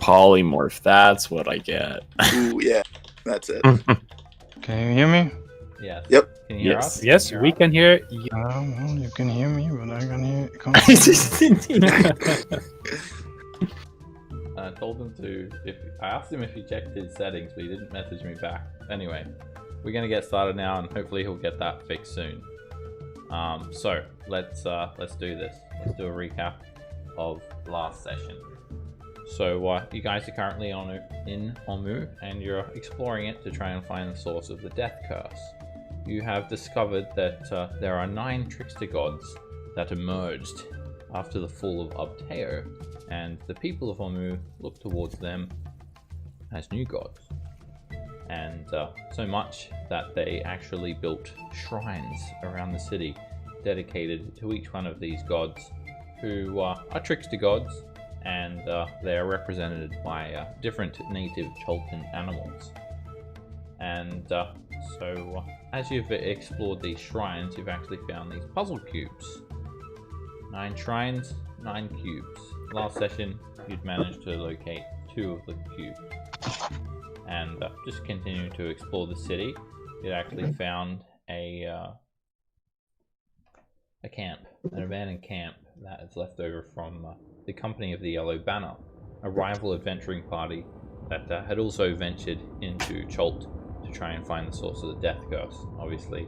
polymorph. That's what I get. Ooh, yeah, that's it. Can you hear me? Yes. Yep. Can you hear Yes. us? Yes, we can hear you. Well, you can hear me, but I can hear. I told him to. I asked him if he checked his settings, but he didn't message me back. Anyway, we're gonna get started now, and hopefully he'll get that fixed soon. So let's do this. Let's do a recap of last session. So you guys are currently in Omu, and you're exploring it to try and find the source of the death curse. You have discovered that there are 9 trickster gods that emerged after the fall of Abteo, and the people of Omu look towards them as new gods. And so much that they actually built shrines around the city dedicated to each one of these gods, who are trickster gods, and they are represented by different native Cholton animals. And so as you've explored these shrines, you've actually found these puzzle cubes. 9 shrines, 9 cubes. Last session, you'd managed to locate 2 of the cubes. And just continuing to explore the city, you actually found a camp, an abandoned camp that is left over from the company of the Yellow Banner, a rival adventuring party that had also ventured into Cholt to try and find the source of the death curse. Obviously,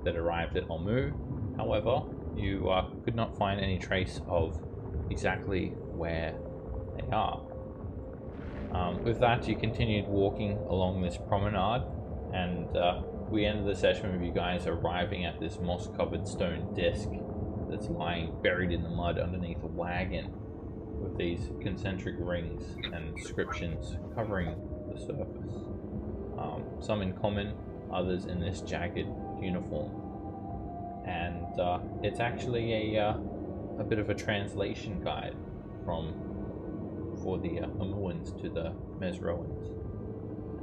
that arrived at Omu. However, you could not find any trace of exactly where they are. With that, you continued walking along this promenade, and we ended the session with you guys arriving at this moss-covered stone disc that's lying buried in the mud underneath a wagon, with these concentric rings and inscriptions covering the surface. Some in common, others in this jagged uniform. And it's actually a bit of a translation guide for the Omuans to the Mesroans.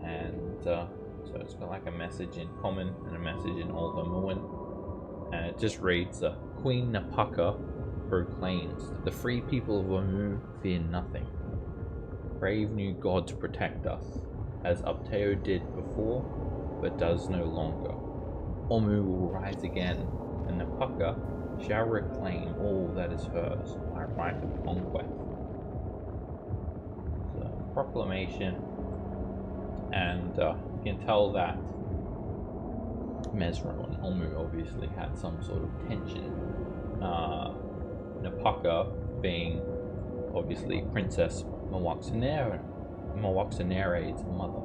And so it's got like a message in common and a message in Old Omuan. And it just reads, Queen Napaka proclaims, the free people of Omu fear nothing. Brave new gods protect us, as Abteo did before, but does no longer. Omu will rise again, and Napaka shall reclaim all that is hers by right of conquest. It's a proclamation, and you can tell that Mesro and Omu obviously had some sort of tension. Napaka being obviously Princess Mwaxanere's mother.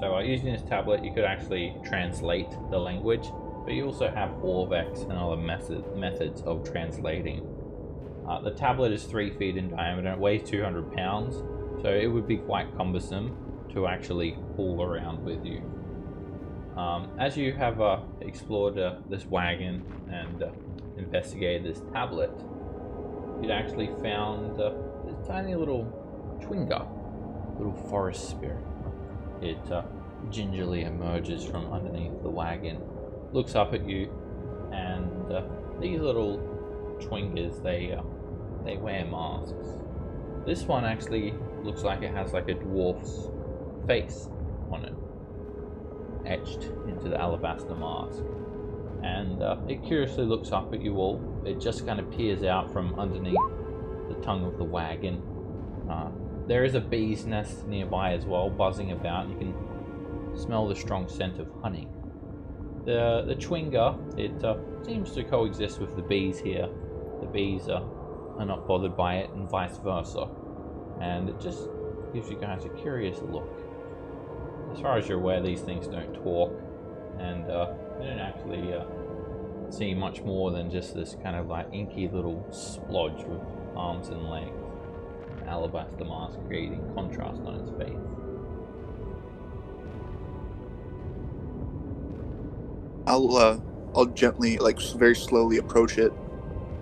So using this tablet, you could actually translate the language, but you also have Orvex and other methods of translating. The tablet is 3 feet in diameter and it weighs 200 pounds, so it would be quite cumbersome to actually pull around with you. As you have explored this wagon and investigated this tablet, you'd actually found this tiny little Twinga, little forest spirit. It gingerly emerges from underneath the wagon, looks up at you, and these little Twingas, they wear masks. This one actually looks like it has like a dwarf's face on it, etched into the alabaster mask. And it curiously looks up at you all. It just kind of peers out from underneath the tongue of the wagon. There is a bee's nest nearby as well, buzzing about. You can smell the strong scent of honey. The Twinga, it seems to coexist with the bees here. The bees are not bothered by it, and vice versa. And it just gives you guys a curious look. As far as you're aware, these things don't talk, and they don't actually see much more than just this kind of like inky little splodge with arms and legs. An alabaster mask creating contrast on its face. I'll gently, like very slowly approach it,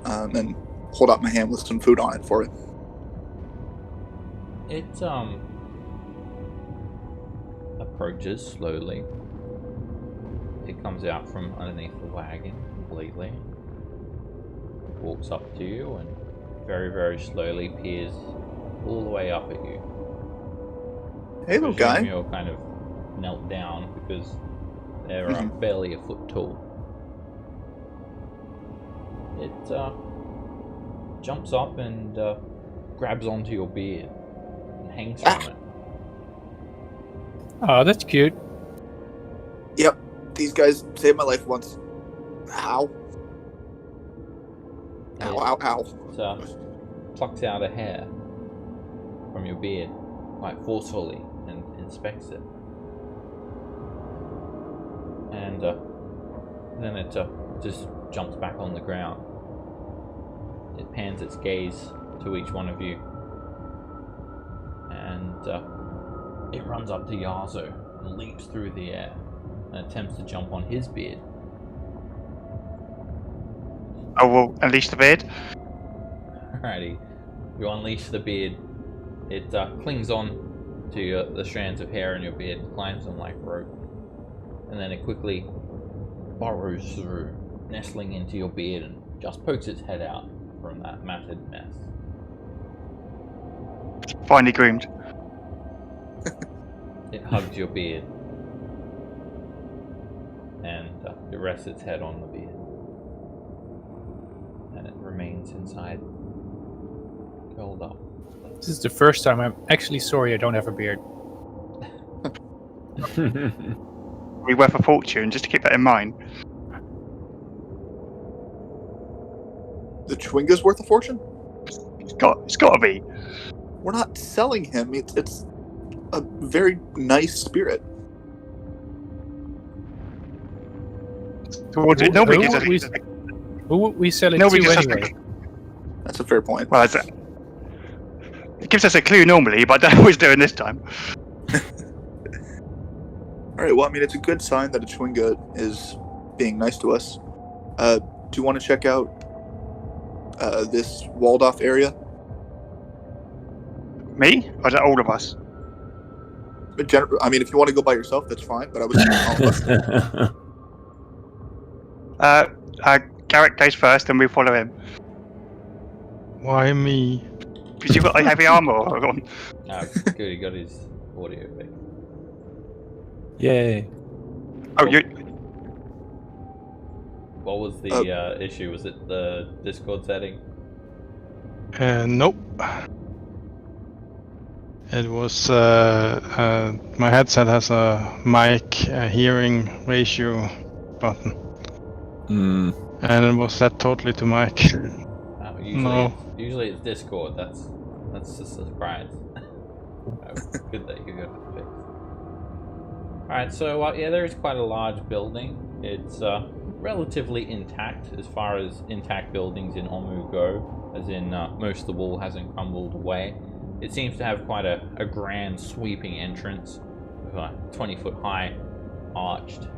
and hold out my hand with some food on it for it. It approaches slowly. It comes out from underneath the wagon completely. Walks up to you and very, very slowly peers all the way up at you. Hey, little presume guy. you're kind of knelt down because they're barely a foot tall. It jumps up and grabs onto your beard and hangs from it. Oh, that's cute. Yep, these guys saved my life once. Ow. Ow, ow, ow. It plucks out a hair from your beard quite forcefully and inspects it. And then it just jumps back on the ground. It pans its gaze to each one of you. And it runs up to Yazo and leaps through the air and attempts to jump on his beard. I will unleash the beard. Alrighty, you unleash the beard. It clings on to the strands of hair in your beard, climbs on like rope, and then it quickly burrows through, nestling into your beard, and just pokes its head out from that matted mess. Finely groomed. It hugs your beard, and it rests its head on the beard, and it remains inside, curled up. This is the first time I'm actually sorry I don't have a beard. Be worth a fortune, just to keep that in mind. The Chwinga's worth a fortune? It's got to be. We're not selling him. It's a very nice spirit. Towards it, nobody gives us. Who would we sell it Nobody to gives us anyway? That's a fair point. Well, it gives us a clue normally, but I don't always do it this time. Alright, well, I mean, it's a good sign that a Chwinga is being nice to us. Do you want to check out this walled off area? Me? Or is that all of us? I mean, if you want to go by yourself, that's fine, but I was thinking all of us. Garrett goes first, and we follow him. Why me? Because you've got like heavy armor on. No, good, he got his audio fixed. Yay. Oh, you. What was the issue? Was it the Discord setting? Nope. It was my headset has a mic hearing ratio button, and it was set totally to mic. Usually it's Discord. That's just a surprise. Good that you got it fixed. Alright, so yeah, there is quite a large building. It's relatively intact as far as intact buildings in Omu go, as in most of the wall hasn't crumbled away. It seems to have quite a grand sweeping entrance with a 20-foot high arched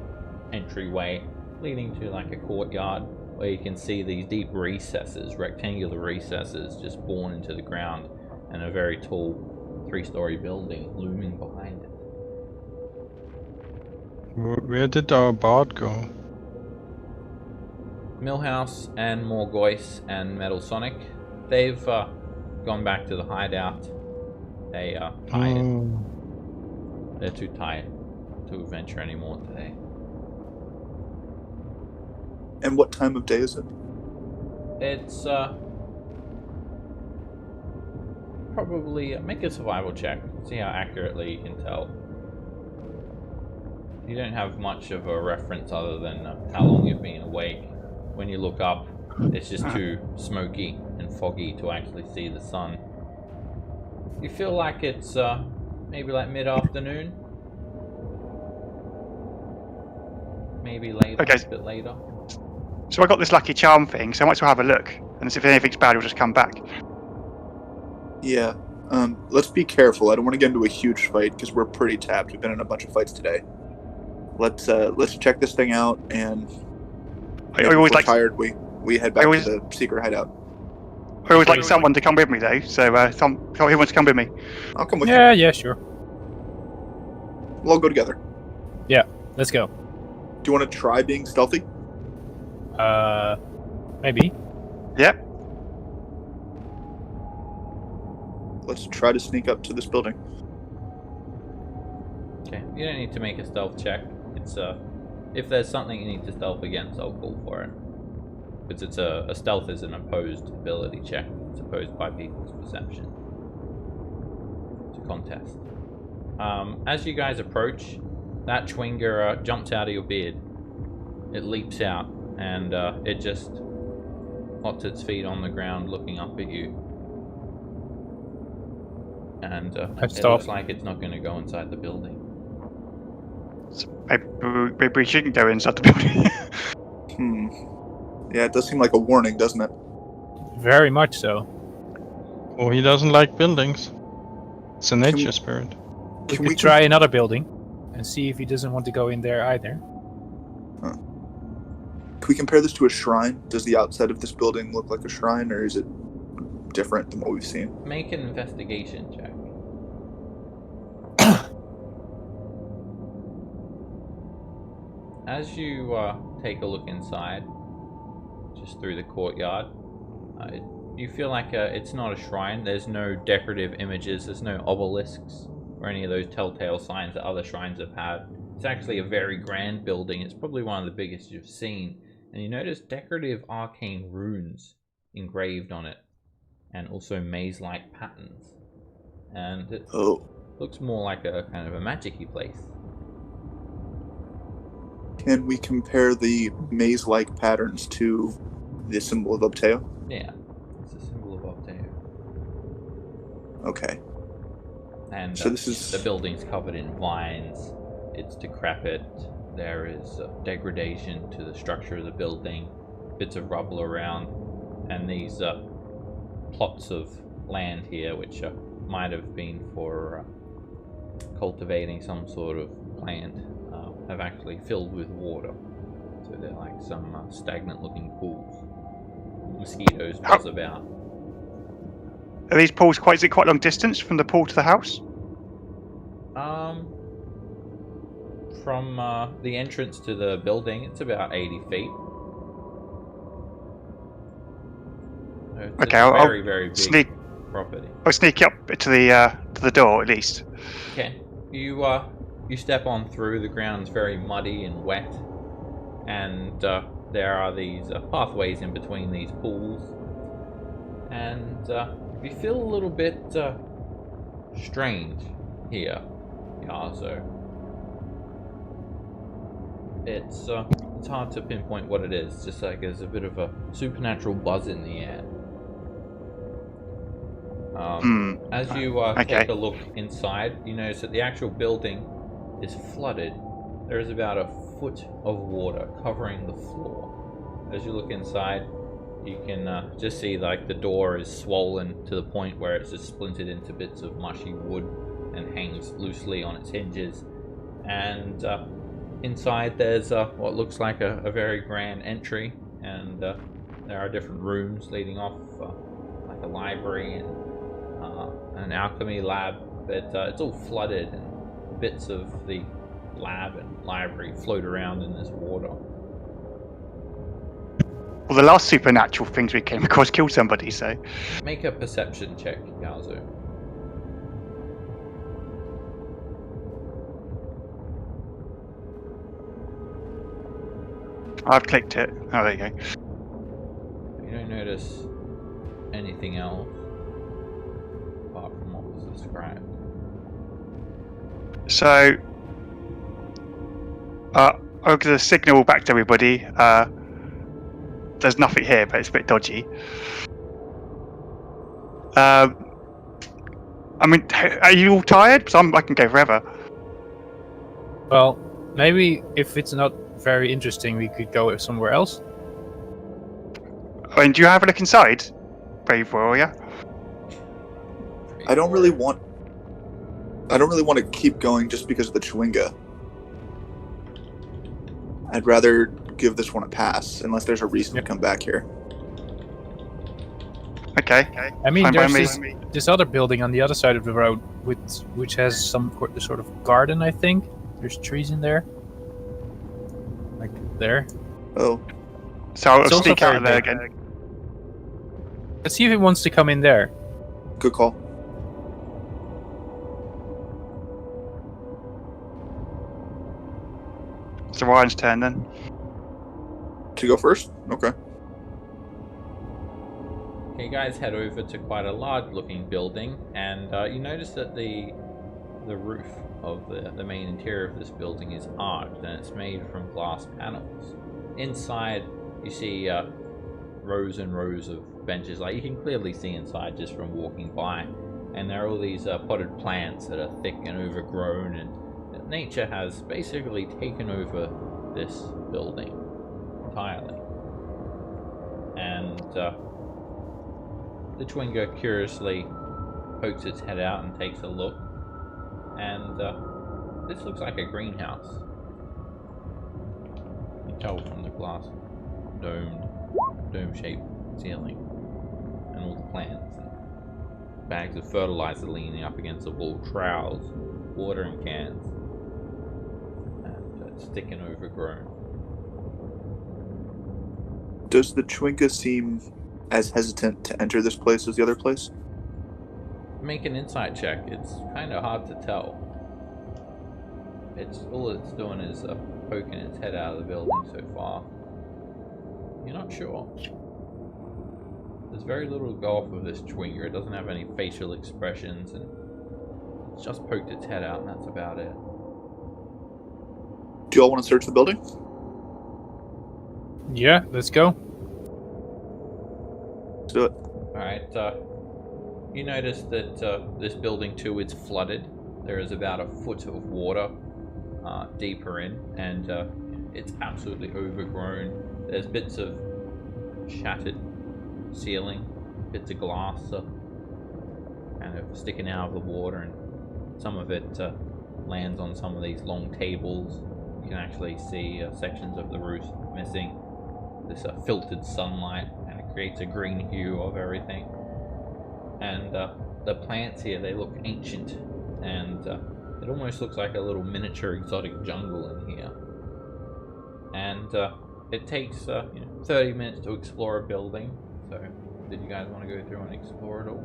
entryway leading to like a courtyard where you can see these deep recesses, rectangular recesses just born into the ground, and a very tall 3-story building looming behind it. Where did our bard go? Millhouse and Morgoise and Metal Sonic, they've gone back to the hideout. They are tired. They're too tired to adventure anymore today. And what time of day is it? It's probably make a survival check. See how accurately you can tell. You don't have much of a reference other than how long you've been awake. When you look up, it's just too smoky and foggy to actually see the sun. You feel like it's maybe like mid-afternoon, maybe later, Okay. a bit later. So I got this lucky charm thing, so I might as well have a look. And if anything's bad, we'll just come back. Yeah. Let's be careful. I don't want to get into a huge fight because we're pretty tapped. We've been in a bunch of fights today. Let's check this thing out, and I always like tired. We head back to the secret hideout. I always like someone to come with me though. So who wants to come with me? I'll come with you. Yeah, sure. We'll all go together. Yeah, let's go. Do you want to try being stealthy? Maybe. Yeah. Let's try to sneak up to this building. Okay, you don't need to make a stealth check. It's if there's something you need to stealth against, I'll call for it. Because it's a stealth is an opposed ability check. It's opposed by people's perception. It's a contest. As you guys approach, that Chwinger jumps out of your beard. It leaps out, and it just hops its feet on the ground, looking up at you. And it looks like it's not going to go inside the building. So maybe we shouldn't go inside the building. Yeah, it does seem like a warning, doesn't it? Very much so. Oh, he doesn't like buildings. It's a nature spirit. We could try another building and see if he doesn't want to go in there either. Can we compare this to a shrine? Does the outside of this building look like a shrine, or is it different than what we've seen? Make an investigation check. As you take a look inside, just through the courtyard, you feel like it's not a shrine. There's no decorative images, there's no obelisks or any of those telltale signs that other shrines have had. It's actually a very grand building. It's probably one of the biggest you've seen. And you notice decorative arcane runes engraved on it, and also maze-like patterns. And it looks more like a kind of a magic-y place. Can we compare the maze-like patterns to the symbol of Obteo? Yeah, it's a symbol of Obteo. Okay. And so this is... the building's covered in vines. It's decrepit. There is degradation to the structure of the building. Bits of rubble around. And these plots of land here, which might have been for cultivating some sort of plant, have actually filled with water. So they're like some stagnant looking pools. Mosquitoes buzz about. Are these pools quite long distance from the pool to the house? From the entrance to the building, it's about 80 feet. It's okay, a I'll very big property. I'll sneak up to the door at least. Okay, you step on through. The ground's very muddy and wet, and there are these pathways in between these pools, and you feel a little bit strange here, Yazo. It's hard to pinpoint what it is. Just like there's a bit of a supernatural buzz in the air. As you take a look inside, you notice that the actual building is flooded. There is about a foot of water covering the floor. As you look inside, you can just see like the door is swollen to the point where it's just splintered into bits of mushy wood and hangs loosely on its hinges. And inside there's what looks like a very grand entry, and there are different rooms leading off like a library and an alchemy lab, but it's all flooded, and bits of the lab and library float around in this water. Well, the last supernatural things we came across killed somebody, so... Make a perception check, Galzo. I've clicked it. Oh, there you go. You don't notice anything else apart from what was described. So, I'm going to signal back to everybody. There's nothing here, but it's a bit dodgy. I mean, are you all tired? Because I can go forever. Well, maybe if it's not very interesting, we could go somewhere else. I mean, do you have a look inside, Brave Warrior? I don't really want to keep going just because of the Chwinga. I'd rather give this one a pass, unless there's a reason to come back here. Okay. I mean, there's this other building on the other side of the road, which has some sort of garden, I think. There's trees in there. Like there. Oh. So I'll sneak out of there again. Let's see if it wants to come in there. Good call. it's Ryan's turn then. To go first? Okay. Okay, you guys head over to quite a large-looking building, and you notice that the roof of the main interior of this building is arched, and it's made from glass panels. Inside, you see rows and rows of benches. Like, you can clearly see inside just from walking by, and there are all these potted plants that are thick and overgrown, and nature has basically taken over this building entirely. And the Chwinga curiously pokes its head out and takes a look, and this looks like a greenhouse. You can tell from the glass dome-shaped ceiling and all the plants and bags of fertilizer leaning up against the wall, trowels, watering cans, and it's thick and overgrown. Does the Chwinga seem as hesitant to enter this place as the other place? Make an insight check. It's kind of hard to tell. All it's doing is poking its head out of the building so far. You're not sure. There's very little to go off of this Chwinga. It doesn't have any facial expressions, and it's just poked its head out, and that's about it. Do you all want to search the building? Yeah, let's go. Let's do it. Alright, you notice that this building too is flooded. There is about a foot of water deeper in, and it's absolutely overgrown. There's bits of shattered ceiling, bits of glass kind of sticking out of the water, and some of it lands on some of these long tables. You can actually see sections of the roof missing. This filtered sunlight, and it creates a green hue of everything. And the plants here, they look ancient, and it almost looks like a little miniature exotic jungle in here. And it takes 30 minutes to explore a building. So, did you guys want to go through and explore it all?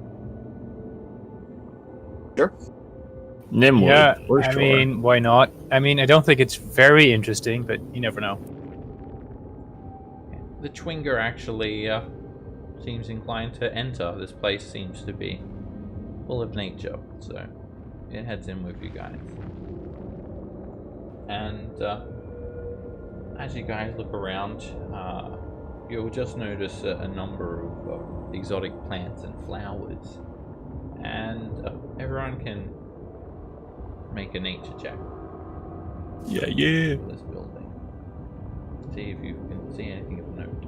Sure. Nimwood, Yeah, for I sure. mean, why not? I mean, I don't think it's very interesting, but you never know. The Chwinga actually seems inclined to enter. This place seems to be full of nature, so it heads in with you guys. And as you guys look around, you'll just notice a number of exotic plants and flowers. And everyone can make a nature check Yeah. for this building. See if you can see anything of note.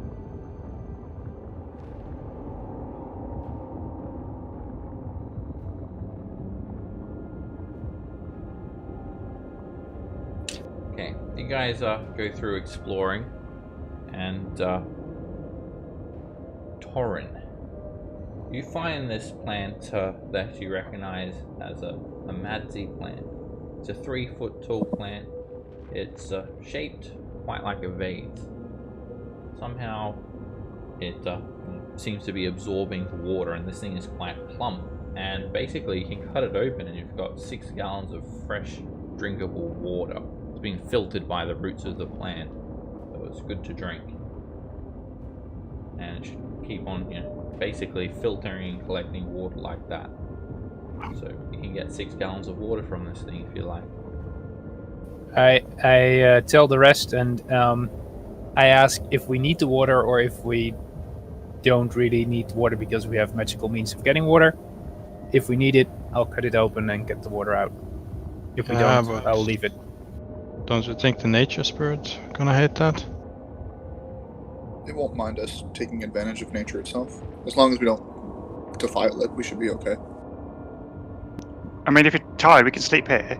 Okay, you guys go through exploring, and Torin, you find this plant that you recognize as a Madzi plant. It's a 3-foot tall plant. It's shaped quite like a vase. Somehow it seems to be absorbing the water, and this thing is quite plump. And basically you can cut it open and you've got 6 gallons of fresh drinkable water. It's being filtered by the roots of the plant, so it's good to drink. And it should keep on, basically filtering and collecting water like that. So you can get 6 gallons of water from this thing if you like. I tell the rest, and I ask if we need the water or if we don't really need water because we have magical means of getting water. If we need it, I'll cut it open and get the water out. If we Yeah, don't, but- I'll leave it. Don't you think the nature spirit gonna hate that? It won't mind us taking advantage of nature itself. As long as we don't defile it, we should be okay. I mean, if you're tired, we can sleep here.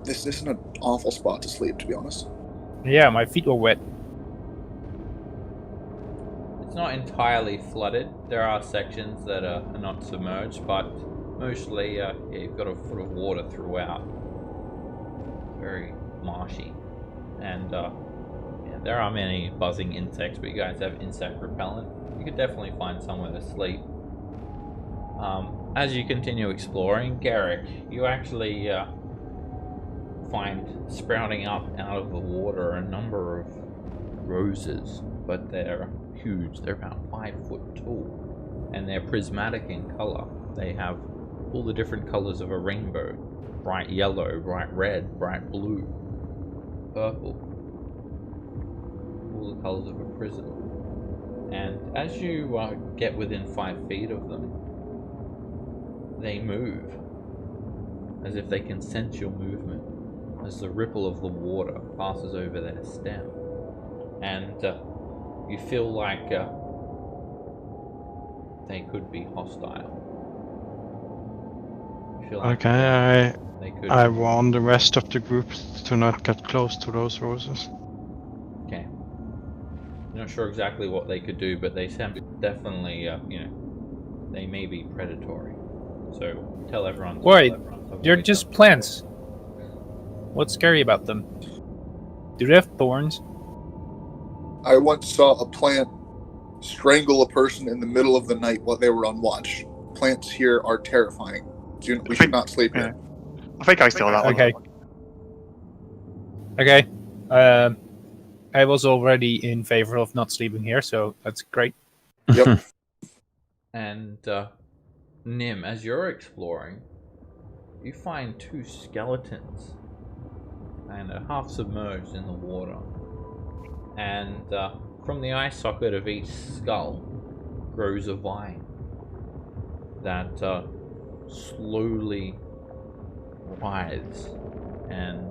This isn't an awful spot to sleep, to be honest. Yeah, my feet were wet. It's not entirely flooded. There are sections that are not submerged, but mostly you've got a foot of water throughout. Very marshy. And there are many buzzing insects, but you guys have insect repellent. You could definitely find somewhere to sleep. As you continue exploring, Garrick, you actually find sprouting up out of the water a number of roses, but they're huge. They're about 5 foot tall, and they're prismatic in color. They have all the different colors of a rainbow: bright yellow, bright red, bright blue, purple, all the colors of a prism. And as you get within 5 feet of them, they move, as if they can sense your movement, as the ripple of the water passes over their stem. And you feel like they could be hostile. You feel like Okay, they could. I warn the rest of the group to not get close to those roses. Okay. Not sure exactly what they could do, but they sound definitely, they may be predatory. So tell everyone. Wait, they're just plants. What's scary about them? Do they have thorns? I once saw a plant strangle a person in the middle of the night while they were on watch. Plants here are terrifying. We should not sleep here. I think I still that one. Okay. Okay. I was already in favor of not sleeping here, so that's great. Yep. And Nim, as you're exploring, you find 2 skeletons, and are half submerged in the water. And from the eye socket of each skull grows a vine that slowly writhes, and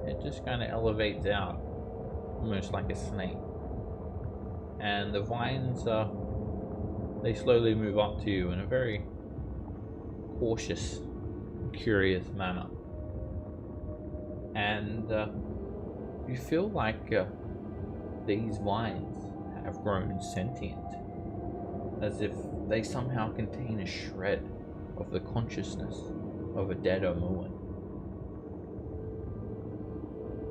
it just kind of elevates out, almost like a snake. And the vines, they slowly move up to you in a very cautious, curious manner. And you feel like these vines have grown sentient, as if they somehow contain a shred of the consciousness of a dead Omuan.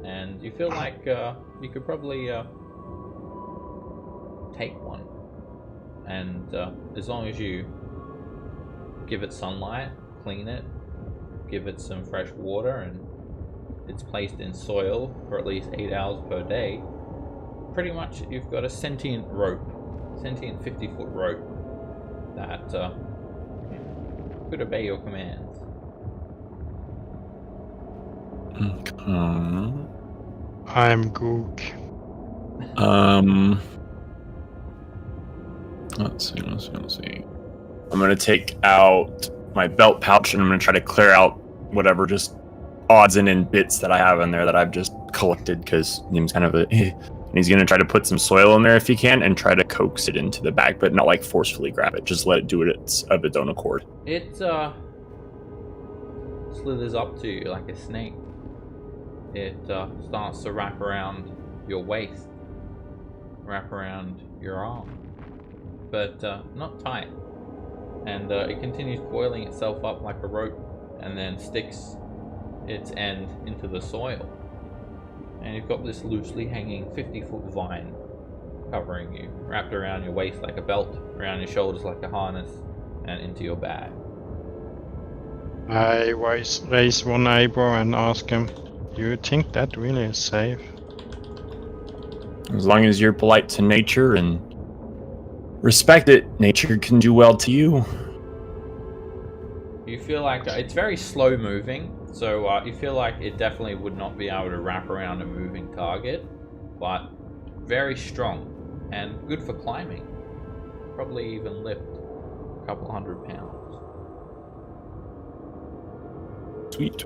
And you feel like you could probably take one, and as long as you give it sunlight, clean it, give it some fresh water, and it's placed in soil for at least 8 hours per day, pretty much you've got a sentient rope, sentient 50-foot rope that could obey your commands. Okay. I'm Gook. Let's see. I'm gonna take out my belt pouch and I'm gonna try to clear out whatever just odds and end bits that I have in there that I've just collected, because Nim's kind of a and he's gonna try to put some soil in there if he can and try to coax it into the bag, but not like forcefully grab it, just let it do it of its own accord. It slithers up to you like a snake. It starts to wrap around your waist, wrap around your arm, but not tight. And it continues coiling itself up like a rope, and then sticks its end into the soil. And you've got this loosely hanging 50-foot vine covering you, wrapped around your waist like a belt, around your shoulders like a harness, and into your bag. I raise one eyebrow and ask him, do you think that really is safe? As long as you're polite to nature and respect it, nature can do well to you. You feel like it's very slow moving, so you feel like it definitely would not be able to wrap around a moving target, but very strong and good for climbing. Probably even lift a couple 100 pounds. Sweet.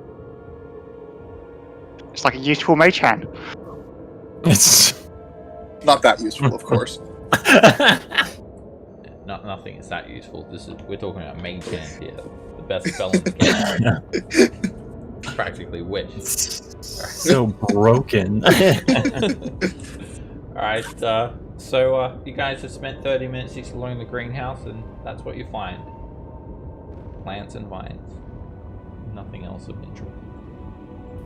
It's like a useful mage hand. It's Not that useful, of course. Nothing is that useful. We're talking about mage hand here. The best spell in the game. Practically witch. so broken. Alright, so you guys have spent 30 minutes exploring the greenhouse, and that's what you find. Plants and vines. Nothing else of interest.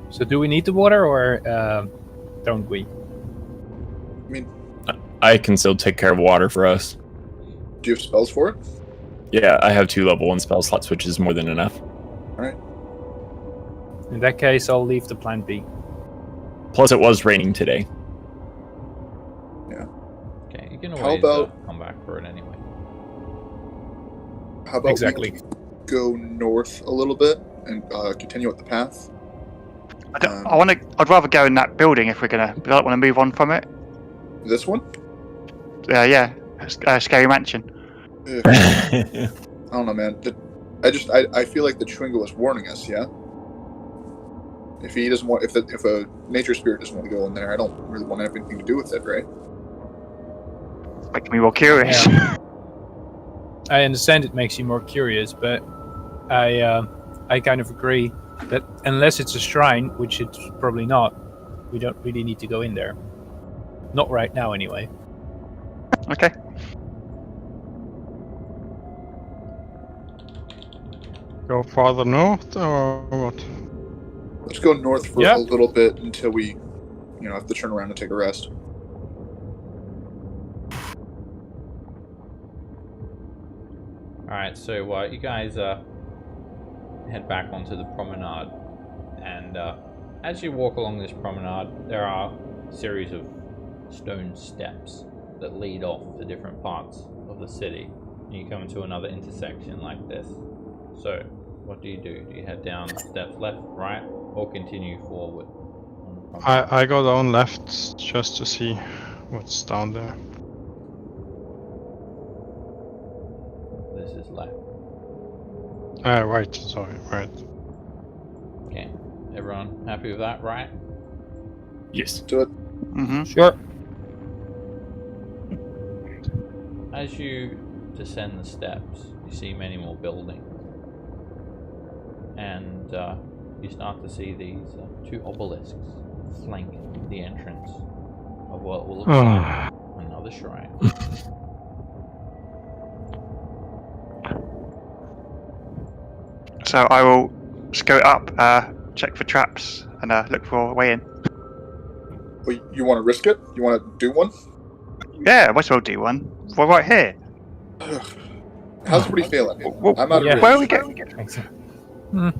So do we need the water, or don't we? I mean, I can still take care of water for us. do you have spells for it? Yeah, I have 2 level 1 spell slots, which is more than enough. Alright. In that case, I'll leave the plan B. Plus, it was raining today. Okay, you can How always about- come back for it anyway. How about Exactly. we go north a little bit and continue up the path? I'd rather go in that building if we're gonna. I don't want to move on from it. This one? Yeah. Scary Mansion. Ugh, I don't know, man. I feel like the Chewingo was warning us. Yeah. If he doesn't want, if a nature spirit doesn't want to go in there, I don't really want to have anything to do with it, right? Making me more curious. Yeah. I understand it makes you more curious, but I kind of agree that unless it's a shrine, which it's probably not, we don't really need to go in there. Not right now, anyway. Okay. Go farther north or what? Let's go north for Yeah. a little bit until we, have to turn around and take a rest. Alright, so you guys head back onto the promenade, and as you walk along this promenade, there are a series of stone steps that lead off to different parts of the city. And you come to another intersection like this. So, what do? Do you head down steps left, right, or continue forward? On the promenade? I go down left just to see what's down there. This is left. Right, sorry, right. Okay, everyone happy with that, right? Yes. Do it. Mm-hmm. Sure. As you descend the steps, you see many more buildings. And you start to see these two obelisks flank the entrance of what will look like another shrine. So I will scoot up, check for traps, and look for a way in. Well, you want to risk it? You want to do one? Yeah, might as well do one. We're right here. How's everybody feeling? Well, I'm out of Yeah. range. Where are we going?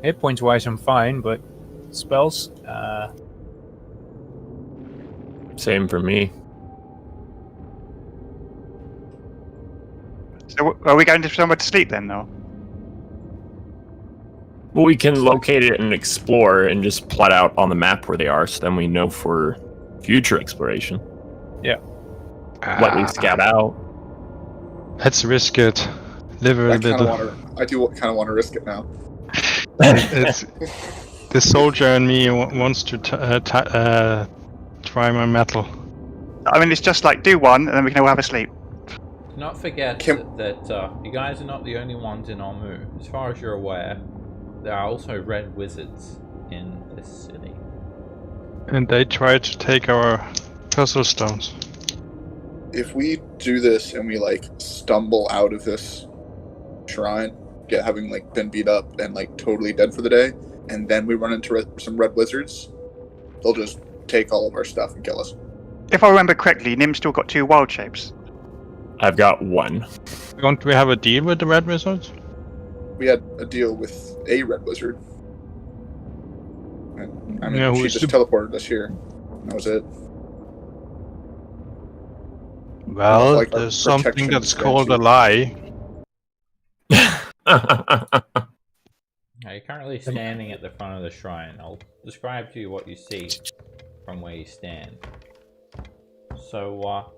Hit points wise, I'm fine, but spells, Same for me. So are we going to somewhere to sleep then, though? Well, we can locate it and explore and just plot out on the map where they are, so then we know for future exploration. What we scout out. Let's risk it. Live a I kind little. of want to risk it now. It's the soldier in me wants to try my metal. I mean, it's just like do one, and then we can all have a sleep. Do not forget Kim- that you guys are not the only ones in Omu. As far as you're aware, there are also red wizards in this city. And they try to take our puzzle stones. If we do this and we stumble out of this shrine, having been beat up and totally dead for the day, and then we run into some red wizards, they'll just take all of our stuff and kill us. If I remember correctly, Nim's still got 2 wild shapes. I've got one. Don't we have a deal with the red wizards? We had a deal with a red wizard. I mean, Yeah, she who's just teleported us here. That was it. Well, Like our there's something protection that's called a statue. lie. Now, you're currently standing at the front of the shrine. I'll describe to you what you see from where you stand. So,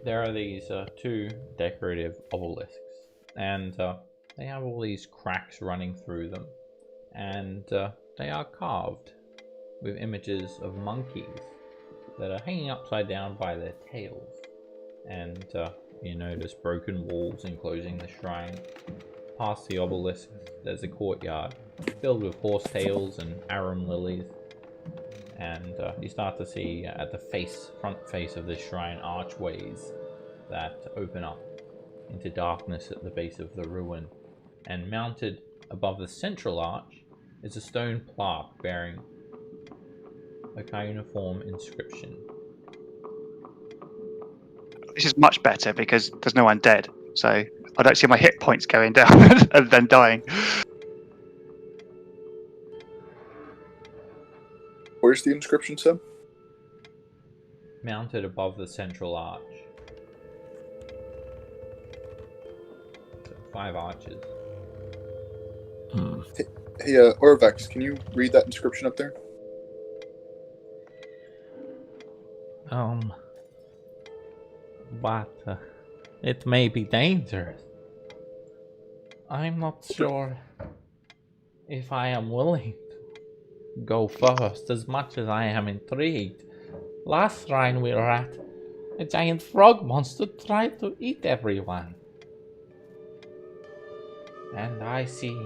there are these 2 decorative obelisks, and they have all these cracks running through them, and they are carved with images of monkeys that are hanging upside down by their tails. And you notice broken walls enclosing the shrine. Past the obelisk, there's a courtyard filled with horsetails and arum lilies. And you start to see at the front face of this shrine, archways that open up into darkness at the base of the ruin. And mounted above the central arch is a stone plaque bearing a cuneiform inscription. This is much better because there's no one dead, so I don't see my hit points going down and then dying. Where's the inscription, Seb? Mounted above the central arch. So 5 arches. Hey, Orvex, can you read that inscription up there? But it may be dangerous. I'm not sure if I am willing to go first as much as I am intrigued. Last shrine we were at, a giant frog monster tried to eat everyone. And I see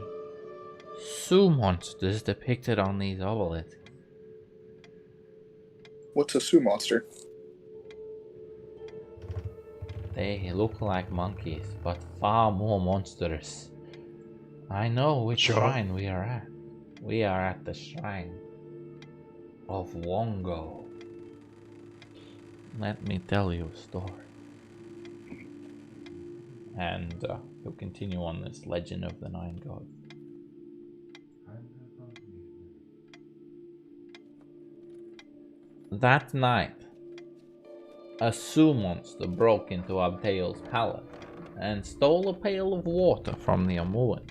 Sioux monsters depicted on these obelisks. What's a Sioux monster? They look like monkeys, but far more monstrous. I know which shrine we are at. We are at the Shrine of Wongo. Let me tell you a story. And he'll continue on this legend of the 9 gods. That night, a Sioux monster broke into Abtail's palace and stole a pail of water from the Omuan.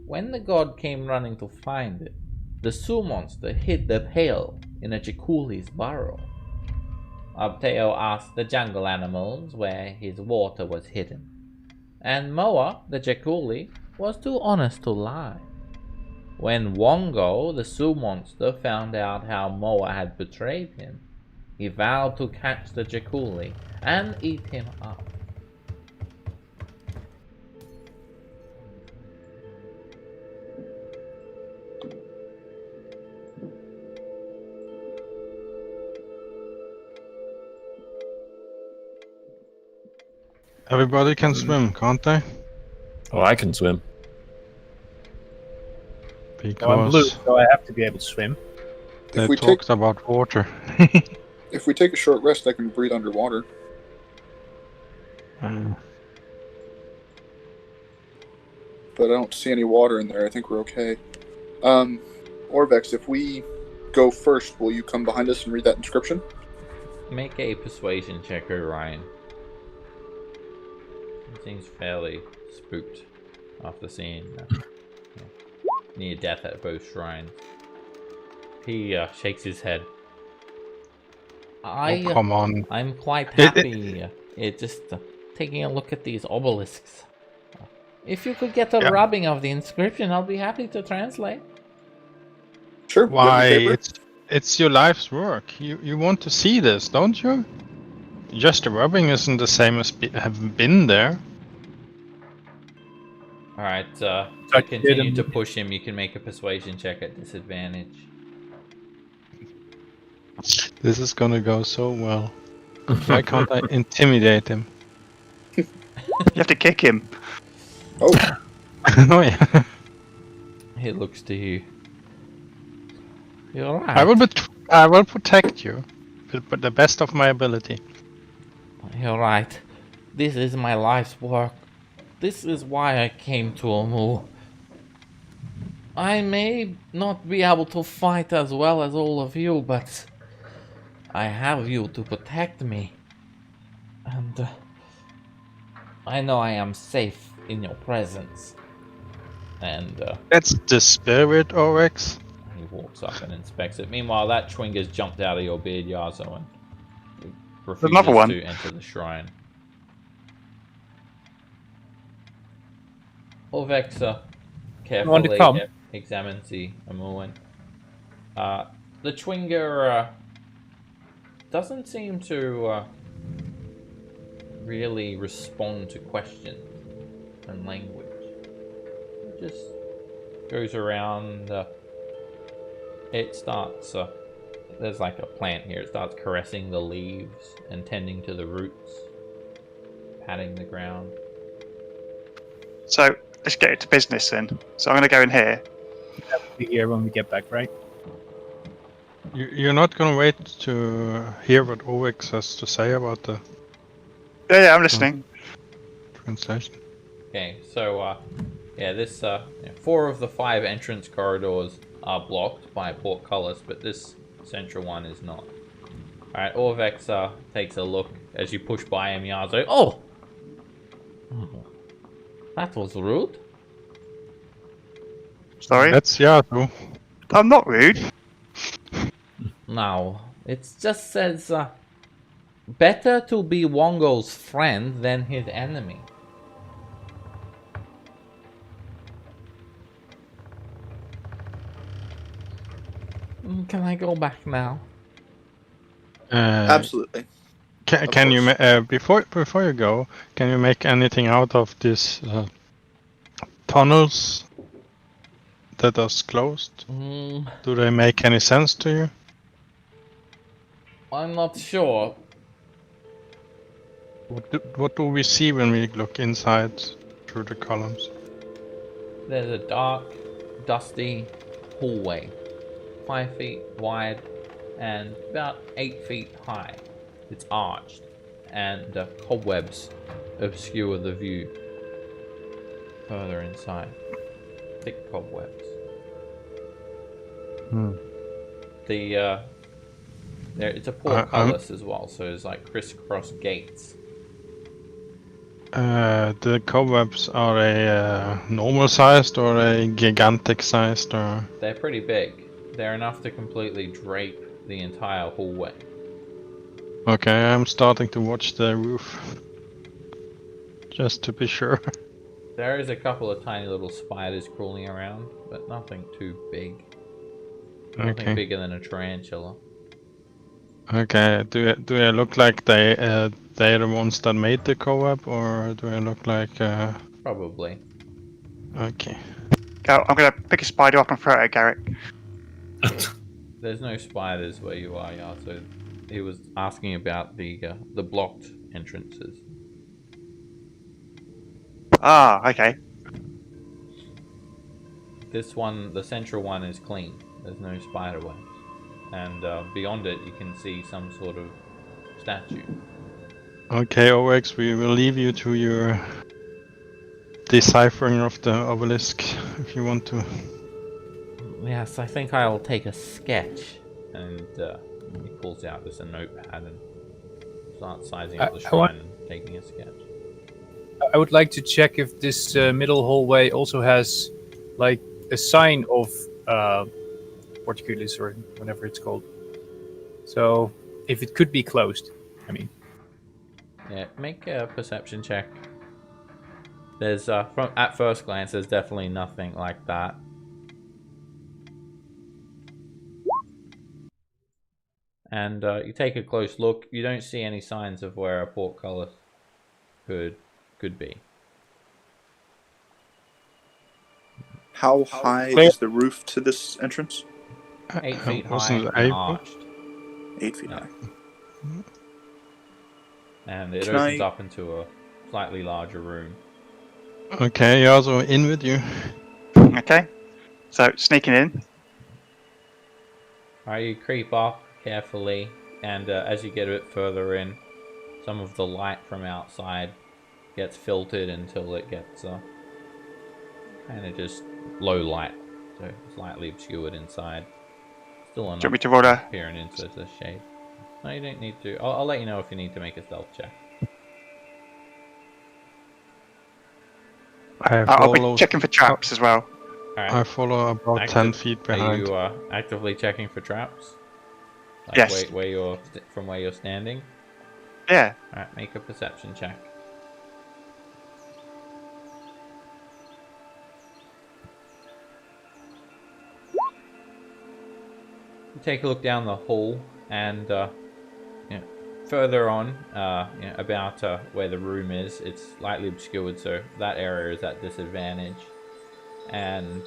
When the god came running to find it, the Sioux monster hid the pail in a Jakuli's burrow. Abtail asked the jungle animals where his water was hidden, and Moa, the Jakuli, was too honest to lie. When Wongo, the Sioux monster, found out how Moa had betrayed him, he vowed to catch the Jakuli and eat him up. Everybody can swim, can't they? Oh, I can swim. Because I'm blue, so I have to be able to swim. they If we talked about water. If we take a short rest, I can breathe underwater. But I don't see any water in there. I think we're okay. Orvex, if we go first, will you come behind us and read that inscription? Make a persuasion check, Ryan. He seems fairly spooked after seeing near death at both shrines. He shakes his head. Come on. I'm quite happy. Just taking a look at these obelisks. If you could get a rubbing of the inscription, I'll be happy to translate. Sure. Why, it's your life's work. You want to see this, don't you? Just the rubbing isn't the same as having been there. Alright, to continue to push him, you can make a persuasion check at disadvantage. This is gonna go so well. Why can't I intimidate him? You have to kick him. Oh. Oh yeah. He looks to you. You're right. I will protect you, with the best of my ability. You're right. This is my life's work. This is why I came to Omu. I may not be able to fight as well as all of you, but I have you to protect me. And I know I am safe in your presence. And That's the spirit, Oryx. he walks up and inspects it. Meanwhile, that Chwinger's jumped out of your beard, Yazo, and refuses another one. to enter the shrine. Orvexa carefully examines the Omuan. The Chwinger doesn't seem to really respond to questions and language. It just goes around. It starts. There's like a plant here. It starts caressing the leaves and tending to the roots, patting the ground. So let's get to business then. So I'm going to go in here. That will be here when we get back, right? You're not gonna wait to hear what Oryx has to say about the Yeah, I'm listening. translation. Okay, so this 4 of the 5 entrance corridors are blocked by portcullis, but this central one is not. Alright, Orvex takes a look as you push by him. Yazo. Oh! That was rude. Sorry? That's Yato. I'm not rude. No, it just says, better to be Wongo's friend than his enemy. Can I go back now? Absolutely. Can you course. before you go? Can you make anything out of this tunnels that are closed? Do they make any sense to you? I'm not sure. What do we see when we look inside through the columns? There's a dark, dusty hallway, 5 feet wide and about 8 feet high. It's arched, and cobwebs obscure the view further inside. Thick cobwebs. It's a portcullis as well, so it's like crisscross gates. The cobwebs, are they normal sized or a gigantic sized? Or They're pretty big. They're enough to completely drape the entire hallway. okay, I'm starting to watch the roof just to be sure. There is a couple of tiny little spiders crawling around, but nothing too big. Nothing Okay. bigger than a tarantula. Okay. Do they look like they're the ones that made the co-op, or do they look like? Probably. Okay. Go, I'm gonna pick a spider up and throw it at Garrick. There's no spiders where you are, yeah. So he was asking about the blocked entrances. Ah, okay. This one, the central one, is clean. There's no spider webs, and beyond it, you can see some sort of statue. Okay, OX, we will leave you to your deciphering of the obelisk if you want to. Yes, I think I'll take a sketch. And he pulls out just a notepad and starts sizing up the shrine and taking a sketch. I would like to check if this middle hallway also has like a sign of portcullis or whatever it's called. So if it could be closed, I mean. Yeah, make a perception check. There's at first glance, there's definitely nothing like that. And you take a close look. You don't see any signs of where a portcullis could be. How high is the roof to this entrance? 8 feet high Wasn't it and 8 arched. 8 feet Yeah. high. And it Can opens I- up into a slightly larger room. Okay, also in with you. Okay. So sneaking in. Alright, you creep up carefully, and as you get a bit further in, some of the light from outside gets filtered until it gets kind of just low light, so slightly obscured inside. Still enough Do you want me to roll a... peering into the shade. No, you don't need to. I'll let you know if you need to make a stealth check. I'll be checking for traps as well. Alright. I follow about 10 feet behind. Are you actively checking for traps? Like Yes. where you're from where you're standing? Yeah. Alright, make a perception check. You take a look down the hall, and further on, about where the room is, it's slightly obscured, so that area is at disadvantage. And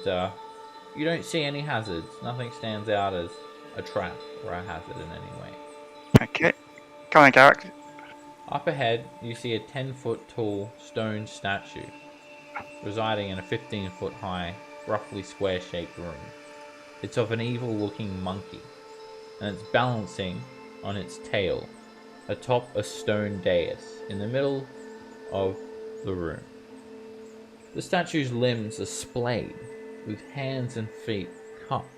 you don't see any hazards. Nothing stands out as a trap or a hazard in any way. Okay. Come on, Garrick. Up ahead, you see a 10-foot tall stone statue residing in a 15-foot high, roughly square-shaped room. It's of an evil-looking monkey, and it's balancing on its tail atop a stone dais in the middle of the room. The statue's limbs are splayed, with hands and feet cupped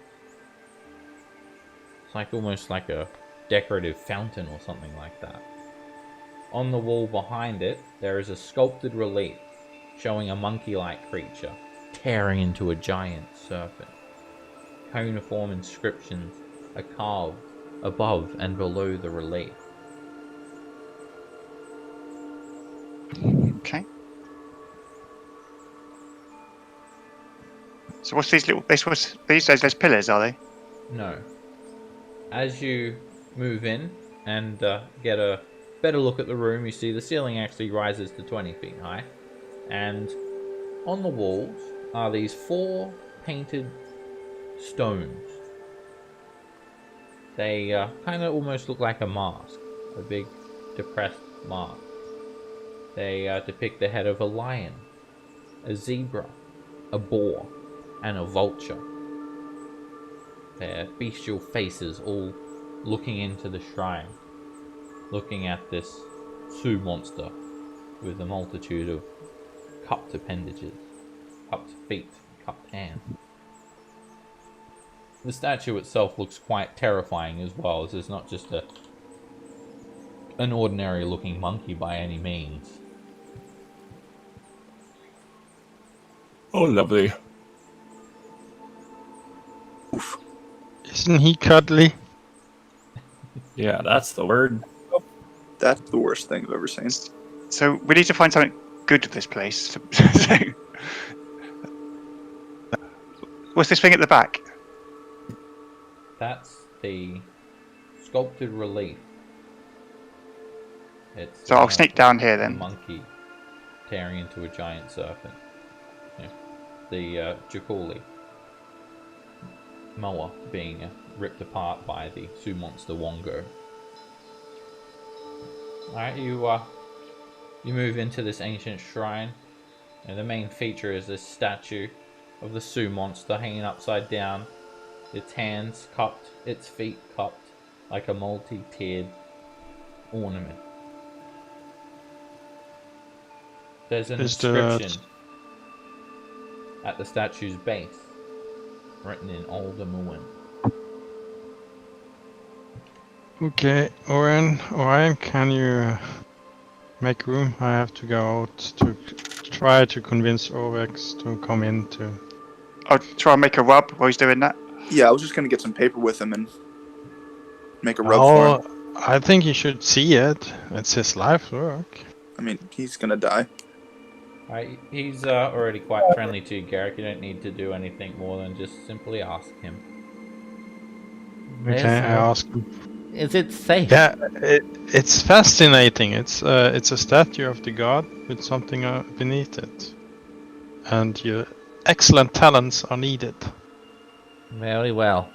It's like almost like a decorative fountain or something like that. On the wall behind it, there is a sculpted relief showing a monkey-like creature tearing into a giant serpent. Cuneiform inscriptions are carved above and below the relief. Okay. So what's these little? Those pillars, are they? No. As you move in and get a better look at the room, you see the ceiling actually rises to 20 feet high. And on the walls are these 4 painted stones. They kind of almost look like a mask, a big depressed mask. They depict the head of a lion, a zebra, a boar, and a vulture. Their bestial faces all looking into the shrine, looking at this Sioux monster with a multitude of cupped appendages, cupped feet, cupped hands. The statue itself looks quite terrifying as well, as it's not just an ordinary looking monkey by any means. Oh, lovely. Isn't he cuddly? Yeah, that's the word. That's the worst thing I've ever seen. So we need to find something good with this place. What's this thing at the back? That's the sculpted relief. It's So I'll sneak down here a then. monkey tearing into a giant serpent. Yeah. The Jakuli. Moa being ripped apart by the Sioux monster Wongo. Alright, you move into this ancient shrine, and the main feature is this statue of the Sioux monster hanging upside down, its hands cupped, its feet cupped, like a multi-tiered ornament. There's an inscription at the statue's base, written in Old Amuan. Okay, Orion, can you make room? I have to go out to try to convince Ovex to come in to... I'll try and make a rub while he's doing that. Yeah, I was just gonna get some paper with him and make a rub for him. I think he should see it. It's his life's work. I mean, he's gonna die. Alright, he's already quite friendly to you, Garrick. You don't need to do anything more than just simply ask him. Okay, I ask him. Is it safe? Yeah, it's fascinating. It's a statue of the god with something beneath it, and your excellent talents are needed. Very well.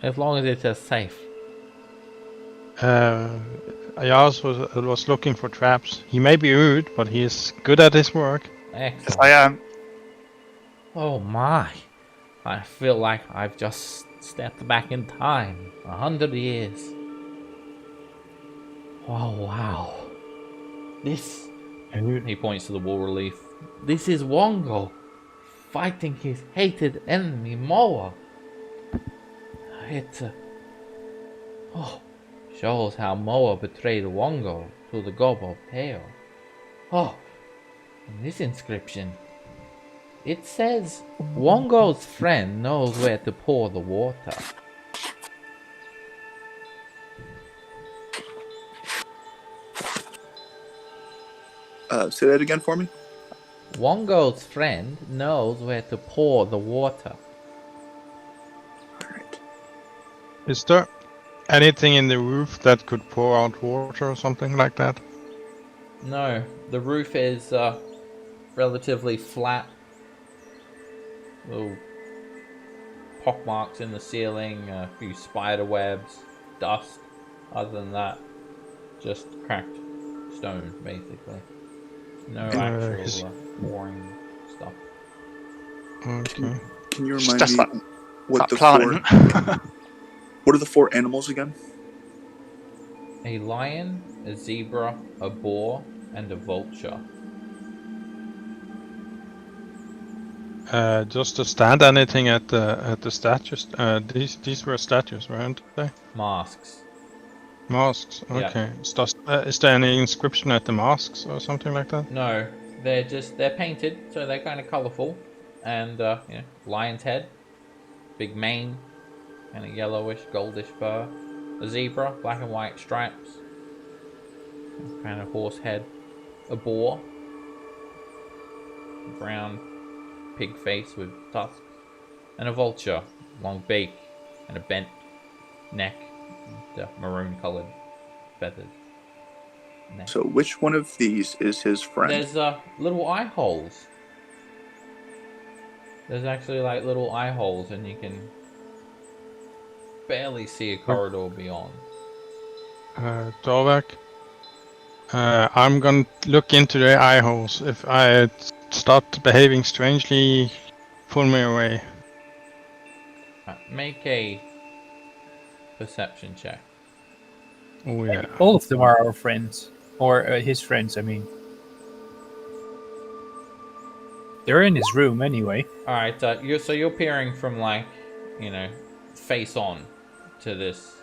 As long as it is safe. I also was looking for traps. He may be rude, but he is good at his work. Excellent. Yes, I am. Oh my. I feel like I've just stepped back in time. 100 years. Oh wow. This... He points to the wall relief. This is Wongo, fighting his hated enemy Moa. It shows how Moa betrayed Wongo to the gob of Teo. Oh, and this inscription. It says, Wongo's friend knows where to pour the water. Say that again for me. Wongo's friend knows where to pour the water. Alright. Is there anything in the roof that could pour out water or something like that? No, the roof is relatively flat. Little pockmarks in the ceiling, a few spider webs, dust. Other than that, just cracked stone, basically. No actual pouring stuff. Okay. Can you It's remind just me like what the planning. what are the 4 animals again? A lion, a zebra, a boar, and a vulture. Just to stand anything at the statues? These were statues, weren't they? Masks. Masks. Yeah. Okay. Is there any inscription at the masks or something like that? No, they're painted, so they're kind of colourful, and lion's head, big mane, kind of yellowish, goldish fur, a zebra, black and white stripes, kind of horse head, a boar, brown pig face with tusks, and a vulture, long beak, and a bent neck, and maroon coloured feathers. Neck. So which one of these is his friend? There's little eye holes. There's actually like little eye holes, and you can barely see a corridor beyond. Dorvak, I'm gonna look into the eye holes. If I start behaving strangely, pull me away. Make a perception check. Oh yeah. All of them are our friends. Or his friends, I mean. They're in his room anyway. Alright, you're peering from like, face on to this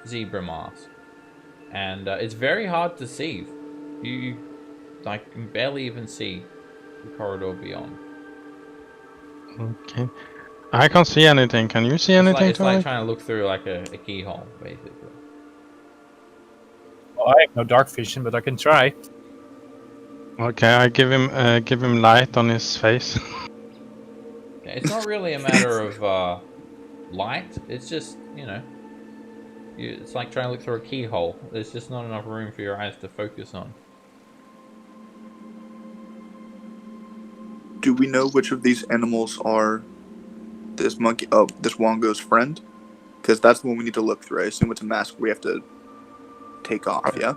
zebra mask. And it's very hard to see. You can barely even see the corridor beyond. Okay. I can't see anything. Can you see anything? It's like trying to look through like a keyhole, basically. Well, I have no dark vision, but I can try. Okay, I give him light on his face. Yeah, it's not really a matter of light. It's just it's like trying to look through a keyhole. There's just not enough room for your eyes to focus on. Do we know which of these animals are this Wongo's friend? Because that's the one we need to look through. I assume it's a mask we have to take off, yeah?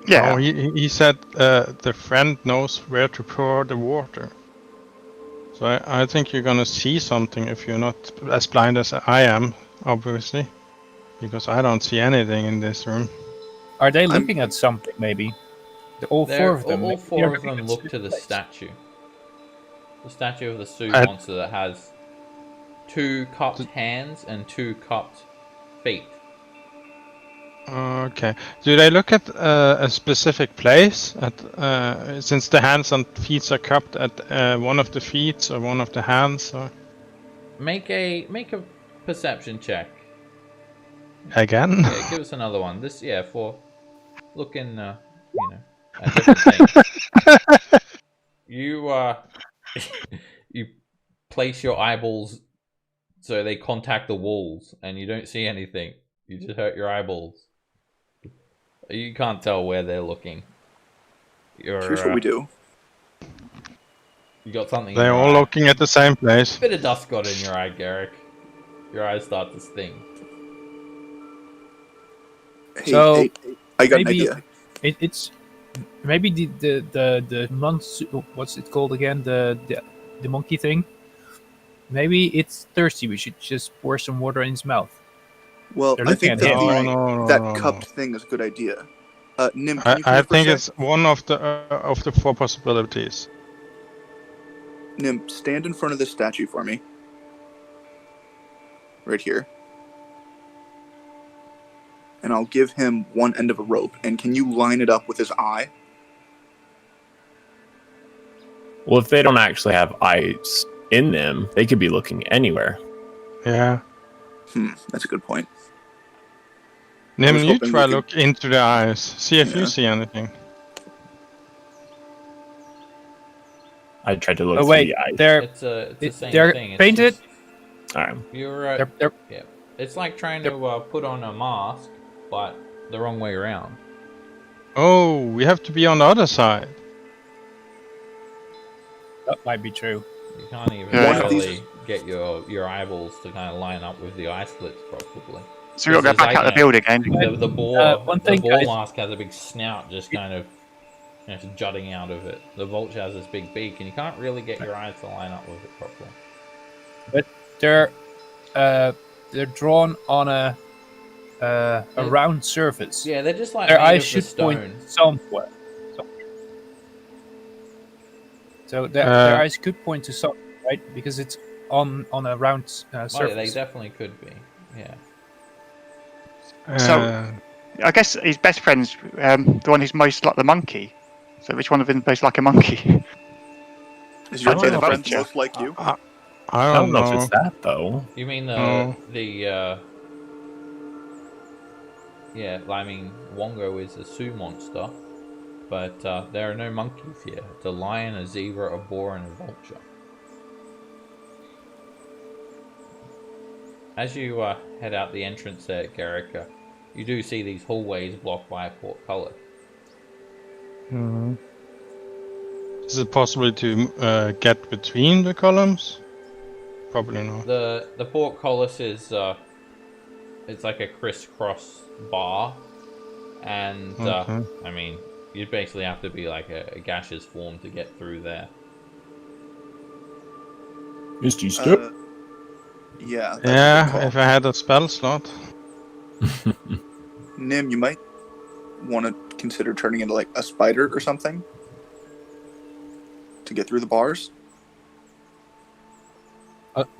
Yeah. Oh, he said the friend knows where to pour the water. So I think you're gonna see something if you're not as blind as I am, obviously. Because I don't see anything in this room. Are they looking at something, maybe? All four of them. All four of them look to the statue. The statue of the Sioux monster that has 2 cupped hands and 2 cupped feet. Okay. Do they look at a specific place? Since the hands and feet are cupped at one of the feet or one of the hands? Or... Make a perception check. Again? Yeah, give us another one. For looking, at different things. You place your eyeballs so they contact the walls, and you don't see anything. You just hurt your eyeballs. You can't tell where they're looking. Here's what we do. You got something. They're all looking at the same place. A bit of dust got in your eye, Garrick. Your eyes start to sting. Hey, I got an idea. It's maybe the what's it called again? The monkey thing. Maybe it's thirsty. We should just pour some water in his mouth. Well, I think that cupped no. thing is a good idea. Nim, I think it's one of the 4 possibilities. Nim, stand in front of this statue for me. Right here. And I'll give him one end of a rope. And can you line it up with his eye? Well, if they don't actually have eyes in them, they could be looking anywhere. Yeah. That's a good point. Nim, you try look into the eyes. See if you see anything. I tried to look through the eyes. It's the same they're thing. It's painted. All right. You're yeah. It's like trying to put on a mask, but the wrong way around. Oh, we have to be on the other side. That might be true. You can't even really get your eyeballs to kind of line up with the eye slits properly. So we've got to go back out the building again. The boar mask has a big snout just kind of just jutting out of it. The vulture has this big beak, and you can't really get your eyes to line up with it properly. But they're drawn on a round surface. Yeah, they're just like their made eyes of the should point stone. somewhere. So their eyes could point to something, right? Because it's on a round surface. Oh, yeah, they definitely could be. Yeah. So- I guess his best friend's the one who's most like the monkey. So which one of them is most like a monkey? Is your I don't know best if friend it's- most like you? I I don't don't know if know. it's that though. You mean No. yeah, I mean, Wongo is a Sioux monster, but there are no monkeys here. It's a lion, a zebra, a boar, and a vulture. As you head out the entrance there at Garrick, you do see these hallways blocked by a portcullis. Is it possible to get between the columns? Probably not. The portcullis is it's like a crisscross bar, and Okay. I mean, you'd basically have to be like a gaseous form to get through there. Misty step. Yeah. that's a good Yeah, call. if I had a spell slot. Nim, you might want to consider turning into like a spider or something to get through the bars.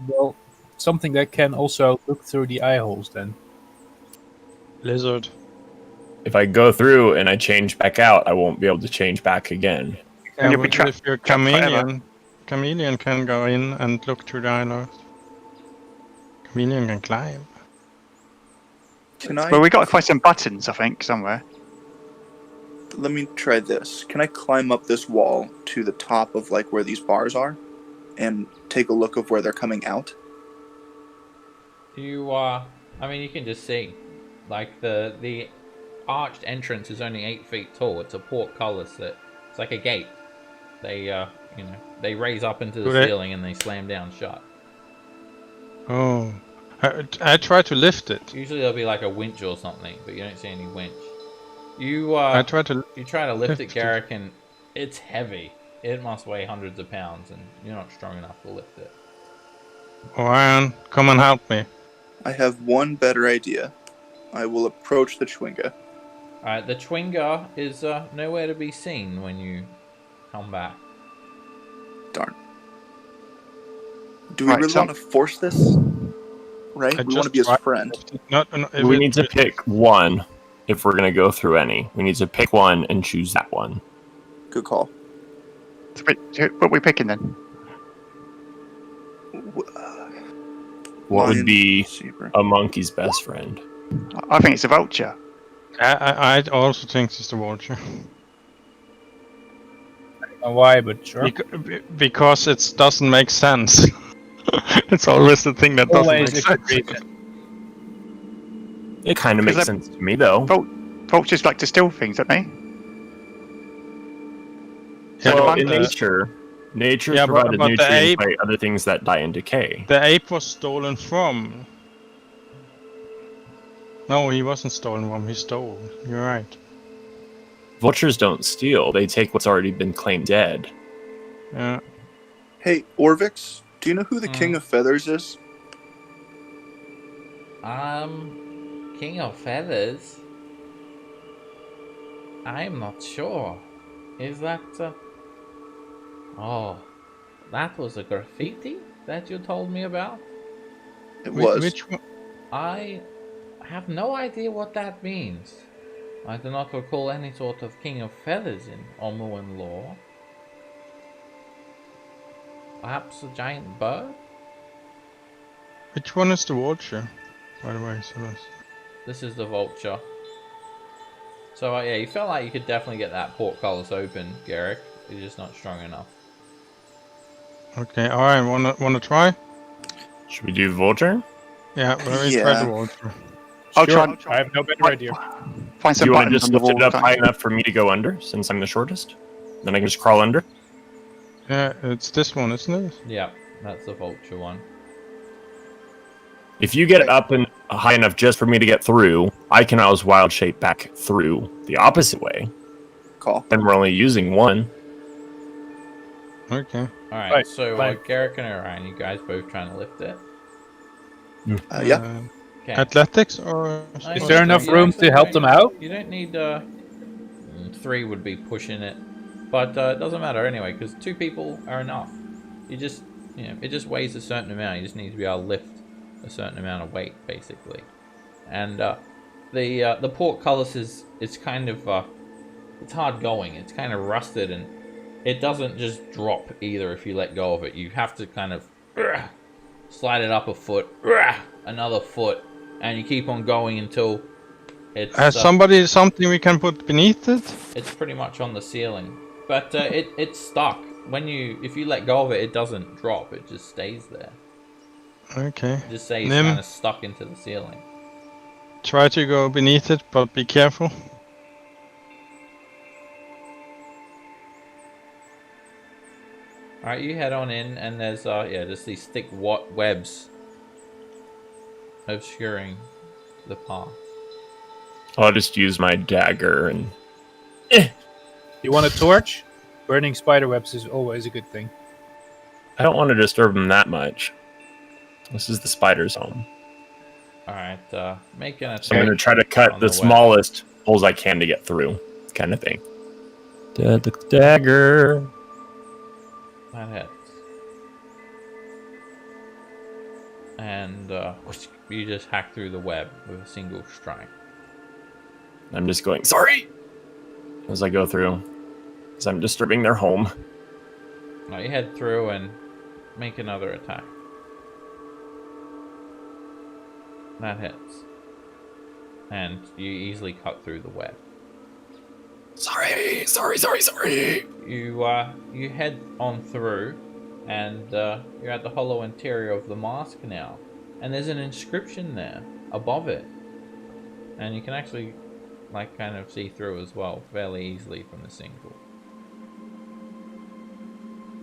Well, something that can also look through the eye holes. Then Lizard. If I go through and I change back out, I won't be able to change back again. Yeah, you'll be but trapped- if you're trapped forever. chameleon can go in and look through the eye holes. Chameleon can climb. Can I? Well, we got to find some buttons, I think, somewhere. Let me try this. Can I climb up this wall to the top of like where these bars are, and take a look of where they're coming out? You I mean, you can just see, like the arched entrance is only 8 feet tall. It's a portcullis that it's like a gate. They they raise up into the Do they- ceiling and they slam down shut. Oh. I try to lift it. Usually there'll be like a winch or something, but you don't see any winch. You I try to. you try to lift it, lift it. Garrick, and it's heavy. It must weigh hundreds of pounds, and you're not strong enough to lift it. Orion, come and help me. I have one better idea. I will approach the Chwinga. Alright, the Chwinga is nowhere to be seen when you come back. Darn. Do we Right, really so- want to force this? Right? I We want just to be his tried- friend. If We it- need to pick one if we're gonna go through any. We need to pick one and choose that one. Good call. So, what are we picking then? What Lion, would be zebra. a monkey's best friend? I think it's a vulture. I also think it's the vulture. I don't know why, but sure. Because it doesn't make sense. It's always the thing that doesn't Always make a good sense. reason. It kind of makes Because sense to me though. Vultures like to steal things, don't they? Yeah, Well, but in the- nature's Yeah, but- provided but the nutrients ape- by other things that die and decay. The ape was stolen from. No, he wasn't stolen from. He stole. You're right. Vultures don't steal; they take what's already been claimed dead. Yeah. Hey, Orvix, do you know who the King of Feathers is? King of Feathers? I'm not sure. Is that, Oh, that was a graffiti that you told me about? It was. Which one? I have no idea what that means. I do not recall any sort of King of Feathers in Omuan lore. Perhaps a giant bird? Which one is the vulture? By the way, so that's... This is the vulture. So yeah, you felt like you could definitely get that portcullis open, Garrick. You're just not strong enough. Okay, alright, wanna try? Should we do vulture? Yeah, let me try Yeah. the vulture. I'll Sure, try. I have no better idea. Find Do some you want to buttons just on the lift wall. it up don't high you? enough for me to go under, since I'm the shortest? Then I can just crawl under. Yeah, it's this one, isn't it? Yeah, that's the vulture one. If you get it up and high enough just for me to get through, I can always wild shape back through the opposite way. Call. Then we're only using one. Okay. Alright, Right, so fine. Garrick and Orion, you guys both trying to lift it? Yeah. Okay. Athletics or... Is there enough room to help them out? You don't need 3 would be pushing it. But it doesn't matter anyway, because 2 people are enough. You just, it just weighs a certain amount. You just need to be able to lift a certain amount of weight, basically. And the portcullis is kind of it's hard going. It's kind of rusted, and it doesn't just drop either if you let go of it. You have to kind of slide it up a foot, another foot, and you keep on going until it's. Has somebody something we can put beneath it? It's pretty much on the ceiling, but it's stuck. If you let go of it, it doesn't drop. It just stays there. Okay. Just stays Nim, kind of stuck into the ceiling. try to go beneath it, but be careful. Alright, you head on in, and there's just these thick webs obscuring the path. I'll just use my dagger and. You want a torch? Burning spiderwebs is always a good thing. I don't want to disturb them that much. This is the spider's home. Alright, make an attack. So I'm going to try to cut the smallest holes I can to get through, kind of thing. The dagger. That hits. And you just hack through the web with a single strike. I'm just going, sorry! As I go through. Because I'm disturbing their home. Now you head through and make another attack. That hits. And you easily cut through the web. Sorry! You head on through, and you're at the hollow interior of the mask now. And there's an inscription there, above it. And you can actually, kind of see through as well, fairly easily from the single.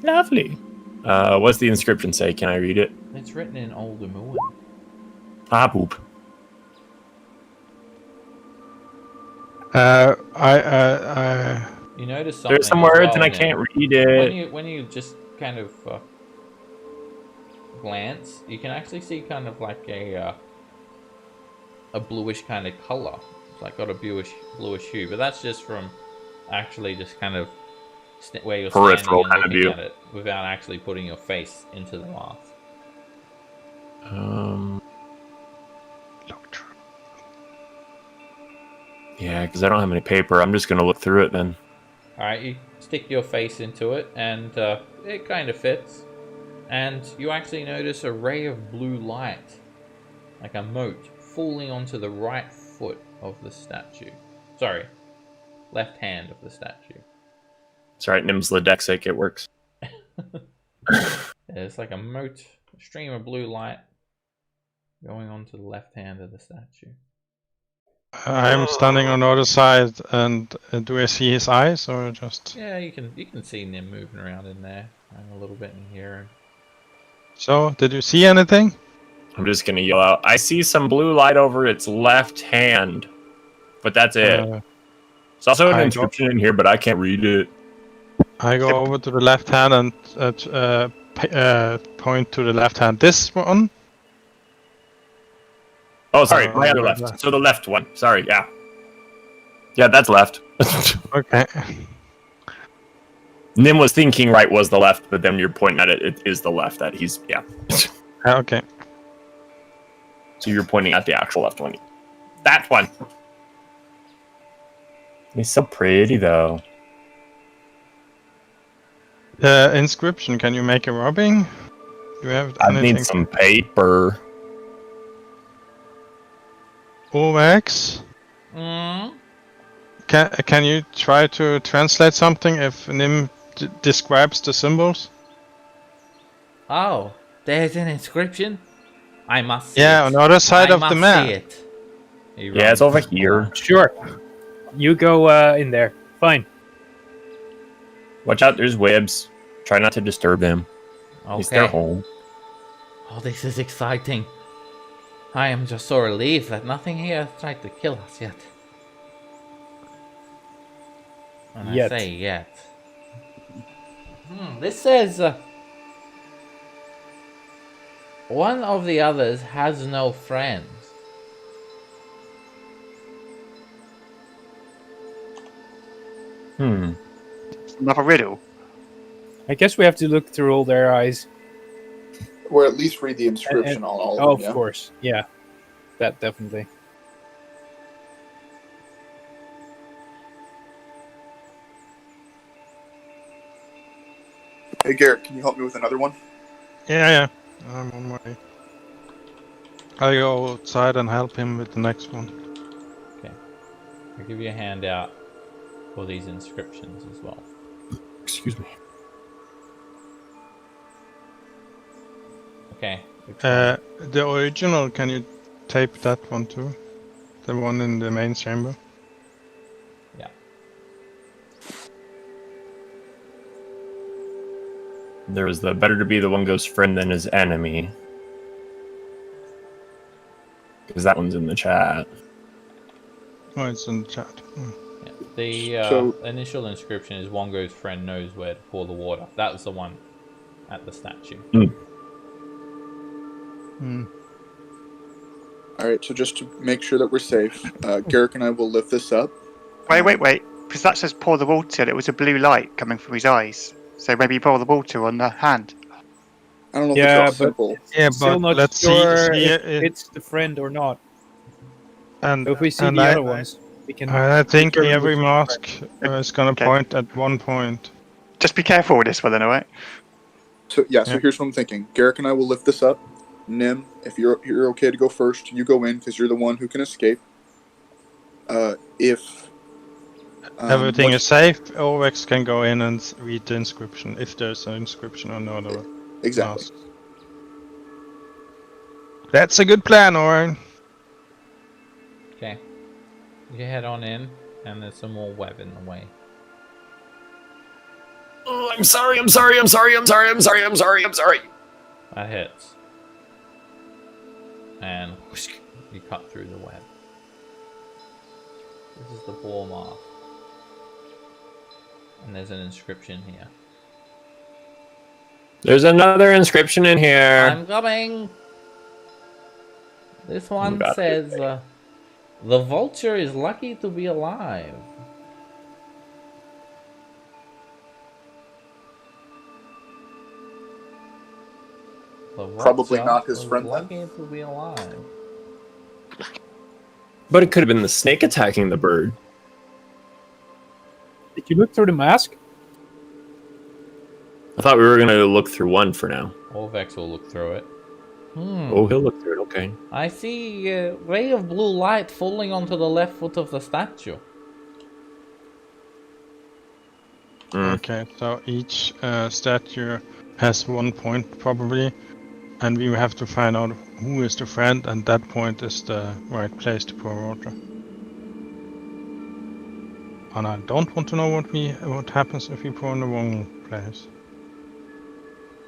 Lovely. What's the inscription say? Can I read it? It's written in Old Omuan. Ah, poop. You notice something. There's some words and I can't read it. When you just kind of glance, you can actually see kind of like a bluish kind of color. It's like got a bluish hue, but that's just from actually just kind of where you're peripheral standing and looking kind of at it without actually putting your face into the mask. Yeah, because I don't have any paper. I'm just going to look through it then. Alright, you stick your face into it, and it kind of fits. And you actually notice a ray of blue light, like a mote, falling onto the right foot of the statue. Sorry, left hand of the statue. It's alright, Nim's Ledexic, it works. It's like a mote, a stream of blue light going onto the left hand of the statue. I'm standing on the other side, and do I see his eyes or just? Yeah, you can see Nim moving around in there, and a little bit in here. So, did you see anything? I'm just gonna yell out, I see some blue light over its left hand. But that's it. There's also an inscription in here, but I can't read it. I go over to the left hand and point to the left hand. This one? Oh, sorry, my other left. So the left one. Sorry, yeah. Yeah, that's left. Okay. Nim was thinking right was the left, but then you're pointing at it. It is the left that he's, yeah. Okay. So you're pointing at the actual left one. That one. He's so pretty, though. Inscription, can you make a rubbing? Do you have I anything? need some paper. OX? Can you try to translate something if Nim describes the symbols? Oh, there's an inscription? I must see Yeah, it. on the other side of the See map. it. Yeah, it's over here. Sure. You go in there. Fine. Watch out, there's webs. Try not to disturb them. It's their Okay. home. Oh, this is exciting. I am just so relieved that nothing here has tried to kill us yet. And Yet. I say yet. This says... one of the others has no friends. another riddle. I guess we have to look through all their eyes. Or at least read the inscription on all Oh, of them, of course. Yeah. That definitely. Hey, Garrett, can you help me with another one? Yeah. I'm on my way. I'll go outside and help him with the next one. Okay. I'll give you a handout for these inscriptions as well. Excuse me. Okay. The original, can you tape that one too? The one in the main chamber? Yeah. There was the better to be the one ghost friend than his enemy. Because that one's in the chat. Oh, it's in the chat. Yeah. The So- initial inscription is Wongo's friend knows where to pour the water. That was the one at the statue. All right, so just to make sure that we're safe, Garrick and I will lift this up. Wait. Because that says pour the water. It was a blue light coming from his eyes. So maybe pour the water on the hand. I don't know if Yeah, it's that simple. Yeah, Still but not let's sure see if it's the friend or not. and So if we see and the I- other ones, we can. I think determine every which mask is gonna Okay. point at one point. Just be careful with this one, then, alright? So Yeah. here's what I'm thinking. Garrick and I will lift this up. Nim, if you're okay to go first, you go in because you're the one who can escape. If Everything once- is safe, Orvex can go in and read the inscription, if there's an inscription on the other exactly. mask. That's a good plan, Oren. Okay. You head on in, and there's some more web in the way. Oh, I'm sorry. That hits. And whoosh, you cut through the web. This is the ball mark. And there's an inscription here. There's another inscription in here. I'm coming! This one got it. says, the vulture is lucky to be alive. The Probably vulture not his was friend then. lucky to be alive. But it could have been the snake attacking the bird. Did you look through the mask? I thought we were going to look through one for now. Orvex will look through it. Oh, he'll look through it, okay. I see a ray of blue light falling onto the left foot of the statue. Okay, so each statue has 1 point probably, and we have to find out who is the friend, and that point is the right place to pour water. And I don't want to know what happens if we pour in the wrong place.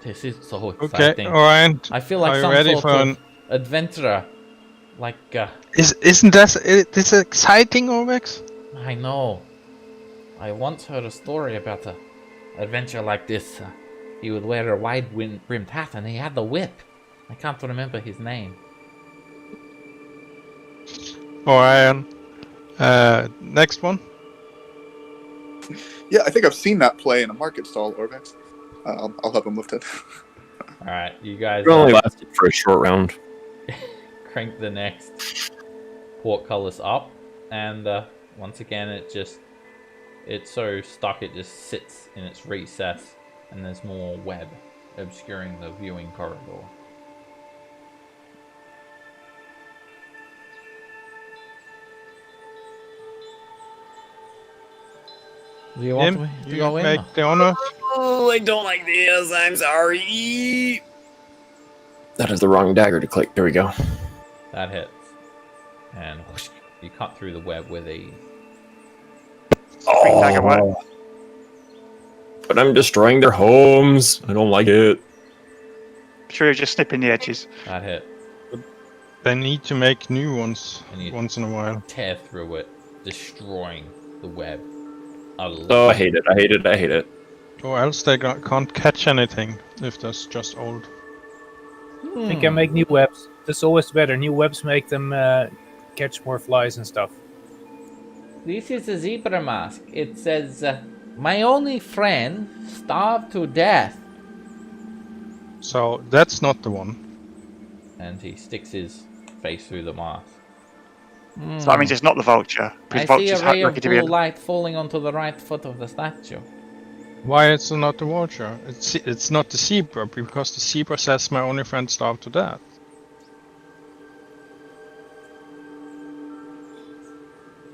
This is so Okay, exciting. Orion, I feel like are you some ready sort for of an... adventurer. Like, Isn't this exciting, Orvex? I know. I once heard a story about an adventure like this. He would wear a wide-brimmed hat and he had the whip. I can't remember his name. Orion, next one. Yeah, I think I've seen that play in a market stall, Orvex. I'll help him lift it. Alright, you guys It only lasted for a short round. crank the next portcullis up, and once again it's so stuck it just sits in its recess, and there's more web obscuring the viewing corridor. Do you want Jim, me to you go in? make the honor. Oh, I don't like this. I'm sorry. That is the wrong dagger to click. There we go. That hits. And whoosh, you cut through the web with a... Green dagger work. But I'm destroying their homes. I don't like it. Sure, you're just snipping the edges. That hit. They need to make new ones And you once in a while. tear through it, destroying the web. Oh, I hate it. I hate it. I hate it. Or else they can't catch anything if that's just old. They can make new webs. That's always better. New webs make them catch more flies and stuff. This is a zebra mask. It says, My only friend starved to death. So that's not the one. And he sticks his face through the mask. So that means it's not the vulture. I Because see a vultures ray of lucky to be blue light falling onto the right foot of the statue. Why it's not the vulture? It's not the zebra, because the zebra says my only friend starved to death.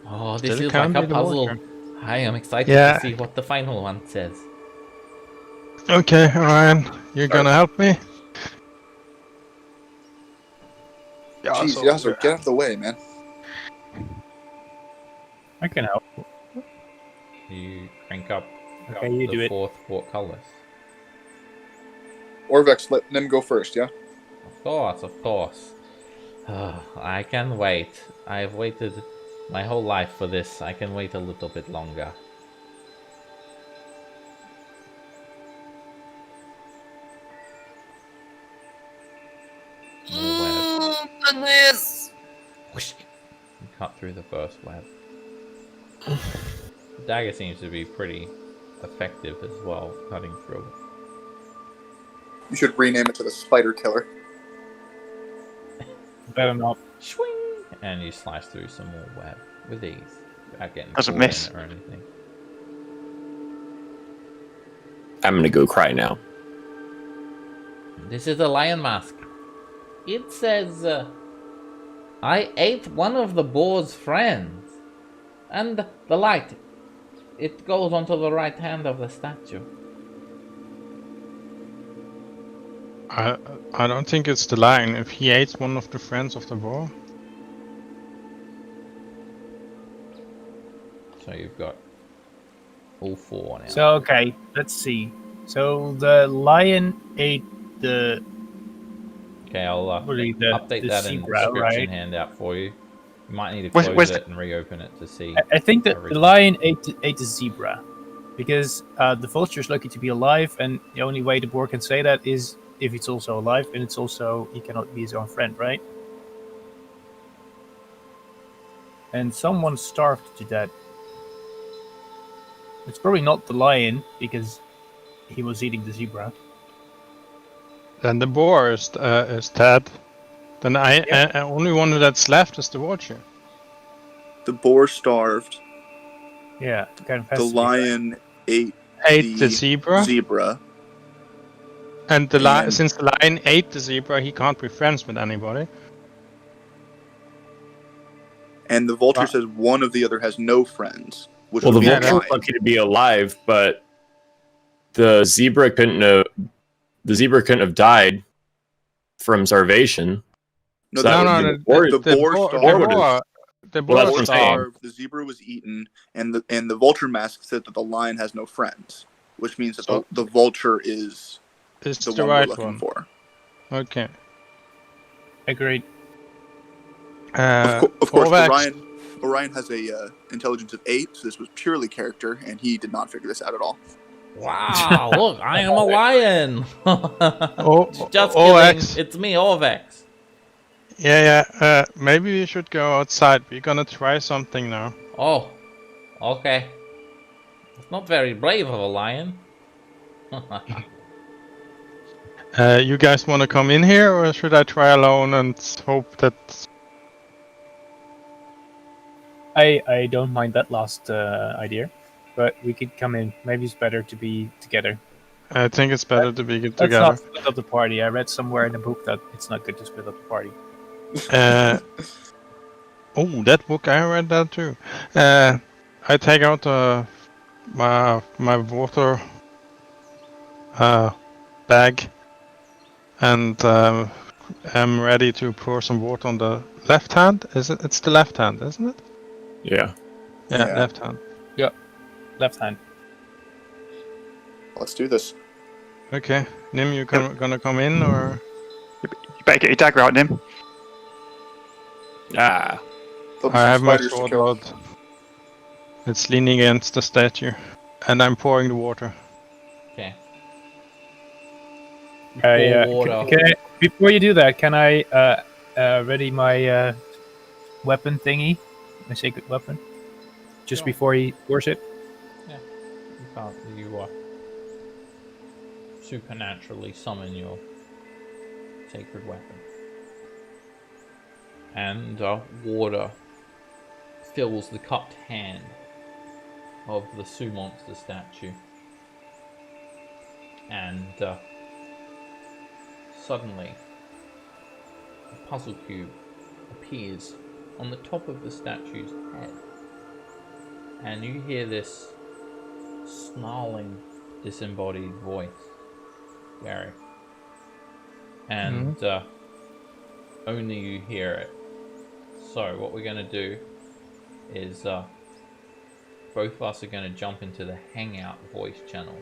Oh, this Still feels can't like a be the puzzle. vulture. I am excited Yeah. to see what the final one says. Okay, Ryan, you're gonna help me? Yeah, Jeez, so Yasso, get out of the way, man. I can help. You crank up Okay, you do the it. fourth portcullis. Orvex, let them go first, yeah? Of course, of course. I can wait. I've waited my whole life for this. I can wait a little bit longer. More web. Goodness. Whoosh. You cut through the first web. The dagger seems to be pretty effective as well, cutting through it. You should rename it to the Spider Killer. Better not. Swing! And you slice through some more web with ease, without getting Doesn't caught miss. in it or anything. I'm gonna go cry now. This is a lion mask. It says, I ate one of the boar's friends. And the light, it goes onto the right hand of the statue. I don't think it's the line. If he ate one of the friends of the boar. So you've got all four now. So okay, let's see. So the lion ate the Okay, I'll probably update the that in the zebra, description right? handout for you. You might need to Where's- close where's it and reopen it to see. I think that the everything. lion ate the zebra because the vulture is lucky to be alive, and the only way the boar can say that is if it's also alive, and it's also he cannot be his own friend, right? And someone starved to death. It's probably not the lion because he was eating the zebra. Then the boar is dead. Then I only one that's left is the vulture. The boar starved. Yeah, kind of has The to be, right? lion ate Ate the zebra, zebra. and And- since the lion ate the zebra, he can't be friends with anybody. And the vulture Wow. says one of the other has no friends. Which Well, the would be Yeah, vulture a was lie. lucky to be alive, but the zebra couldn't have died from starvation. No, So that the, would No, be the boar- the boar boar, starved. the boar Well, the that's boar what I'm saying. starved, the zebra was eaten, and the vulture mask said that the lion has no friends, which means that So- the vulture is It's the the one right we're looking one. for. Okay. Agreed. Of course, Orvax, Orion has a intelligence of 8, so this was purely character, and he did not figure this out at all. Wow, look, I am a lion! Just Orvax. kidding, it's me, Orvex. Yeah. Maybe we should go outside. We're gonna try something now. Oh, okay. It's not very brave of a lion. You guys want to come in here, or should I try alone and hope that? I don't mind that last idea, but we could come in. Maybe it's better to be together. I think it's better to be Let's together. not split up the party. I read somewhere in the book that it's not good to split up the party. Oh, that book I read that too. I take out my water bag and am ready to pour some water on the left hand. Is it? It's the left hand, isn't it? Yeah. Yeah, Yeah. left hand. Left hand. Let's do this. Okay, Nim, you gonna come in or? You better get your dagger out, Nim. Ah. There'll be I some have my spiders to sword kill. out. It's leaning against the statue, and I'm pouring the water. Okay. Can water. I, before you do that, can I ready my weapon thingy, my sacred weapon, just Sure. before he pours it? You supernaturally summon your sacred weapon. And water fills the cupped hand of the Sioux monster statue. And suddenly, a puzzle cube appears on the top of the statue's head. And you hear this snarling, disembodied voice, Gary. And only you hear it. So what we're going to do is both of us are going to jump into the Hangout voice channel.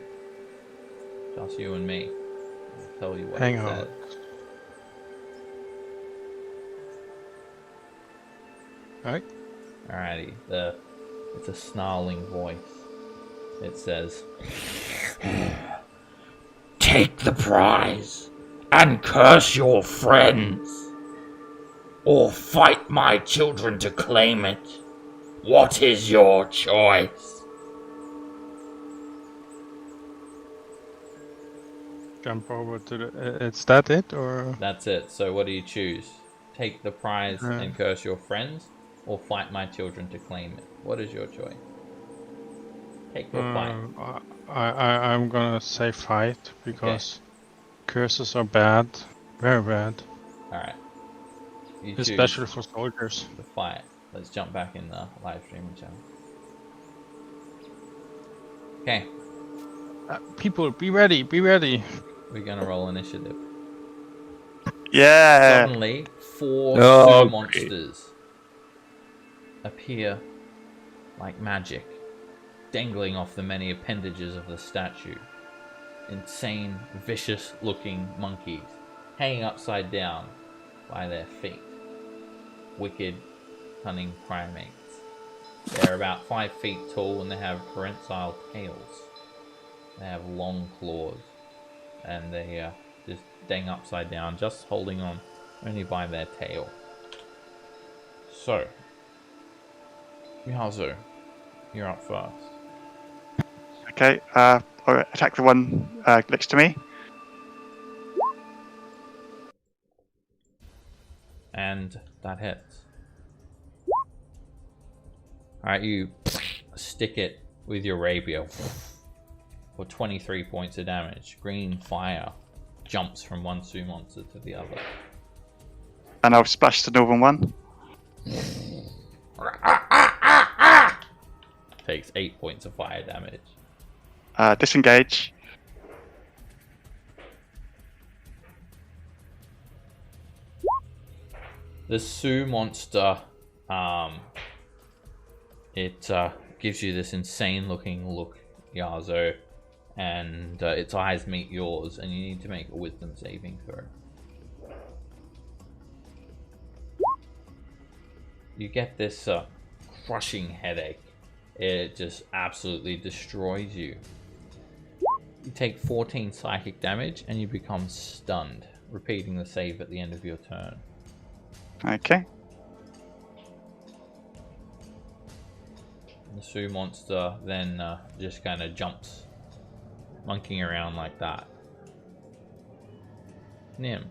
Just you and me. I'll tell you what it says. Alright. Alrighty. It's a snarling voice. It says, Take the prize and curse your friends, or fight my children to claim it. What is your choice? Jump over to the... Is that it, or...? That's it. So what do you choose? Take the prize and curse your friends, or fight my children to claim it? What is your choice? Take the fight. I'm gonna say fight, because curses are bad. Very bad. Alright. Especially for soldiers. The fight. Let's jump back in the live streaming channel. Okay. People, be ready, be ready. We're gonna roll initiative. Yeah. Suddenly, 4 Sioux monsters appear like magic, dangling off the many appendages of the statue. Insane, vicious-looking monkeys, hanging upside down by their feet. Wicked, cunning primates. They're about 5 feet tall and they have prehensile tails. They have long claws, and they just dang upside down, just holding on only by their tail. So, Mihazu, you're up first. Okay, I'll attack the one next to me. And that hits. Alright, you stick it with your rapier for 23 points of damage. Green fire jumps from one Sioux monster to the other. And I'll splash the northern one. Takes 8 points of fire damage. Disengage. The Sioux monster, it gives you this insane looking look, Yazo, and its eyes meet yours, and you need to make a wisdom saving throw. You get this crushing headache. It just absolutely destroys you. You take 14 psychic damage and you become stunned, repeating the save at the end of your turn. Okay. The Sioux monster then just kind of jumps, monkeying around like that. Nim.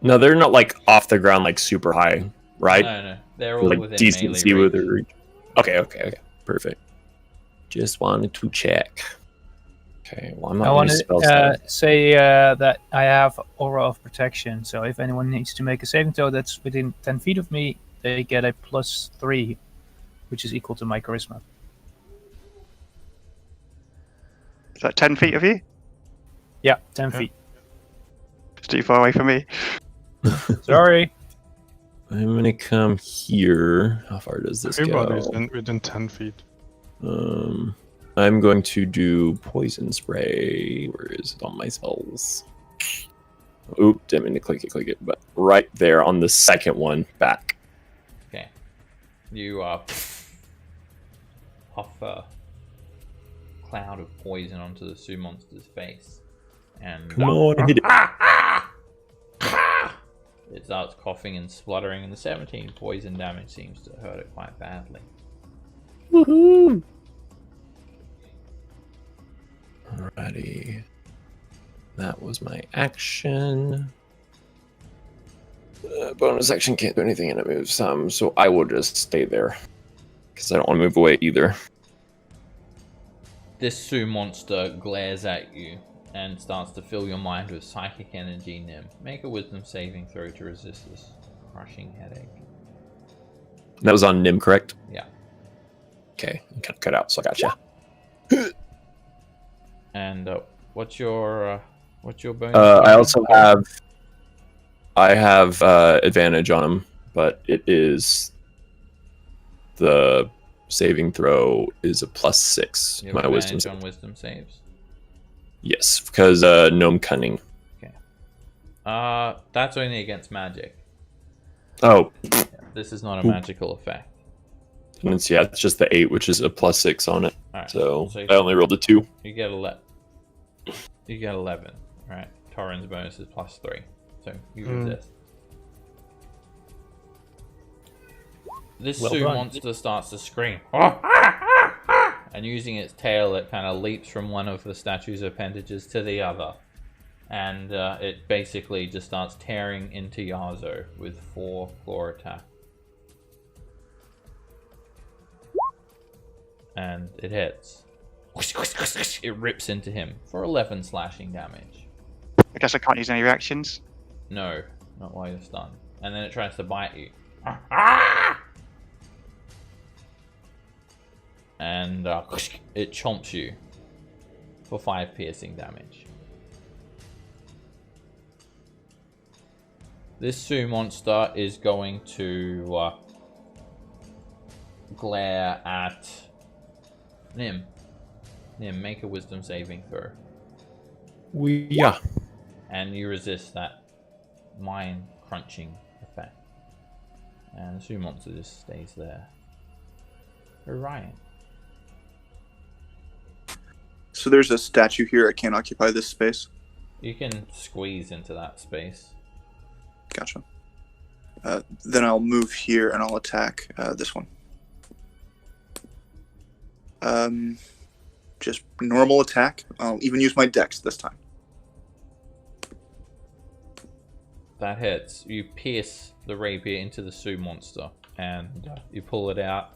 No, they're not like off the ground like super high, right? No. They're all like within decency melee with range. their reach. Okay, perfect. Just wanted to check. Okay, well I'm not I want going to spell to say that I have Aura of Protection, so if anyone needs to make a saving throw that's within 10 feet of me, they get a +3, which is equal to my charisma. Is that 10 feet of you? Yeah, 10 feet. It's too far away from me. Sorry. I'm going to come here. How far does this Everybody's go? within 10 feet. I'm going to do poison spray. Where is it on my spells? Oop, didn't mean to click it, but right there on the second one back. Okay. You puff a cloud of poison onto the Sioux monster's face. And Come on, hit it. it starts coughing and spluttering, and the 17 poison damage seems to hurt it quite badly. Woohoo! Alrighty. That was my action. Bonus action can't do anything and it moves some, so I will just stay there. Because I don't want to move away either. This Sioux monster glares at you and starts to fill your mind with psychic energy. Nim, make a wisdom saving throw to resist this crushing headache. That was on Nim, correct? Yeah. Okay, you kind of cut out, so I gotcha. And what's your bonus? I have advantage on him, but it is the saving throw is a +6. You have My wisdom advantage on wisdom saves. Yes, because gnome cunning. Okay. That's only against magic. Oh, Yeah, this is not a magical effect. and it's just the 8, which is a +6 on it. All right. So I only rolled a 2. You get 11. You get 11. All right. Torrin's bonus is +3, so you resist. This Sioux monster starts to scream, and using its tail, it kind of leaps from one of the statue's appendages to the other, and it basically just starts tearing into Yazo with 4 claw attack. And it hits. It rips into him for 11 slashing damage. I guess I can't use any reactions. No, not while you're stunned. And then it tries to bite you. And it chomps you for 5 piercing damage. This Sioux monster is going to glare at Nim. Nim, make a wisdom saving throw. Yeah. And you resist that mind crunching effect. And the Sioux monster just stays there. Orion. So there's a statue here. I can't occupy this space. You can squeeze into that space. Gotcha. Then I'll move here and I'll attack this one. Just normal attack. I'll even use my dex this time. That hits. You pierce the rapier into the Sioux monster and you pull it out,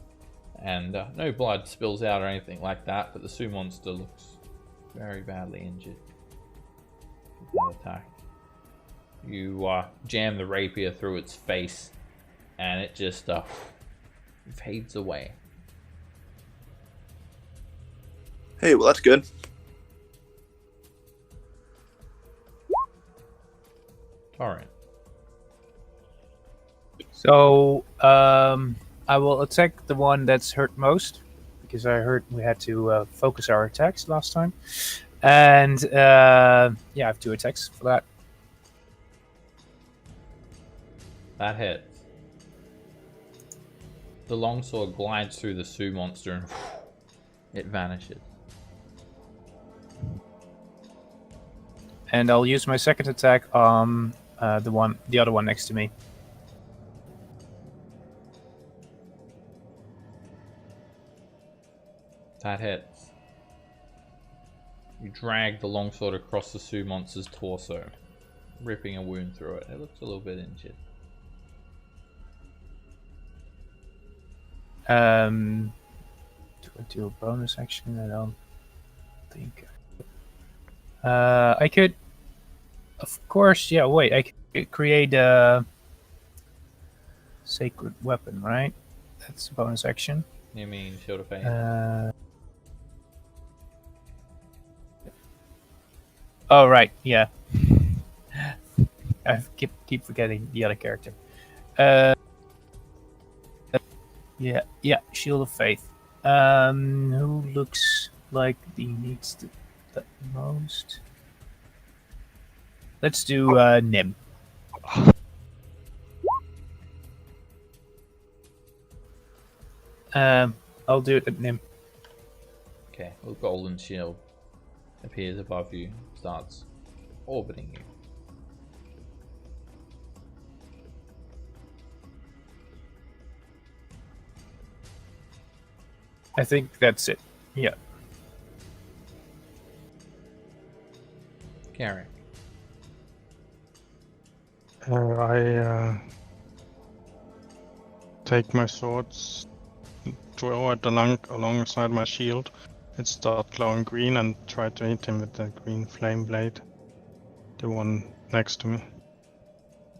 and no blood spills out or anything like that, but the Sioux monster looks very badly injured with that attack. You jam the rapier through its face and it just fades away. Hey, well that's good. Alright. So, I will attack the one that's hurt most, because I heard we had to focus our attacks last time. And, yeah, I have 2 attacks for that. That hits. The longsword glides through the Sioux monster and it vanishes. And I'll use my second attack on the other one next to me. That hits. You drag the longsword across the Sioux monster's torso, ripping a wound through it. It looks a little bit injured. Do I do a bonus action? I don't think. I could, of course, yeah, wait, I could create a sacred weapon, right? That's a bonus action. You mean Shield of Fate? Oh, right, yeah. I keep forgetting the other character. Yeah, Shield of Faith. Who looks like he needs the most? Let's do Nim. I'll do it at Nim. Okay, a golden shield appears above you, starts orbiting you. I think that's it. Yeah. I take my swords, draw it alongside my shield. It starts glowing green and try to hit him with the green flame blade. The one next to me.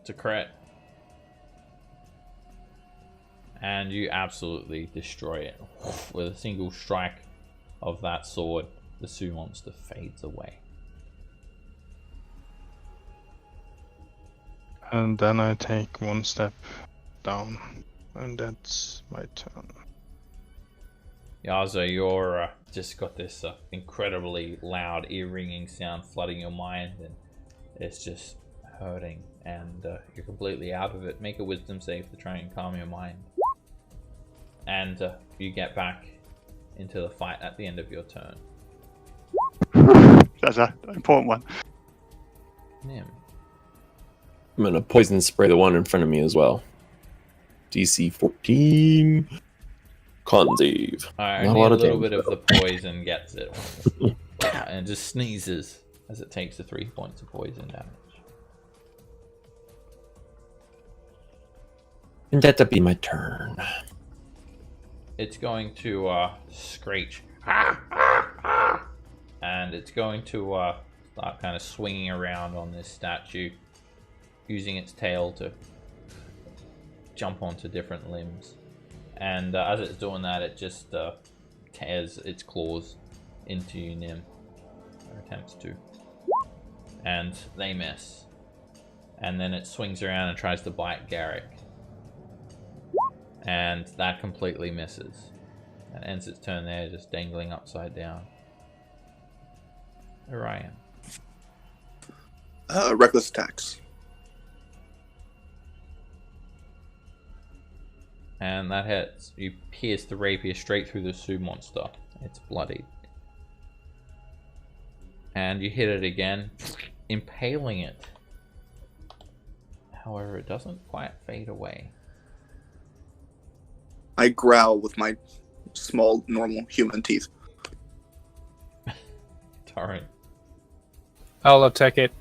It's a crit. And you absolutely destroy it. With a single strike of that sword, the Sioux monster fades away. And then I take one step down. And that's my turn. Yaza, you're just got this incredibly loud ear-ringing sound flooding your mind, and it's just hurting, and you're completely out of it. Make a wisdom save to try and calm your mind. And you get back into the fight at the end of your turn. That's an important one. Nim. I'm gonna poison spray the one in front of me as well. DC 14. Con save. Alright, Not only a lot a of little damage, bit of the poison gets it. And just sneezes as it takes the 3 points of poison damage. And that'll be my turn. It's going to screech. And it's going to start kind of swinging around on this statue, using its tail to jump onto different limbs. And as it's doing that, it just tears its claws into you, Nim, or attempts to. And they miss. And then it swings around and tries to bite Garrick. And that completely misses. And ends its turn there, just dangling upside down. Orion. Reckless attacks. And that hits. You pierce the rapier straight through the Sioux monster. It's bloodied. And you hit it again, impaling it. However, it doesn't quite fade away. I growl with my small, normal human teeth. Torrent. I'll attack it.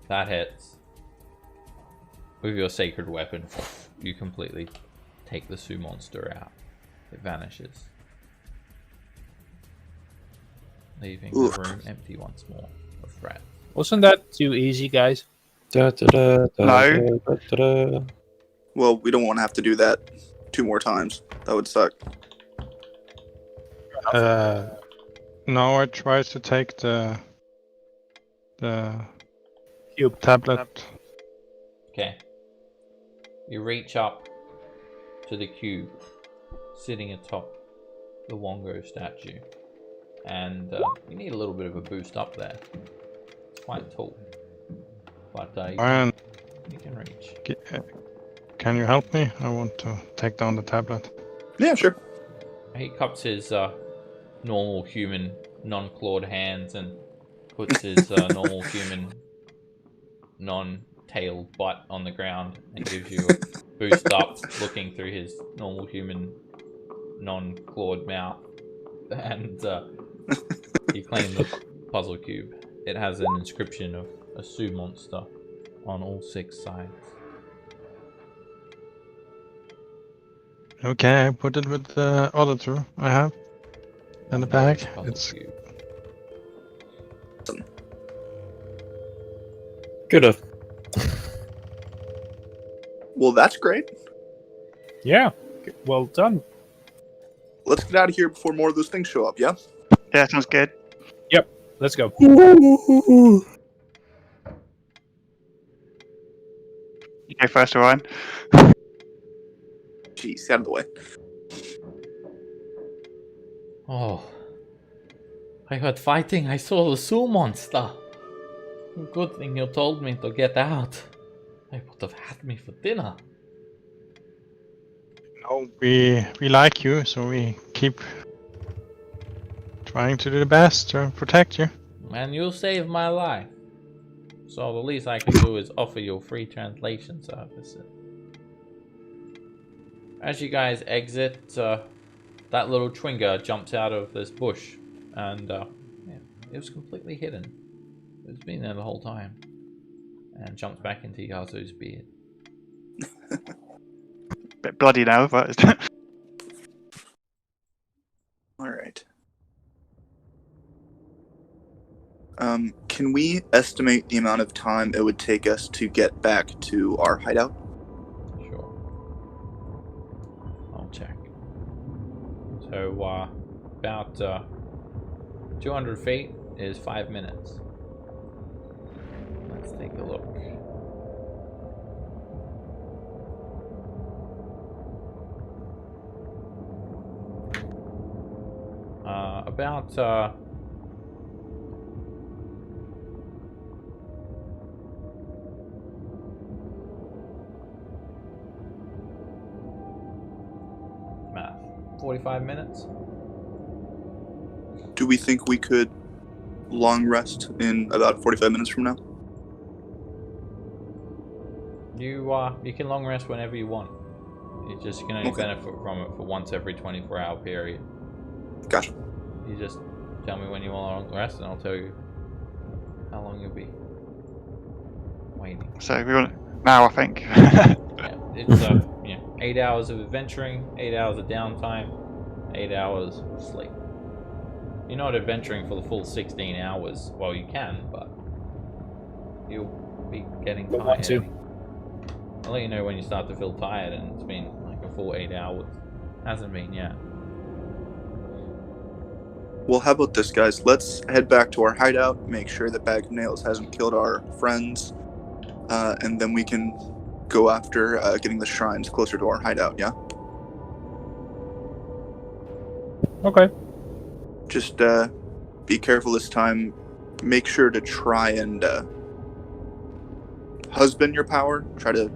That hits. With your sacred weapon, you completely take the Sioux monster out. It vanishes. Leaving the room empty once more of threat. Wasn't that too easy, guys? No. Well, we don't want to have to do that 2 more times. That would suck. Now I try to take the Cube. tablet. Okay. You reach up to the cube sitting atop the Wongo statue. And you need a little bit of a boost up there. It's quite tall. But Ryan, you can reach. can you help me? I want to take down the tablet. Yeah, sure. He cups his normal human, non-clawed hands and puts his normal human, non-tailed butt on the ground and gives you a boost up, looking through his normal human, non-clawed mouth. And you claim the puzzle cube. It has an inscription of a Sioux monster on all 6 sides. Okay, I put it with the other 2 I have in the bag. Puzzle It's cube. Good enough. Well, that's great. Yeah. Well done. Let's get out of here before more of those things show up, yeah? Yeah, sounds good. Let's go. You go first, Orion. Jeez, out of the way. Oh. I heard fighting. I saw the Sioux monster. Good thing you told me to get out. I would have had me for dinner. No, we like you, so we keep trying to do the best to protect you. And you saved my life. So the least I can do is offer you free translation services. As you guys exit, that little Twinger jumps out of this bush and It was completely hidden. It's been there the whole time. And jumps back into Yazu's beard. Bit bloody now, but All right. Can we estimate the amount of time it would take us to get back to our hideout? Sure. I'll check. So, about 200 feet is 5 minutes. Let's take a look. About math. 45 minutes. Do we think we could long rest in about 45 minutes from now? You can long rest whenever you want. You just can only benefit from it for once every 24-hour period. Gotcha. You just tell me when you want to rest, and I'll tell you how long you'll be waiting. so we want now, I think. Yeah, it's 8 hours of adventuring, 8 hours of downtime, 8 hours of sleep. You're not adventuring for the full 16 hours. Well, you can, but you'll be getting tired. I'll let you know when you start to feel tired, and it's been like a full 8 hours. Hasn't been yet. Well, how about this, guys? Let's head back to our hideout, make sure that Bag of Nails hasn't killed our friends, and then we can go after getting the shrines closer to our hideout, yeah? Okay. Just be careful this time. Make sure to try and husband your power. Try to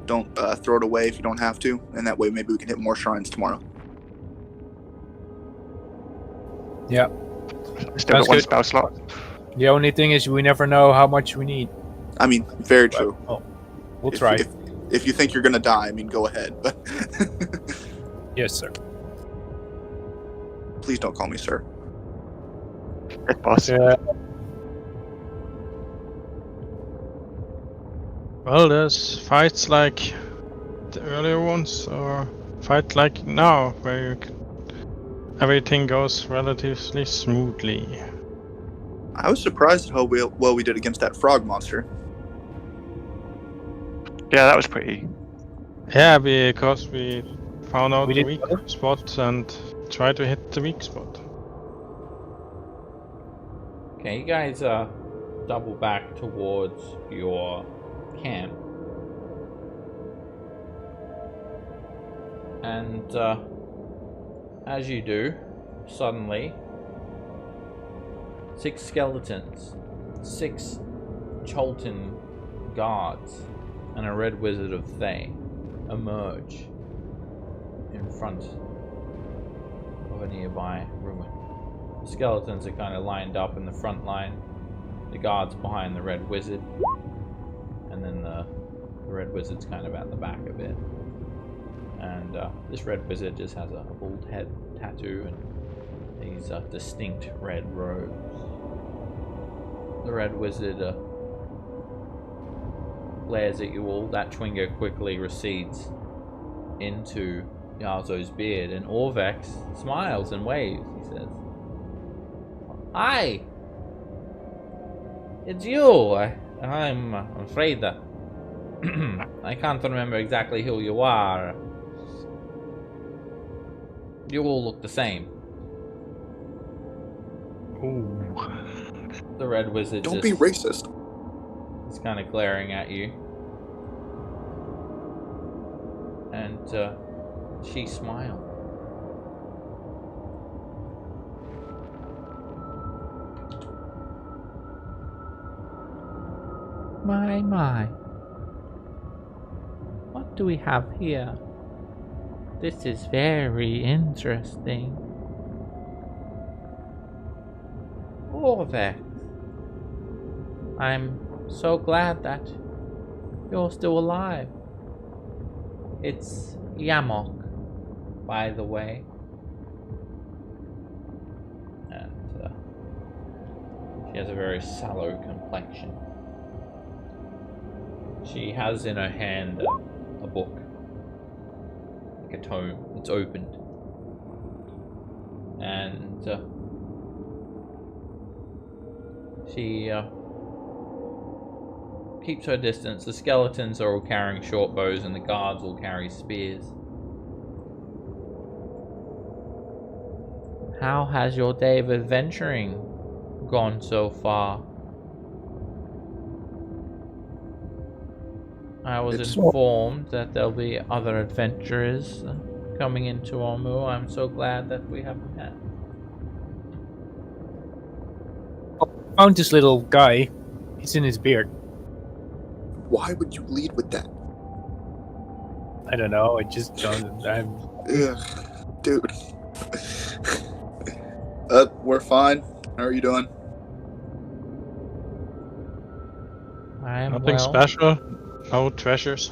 don't throw it away if you don't have to, and that way maybe we can hit more shrines tomorrow. Yeah. Still got one good. spell slot. The only thing is we never know how much we need. I mean, very true. Oh, we'll try. If you think you're gonna die, I mean, go ahead. But Yes, sir. please don't call me sir. Good boss. Well, there's fights like the earlier ones, or fight like now, where everything goes relatively smoothly. I was surprised how well we did against that frog monster. Yeah, that was pretty. Yeah, because we found out We the did weak well. spot and tried to hit the weak spot. Okay, you guys double back towards your camp. And as you do, suddenly 6 skeletons, 6 Cholton guards, and a red wizard of Thay emerge in front of a nearby ruin. The skeletons are kind of lined up in the front line, the guards behind the red wizard, and then the red wizard's kind of at the back of it. And this red wizard just has a bald head tattoo and these distinct red robes. The red wizard glares at you all. That Twingo quickly recedes into Yazo's beard, and Orvex smiles and waves. He says, "Hi! It's you! I'm afraid that I can't remember exactly who you are. You all look the same." Ooh. The red wizard Don't be racist. is kind of glaring at you. And she smiles. My. What do we have here? This is very interesting. Orvex. I'm so glad that you're still alive. It's Yamok, by the way. And She has a very sallow complexion. She has in her hand a book, like a tome. It's opened, and she keeps her distance. The skeletons are all carrying short bows, and the guards all carry spears. How has your day of adventuring gone so far? I was informed that there'll be other adventurers coming into Omu. I'm so glad that we have met. Found this little guy. He's in his beard. Why would you lead with that? I don't know. I just don't. Ugh, dude. We're fine. How are you doing? I'm Nothing well. special. No treasures.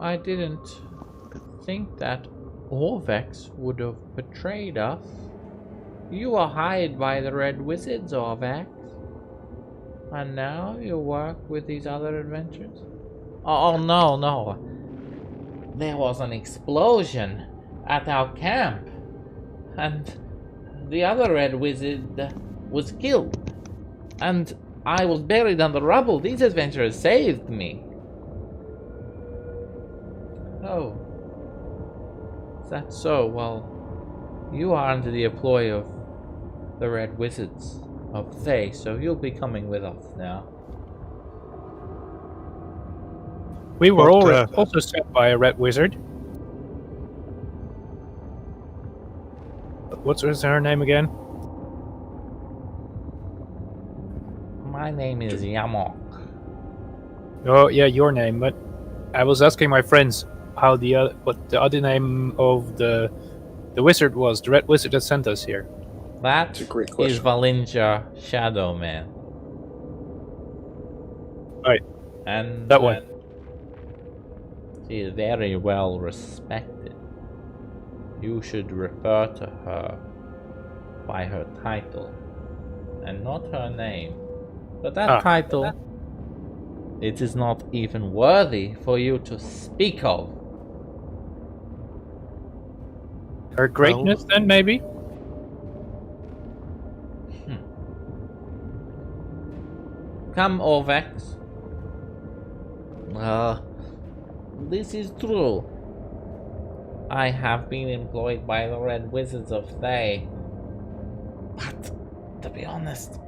I didn't think that Orvex would have betrayed us. You were hired by the Red Wizards, Orvex. And now you work with these other adventurers? Oh, no. There was an explosion at our camp. And the other Red Wizard was killed. And I was buried under rubble. These adventurers saved me. Oh. Is that so? Well, you are under the employ of the Red Wizards of Thay, so you'll be coming with us now. We were But, also sent by a red wizard. What's her name again? My name is Yamok. Oh, yeah, your name. But I was asking my friends how what the other name of the wizard was. The red wizard that sent us here. That a great is question. Valinja Shadow Man. Right. And That one. She is very well respected. You should refer to her by her title and not her name. But that title, it is not even worthy for you to speak of. Her greatness, then, maybe? Come, Orvex. This is true. I have been employed by the Red Wizards of Thay. But, to be honest,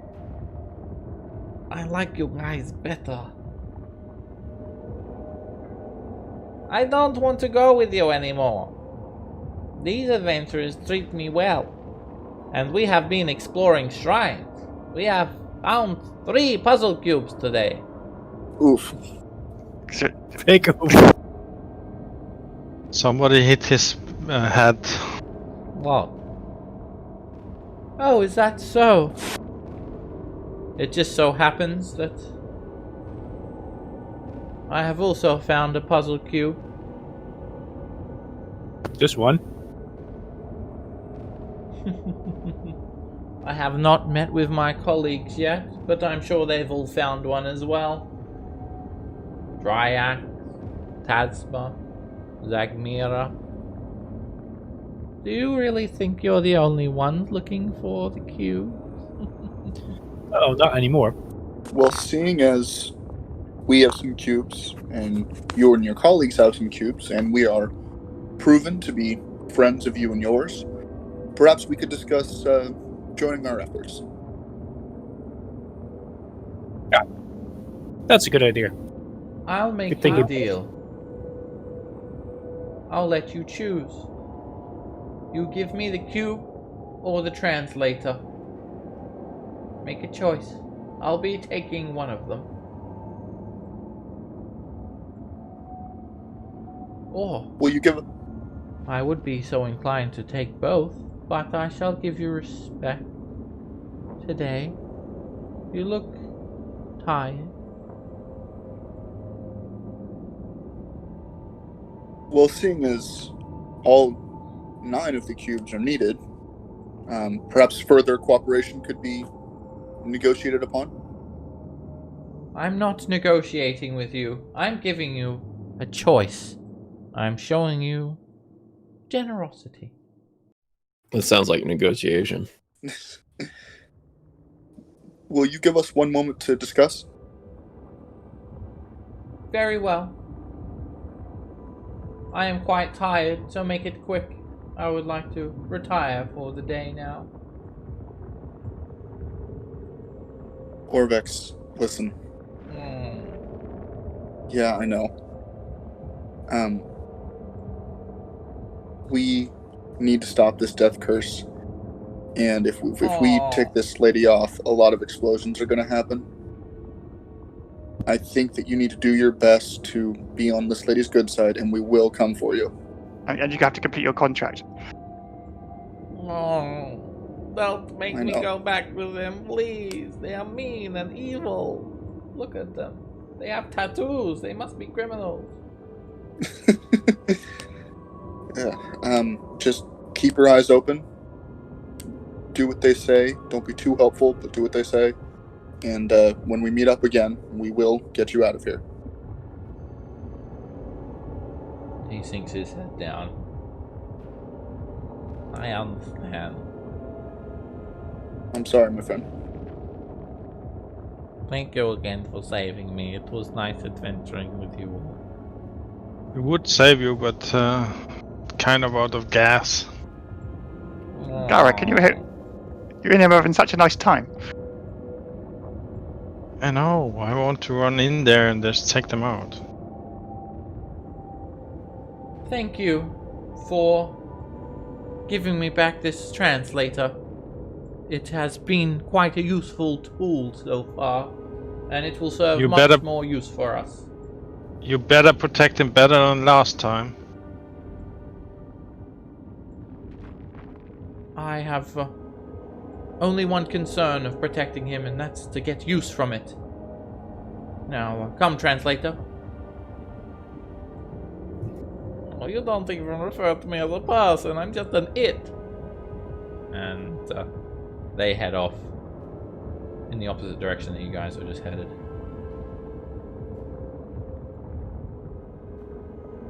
I like you guys better. I don't want to go with you anymore. These adventurers treat me well. And we have been exploring shrines. We have found 3 puzzle cubes today. Oof. Take over. Somebody hit his head. What? Oh, is that so? It just so happens that I have also found a puzzle cube. Just one? I have not met with my colleagues yet, but I'm sure they've all found one as well. Dryax, Tadsma, Zagmira. Do you really think you're the only ones looking for the cube? Oh, not anymore. Well, seeing as we have some cubes, and you and your colleagues have some cubes, and we are proven to be friends of you and yours, perhaps we could discuss joining our efforts. Yeah, that's a good idea. I'll make Good thing you a you- deal. I'll let you choose. You give me the cube or the translator. Make a choice. I'll be taking one of them. Or Will you give? I would be so inclined to take both, but I shall give you respect. Today, you look tired. Well, seeing as all 9 of the cubes are needed, perhaps further cooperation could be negotiated upon? I'm not negotiating with you. I'm giving you a choice. I'm showing you generosity. That sounds like negotiation. Will you give us one moment to discuss? Very well. I am quite tired, so make it quick. I would like to retire for the day now. Orvex, listen. Yeah, I know. We need to stop this death curse. And if we take this lady off, a lot of explosions are going to happen. I think that you need to do your best to be on this lady's good side, and we will come for you. And you have to complete your contract. Oh, don't make I me know. go back with them, please. They are mean and evil. Look at them. They have tattoos. They must be criminals. Yeah. Just keep your eyes open. Do what they say. Don't be too helpful, but do what they say. And when we meet up again, we will get you out of here. He sinks his head down. I understand. I'm sorry, my friend. Thank you again for saving me. It was nice adventuring with you all. We would save you, but kind of out of gas. Gara, can you hit? You're in here having such a nice time. I know, I want to run in there and just take them out. Thank you for giving me back this translator. It has been quite a useful tool so far, and it will serve much more use for us. You better protect him better than last time. I have only one concern of protecting him, and that's to get use from it. Now, come, translator. Oh, you don't even refer to me as a person. I'm just an it. And they head off in the opposite direction that you guys are just headed.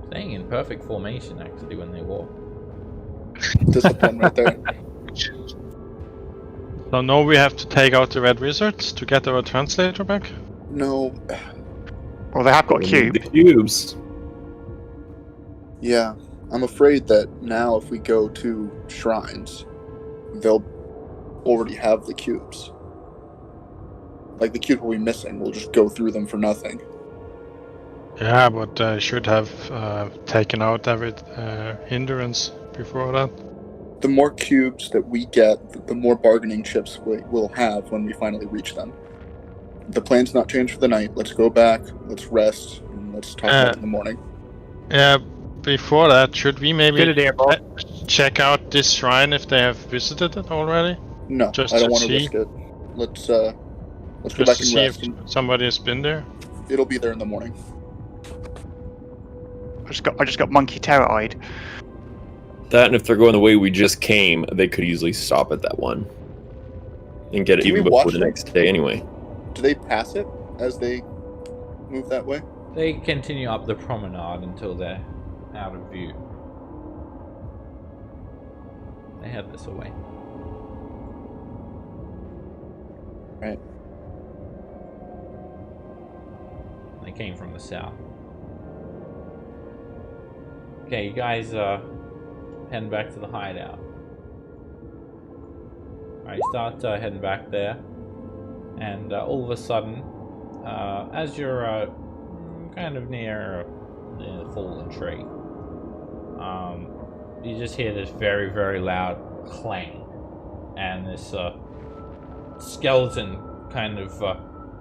Staying in perfect formation, actually, when they walk. Discipline right there. So now we have to take out the red wizards to get our translator back? No. Well, they have got a We cube. need the cubes. Yeah. I'm afraid that now if we go to shrines, they'll already have the cubes. Like, the cubes will be missing. We'll just go through them for nothing. Yeah, but I should have taken out every hindrance before that. The more cubes that we get, the more bargaining chips we'll have when we finally reach them. The plan's not changed for the night. Let's go back, let's rest, and let's talk about it in the morning. Yeah, before that, should we maybe Good idea, Bob. check out this shrine if they have visited it already? No, Just I don't to want to see? risk it. Let's go Just back to and see rest. if somebody has been there? It'll be there in the morning. I just got monkey terror-eyed. That, and if they're going the way we just came, they could easily stop at that one and get it Can we even before watch the it? next day anyway. Do they pass it as they move that way? They continue up the promenade until they're out of view. They head this away. Right. They came from the south. Okay, you guys heading back to the hideout. Alright, start heading back there. And all of a sudden, as you're kind of near the fallen tree, you just hear this very, very loud clang. And this skeleton kind of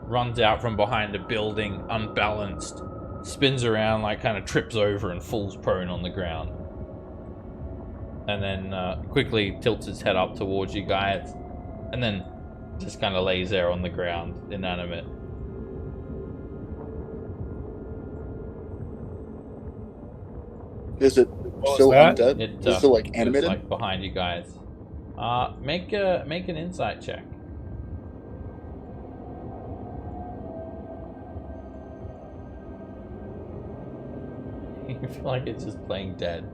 runs out from behind a building, unbalanced, spins around, like kind of trips over and falls prone on the ground. And then quickly tilts his head up towards you guys, and then just kind of lays there on the ground, inanimate. Is it was still that? undead? Is it still like It's animated? like behind you guys. Make an insight check. I feel like it's just playing dead.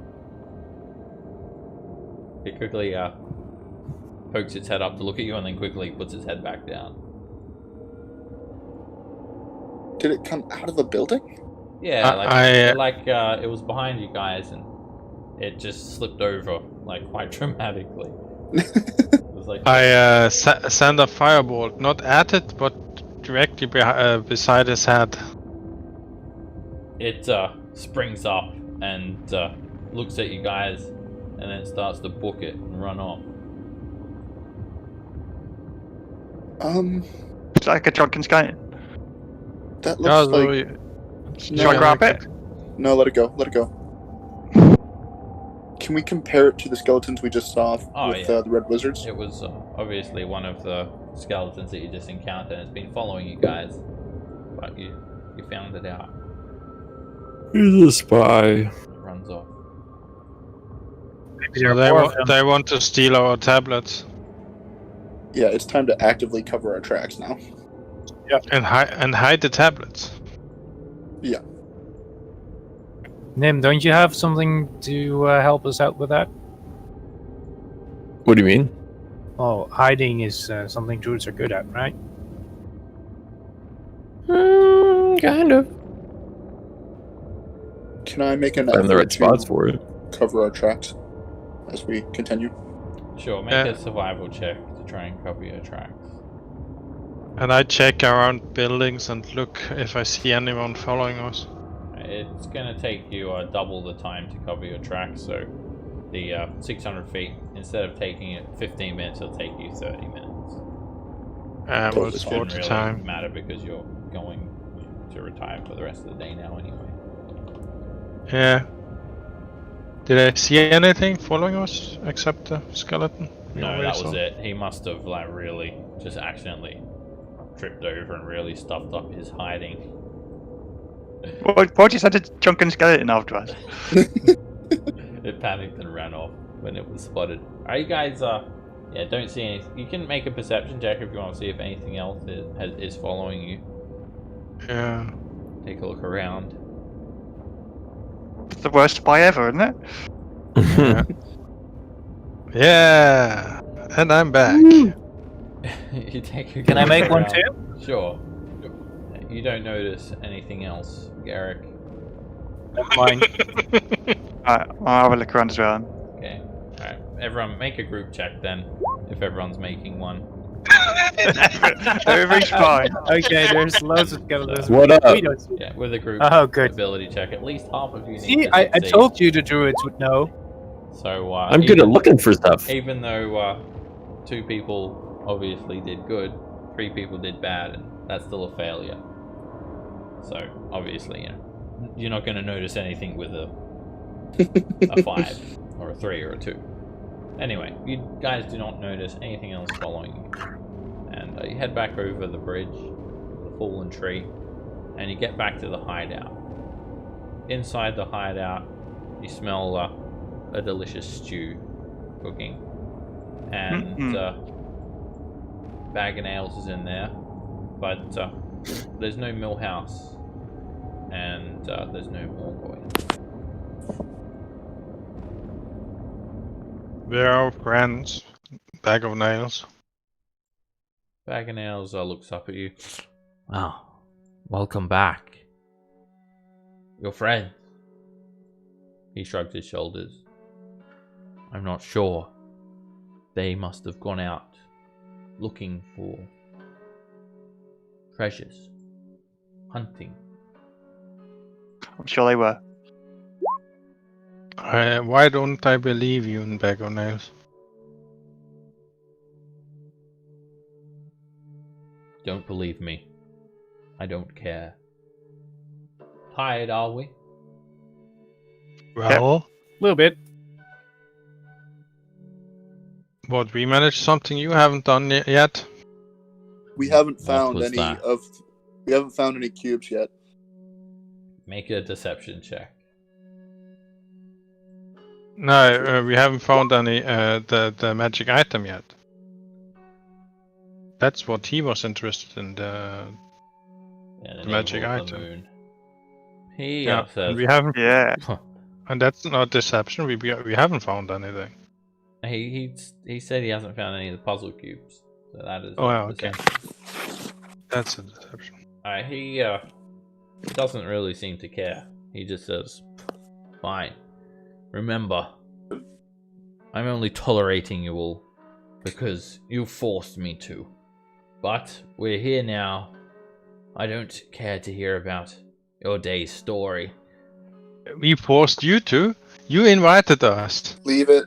It quickly pokes its head up to look at you and then quickly puts its head back down. Did it come out of the building? Yeah, it was behind you guys and it just slipped over like quite dramatically. It was like I send a firebolt, not at it, but directly beside his head. it springs up and looks at you guys and then starts to book it and run off. It's like a drunken skeleton. That looks like... Should I grab it? No, let it go. Let it go. Can we compare it to the skeletons we just saw with the red wizards? It was obviously one of the skeletons that you just encountered and it's been following you guys. But you found it out. He's a spy. It runs off. So they want to steal our tablets. Yeah, it's time to actively cover our tracks now. Yeah. And hide the tablets. Yeah. Nim, don't you have something to help us out with that? What do you mean? Oh, hiding is something druids are good at, right? Kind of. Can I make an I'm in the effort right spots to for it. cover our tracks as we continue? Sure, make a survival check to try and cover your tracks. And I check around buildings and look if I see anyone following us. It's going to take you double the time to cover your tracks, so the 600 feet, instead of taking it 15 minutes, it'll take you 30 minutes. Well, Which it's shouldn't worth the really time. matter because you're going to retire for the rest of the day now anyway. Yeah. Did I see anything following us except the skeleton? No, that was it. He must have really just accidentally tripped over and really stuffed up his hiding. Why just had a drunken skeleton after us? It panicked and ran off when it was spotted. Alright, you guys, don't see anything. You can make a perception check if you want to see if anything else is following you. Yeah. Take a look around. It's the worst spy ever, isn't it? Yeah. Yeah. And I'm back. You take a Can I make one around. too? Sure. You don't notice anything else, Garrick. Fine. Alright, I'll have a look around as well. Okay. Alright. Everyone make a group check then, if everyone's making one. Everybody's fine. Okay, there's loads of skeletons. What up? We don't see. Yeah, with a group Oh, good. ability check. At least half of you need See, to I succeed. told you the druids would know. So I'm good at looking for stuff. Even though 2 people obviously did good, 3 people did bad, and that's still a failure. So obviously, you're not going to notice anything with a 5 or a 3 or a 2. Anyway, you guys do not notice anything else following you, and you head back over the bridge, the fallen tree, and you get back to the hideout. Inside the hideout, you smell a delicious stew cooking, and Bag of Nails is in there, but there's no mill house, and there's no Morgoy. We're our friends. Bag of Nails. Bag of Nails looks up at you. Oh, welcome back. Your friends. He shrugged his shoulders. I'm not sure. They must have gone out looking for treasures, hunting. I'm sure they were. Why don't I believe you in Bag of Nails? Don't believe me. I don't care. Tired, are we? Well, A little bit. what, we managed something you haven't done yet? We haven't found was any that? We haven't found any cubes yet. Make a deception check. No, we haven't found any the magic item yet. That's what he was interested in, the Yeah, magic navel of the item. moon. He Yeah, says, we haven't. Yeah. And that's not deception. We haven't found anything. he said he hasn't found any of the puzzle cubes. So that is Oh, yeah, okay. deception. That's a deception. He doesn't really seem to care. He just says, "Fine. Remember, I'm only tolerating you all because you forced me to. But we're here now. I don't care to hear about your day's story." We forced you to. You invited us. Leave it.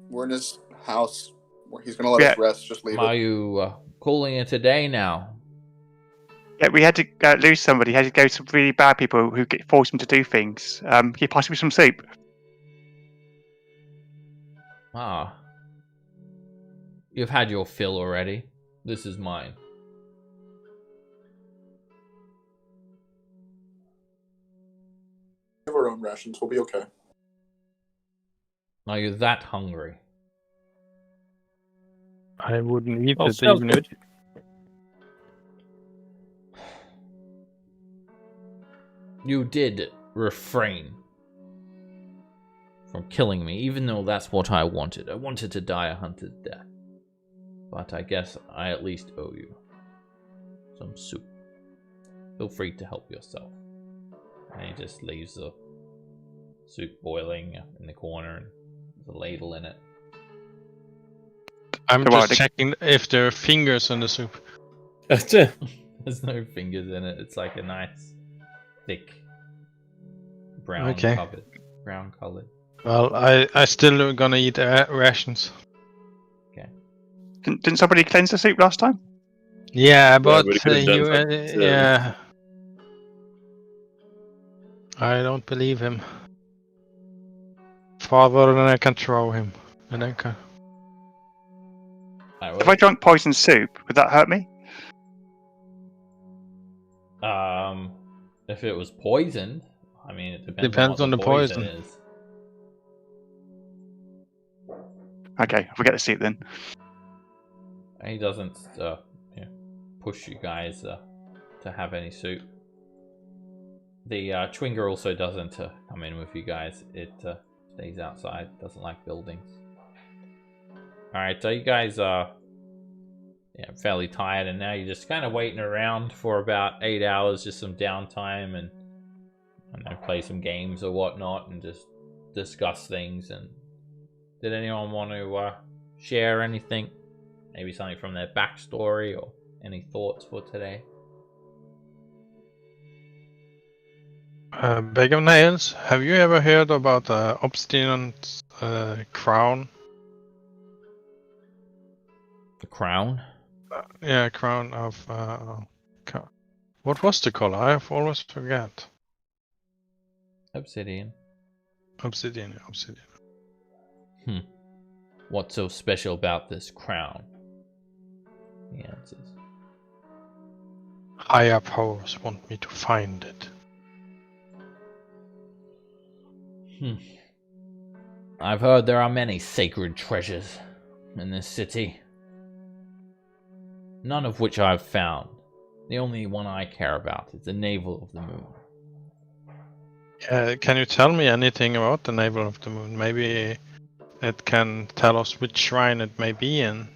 We're in his house. He's gonna let us rest. Just leave Are it. you calling it a day now? Yeah, we had to lose somebody. Had to go to some really bad people who forced him to do things. Can you pass me some soup? Ah. You've had your fill already. This is mine. We have our own rations. We'll be okay. Are you that hungry? I wouldn't eat Well, it sounds even good. if. You did refrain from killing me, even though that's what I wanted. I wanted to die a hunter's death. But I guess I at least owe you some soup. Feel free to help yourself. And he just leaves the soup boiling in the corner and there's a ladle in it. I'm Well, just checking if there are fingers in the soup. There's no fingers in it. It's like a nice, thick, brown colored. Well, I still gonna eat rations. Okay. Didn't somebody cleanse the soup last time? Yeah, but but it could've done something too. yeah. I don't believe him. Farther than I can throw him, and I can. If I drank poisoned soup, would that hurt me? If it was poisoned, I mean, it Depends on on what the poison poison. is. Okay, I'll forget the soup then. And he doesn't push you guys to have any soup. The Chwinger also doesn't come in with you guys. It stays outside. Doesn't like buildings. All right, so you guys are fairly tired, and now you're just kind of waiting around for about 8 hours, just some downtime, and I don't know, play some games or whatnot, and just discuss things. And did anyone want to share anything? Maybe something from their backstory or any thoughts for today? Bag of Nails, have you ever heard about the obstinate crown? The crown? Yeah, crown of. What was the color? I always forget. Obsidian. Obsidian. What's so special about this crown? He answers. Higher powers want me to find it. I've heard there are many sacred treasures in this city, none of which I've found. The only one I care about is the navel of the moon. Can you tell me anything about the navel of the moon? Maybe it can tell us which shrine it may be in.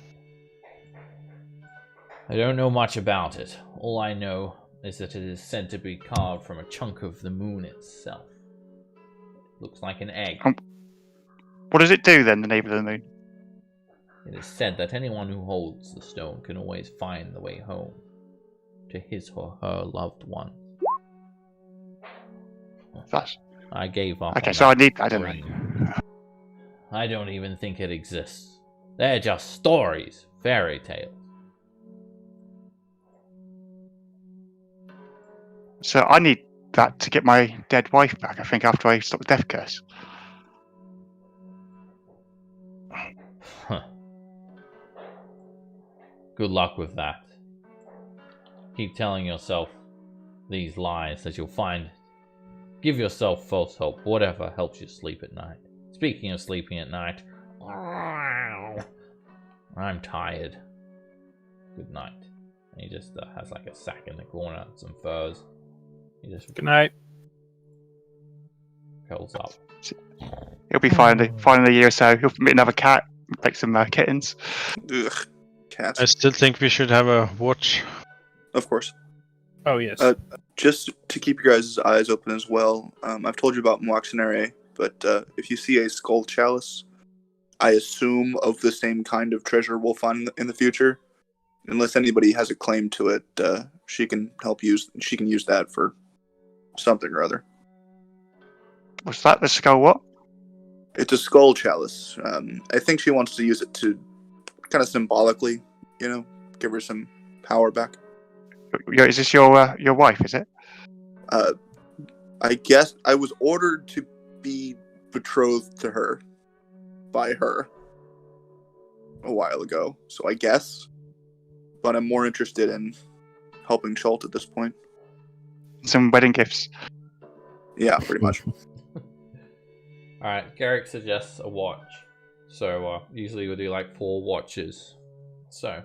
I don't know much about it. All I know is that it is said to be carved from a chunk of the moon itself. It looks like an egg. What does it do then, the navel of the moon? It is said that anyone who holds the stone can always find the way home to his or her loved one. I gave up. Okay, so I need that, don't I? I don't even think it exists. They're just stories, fairy tales. So I need that to get my dead wife back, I think, after I stop the death curse. Huh. Good luck with that. Keep telling yourself these lies that you'll find it. Give yourself false hope, whatever helps you sleep at night. Speaking of sleeping at night, I'm tired. Good night. And he just has like a sack in the corner, some furs. He just Good night. curls up. He'll be fine in a year or so. He'll meet another cat, take some kittens. Ugh, cats. I still think we should have a watch. Of course. Oh yes. Just to keep your guys' eyes open as well, I've told you about Moixonere, but if you see a skull chalice, I assume of the same kind of treasure we'll find in the future. Unless anybody has a claim to it, she can use that for something or other. What's that? The skull what? It's a skull chalice. I think she wants to use it to kind of symbolically, give her some power back. Is this your wife, is it? I guess I was ordered to be betrothed to her by her a while ago, so I guess. But I'm more interested in helping Schultz at this point. Some wedding gifts. Yeah, pretty much. Alright, Garrick suggests a watch. So usually we'll do like 4 watches. So,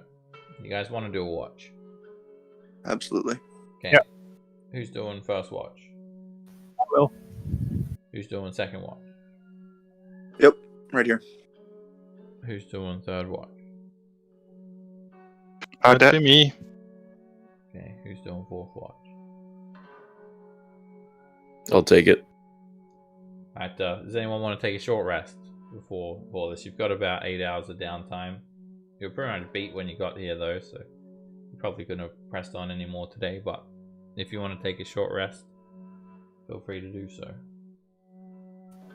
you guys want to do a watch? Absolutely. Okay. Yeah. Who's doing first watch? I will. Who's doing second watch? Yep, right here. Who's doing third watch? That'd be me. Okay, who's doing fourth watch? I'll take it. Alright, does anyone want to take a short rest before this? You've got about 8 hours of downtime. You were pretty much beat when you got here though, so you probably couldn't have pressed on any more today, but if you want to take a short rest, feel free to do so.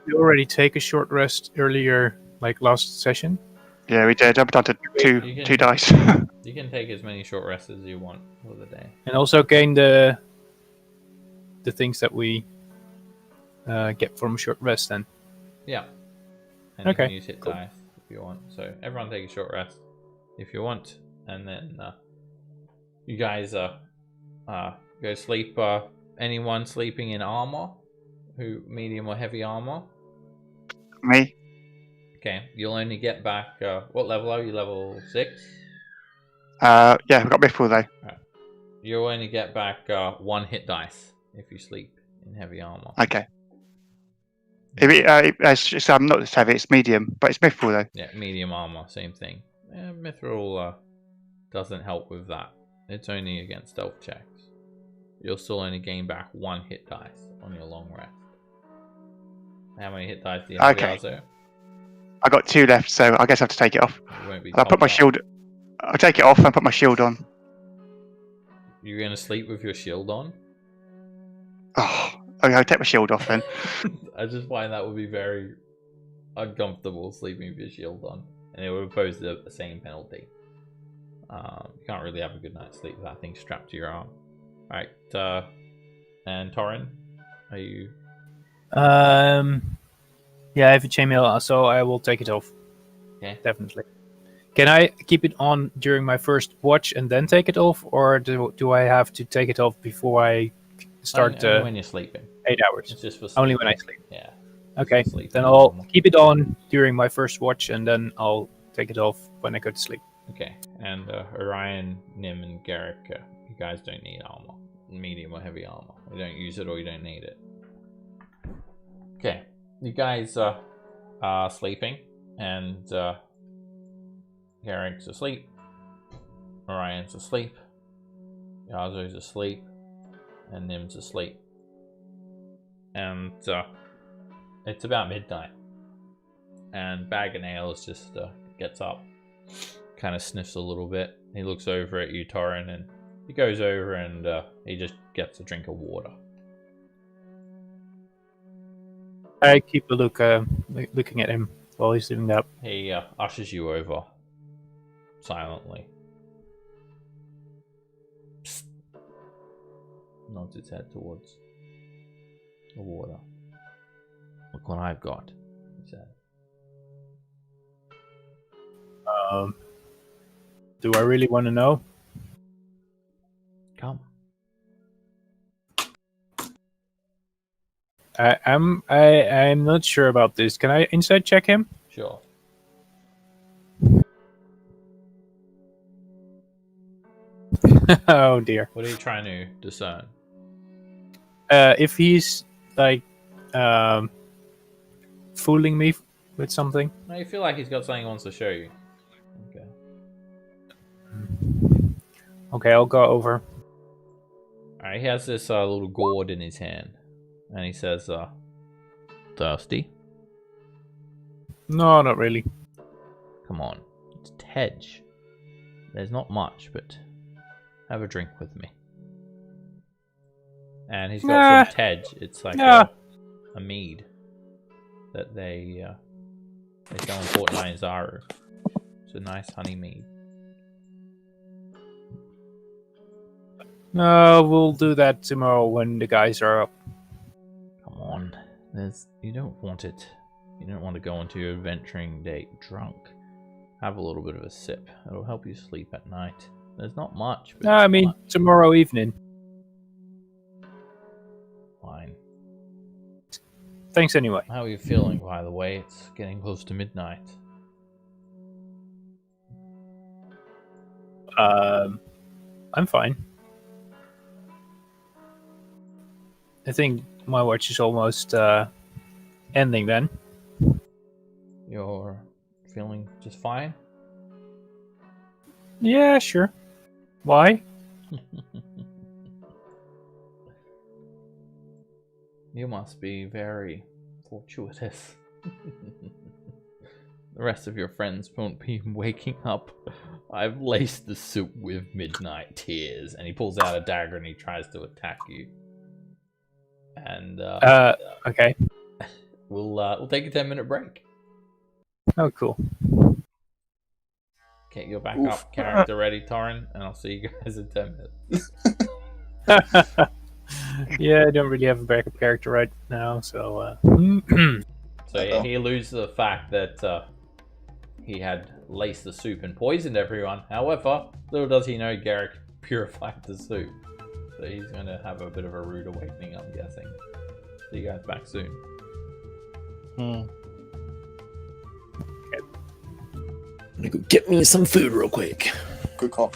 We already take a short rest earlier, like last session. Yeah, we did. I'm down to two dice. You can take as many short rests as you want for the day. And also gain the things that we get from short rest then. Yeah. And Okay, you can use hit cool. dice if you want. So everyone take a short rest if you want. And then you guys go sleep. Anyone sleeping in armor? Medium or heavy armor? Me. Okay, you'll only get back. What level are you? Level 6? Yeah, we've got Mithril though. You'll only get back 1 hit dice if you sleep in heavy armor. Okay. It's not as heavy. It's medium, but it's Mithril though. Yeah, medium armor, same thing. Mithril doesn't help with that. It's only against stealth checks. You'll still only gain back 1 hit dice on your long rest. How many hit dice do you have? Okay. I got 2 left, so I guess I have to take it off. You won't be I'll put my shield. I'll take it off and put my shield on. You're gonna sleep with your shield on? Oh, okay, I'll take my shield off then. I just find that would be very uncomfortable sleeping with your shield on, and it would pose the same penalty. You can't really have a good night's sleep with that thing strapped to your arm. Alright, and Torin, are you? Yeah, I have a chainmail, so I will take it off. Okay. Definitely. Can I keep it on during my first watch and then take it off, or do I have to take it off before I start? Only when you're sleeping. 8 hours. It's just for Only sleeping. when I sleep. Yeah. Okay. Sleep. Then I'll keep it on during my first watch, and then I'll take it off when I go to sleep. Okay. And Orion, Nim, and Garrick, you guys don't need armor, medium or heavy armor. You don't use it or you don't need it. Okay. You guys are sleeping, and Garrick's asleep. Orion's asleep. Yazo's asleep. And Nim's asleep. And it's about midnight. And Bag and Nails just gets up, kind of sniffs a little bit. He looks over at you, Torin, and he goes over and he just gets a drink of water. I keep a look, looking at him while he's doing that. He ushers you over silently. Psst. Nods his head towards the water. Look what I've got, he said. Do I really want to know? Come. I'm not sure about this. Can I inside check him? Sure. Oh dear. What are you trying to discern? If he's like fooling me with something? No, you feel like he's got something he wants to show you. Okay. Okay, I'll go over. Alright, he has this little gourd in his hand. And he says, thirsty? No, not really. Come on. It's Tej. There's not much, but have a drink with me. And he's got some Tej. It's like a mead that they sell in Port Nyanzaru. It's a nice honey mead. No, we'll do that tomorrow when the guys are up. Come on. You don't want it. You don't want to go into your adventuring day drunk. Have a little bit of a sip. It'll help you sleep at night. There's not much. But I mean, tomorrow evening. Fine. Thanks anyway. How are you feeling, by the way? It's getting close to midnight. I'm fine. I think my watch is almost ending then. You're feeling just fine? Yeah, sure. Why? You must be very fortuitous. The rest of your friends won't be waking up. I've laced the soup with midnight tears. And he pulls out a dagger and he tries to attack you. And okay. We'll take a 10-minute break. Oh, cool. Get your backup character ready, Torrin, and I'll see you guys in 10 minutes. Yeah, I don't really have a backup character right now, so... So he alludes to the fact that he had laced the soup and poisoned everyone. However, little does he know Garrick purified the soup. So he's going to have a bit of a rude awakening, I'm guessing. See you guys back soon. I'm gonna go get me some food real quick. Good call.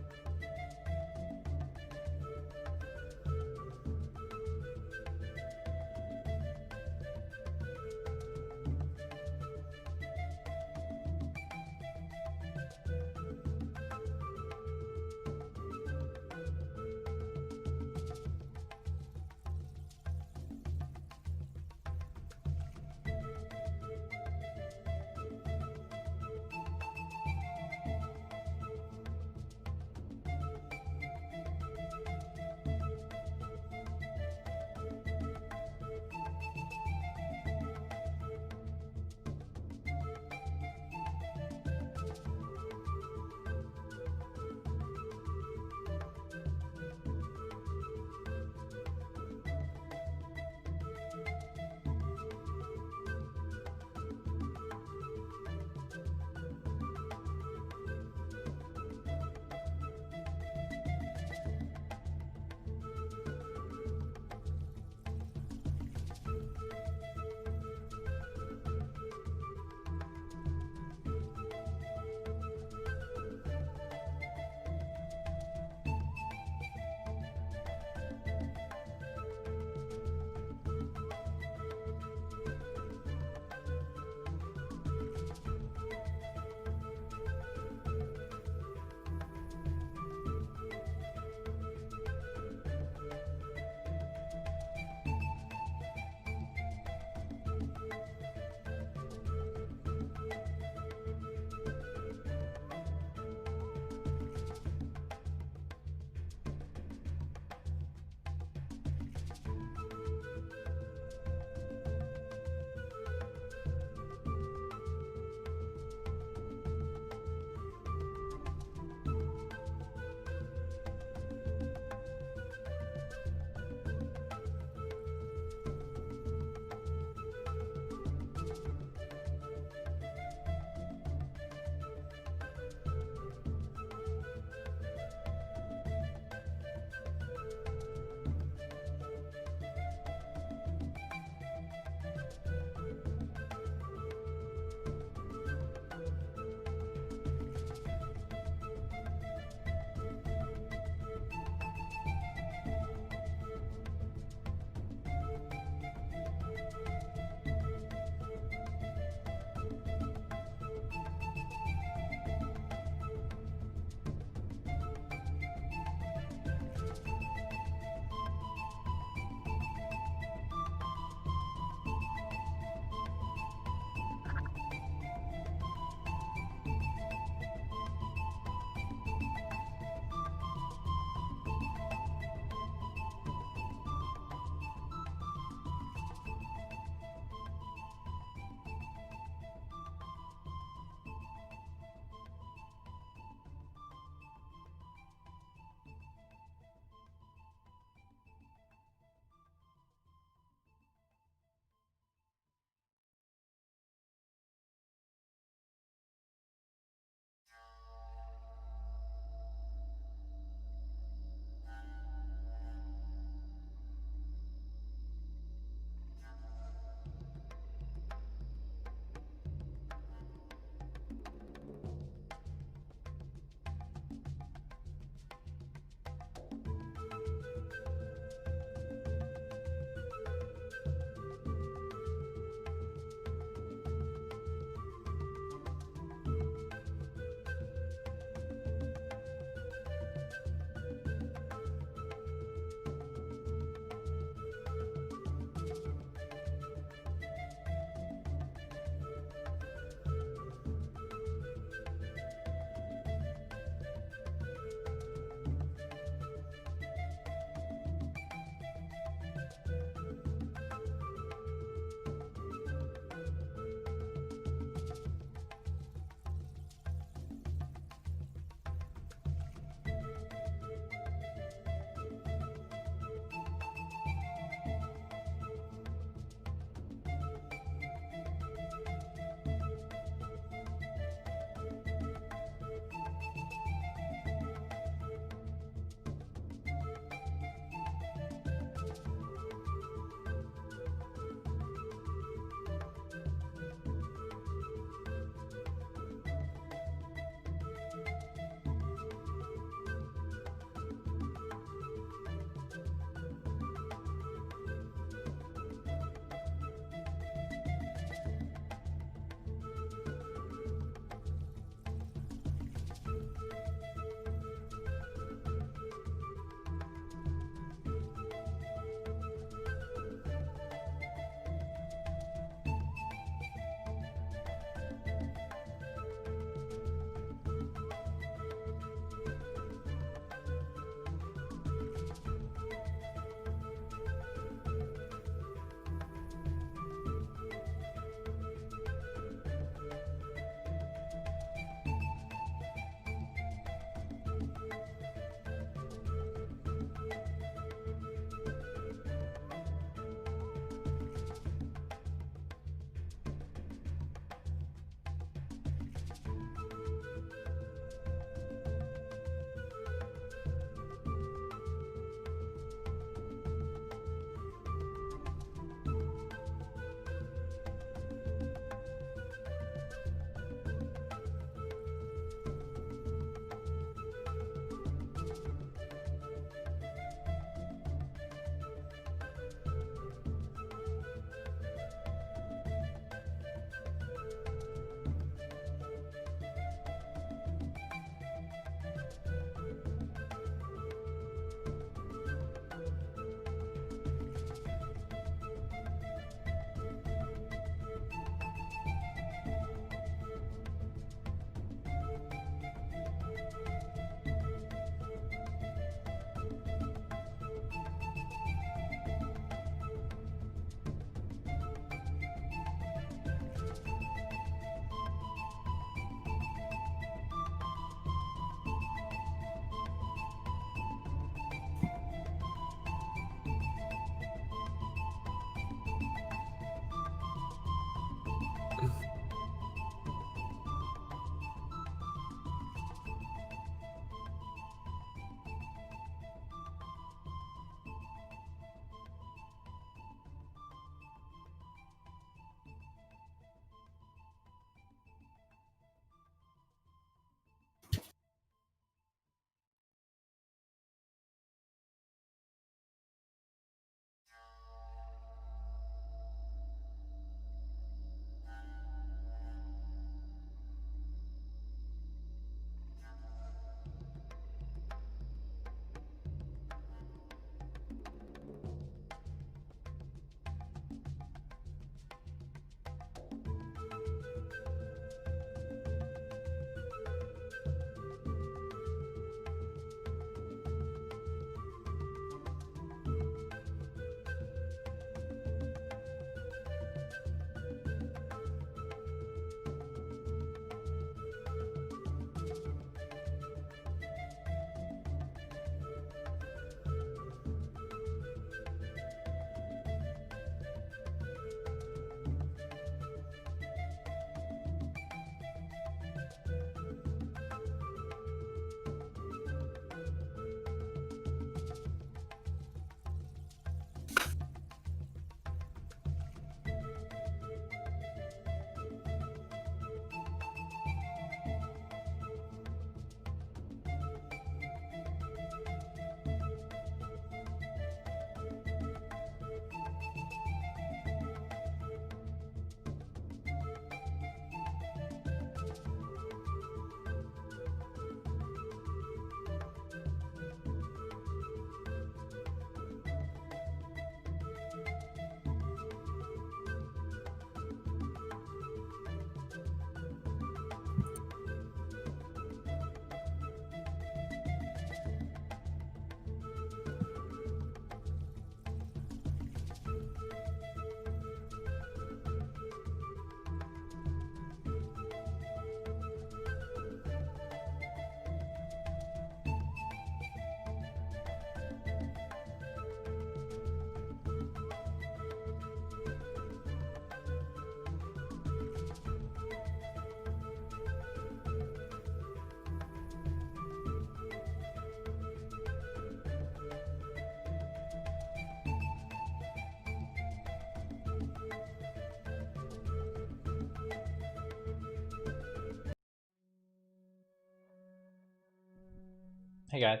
Hey guys,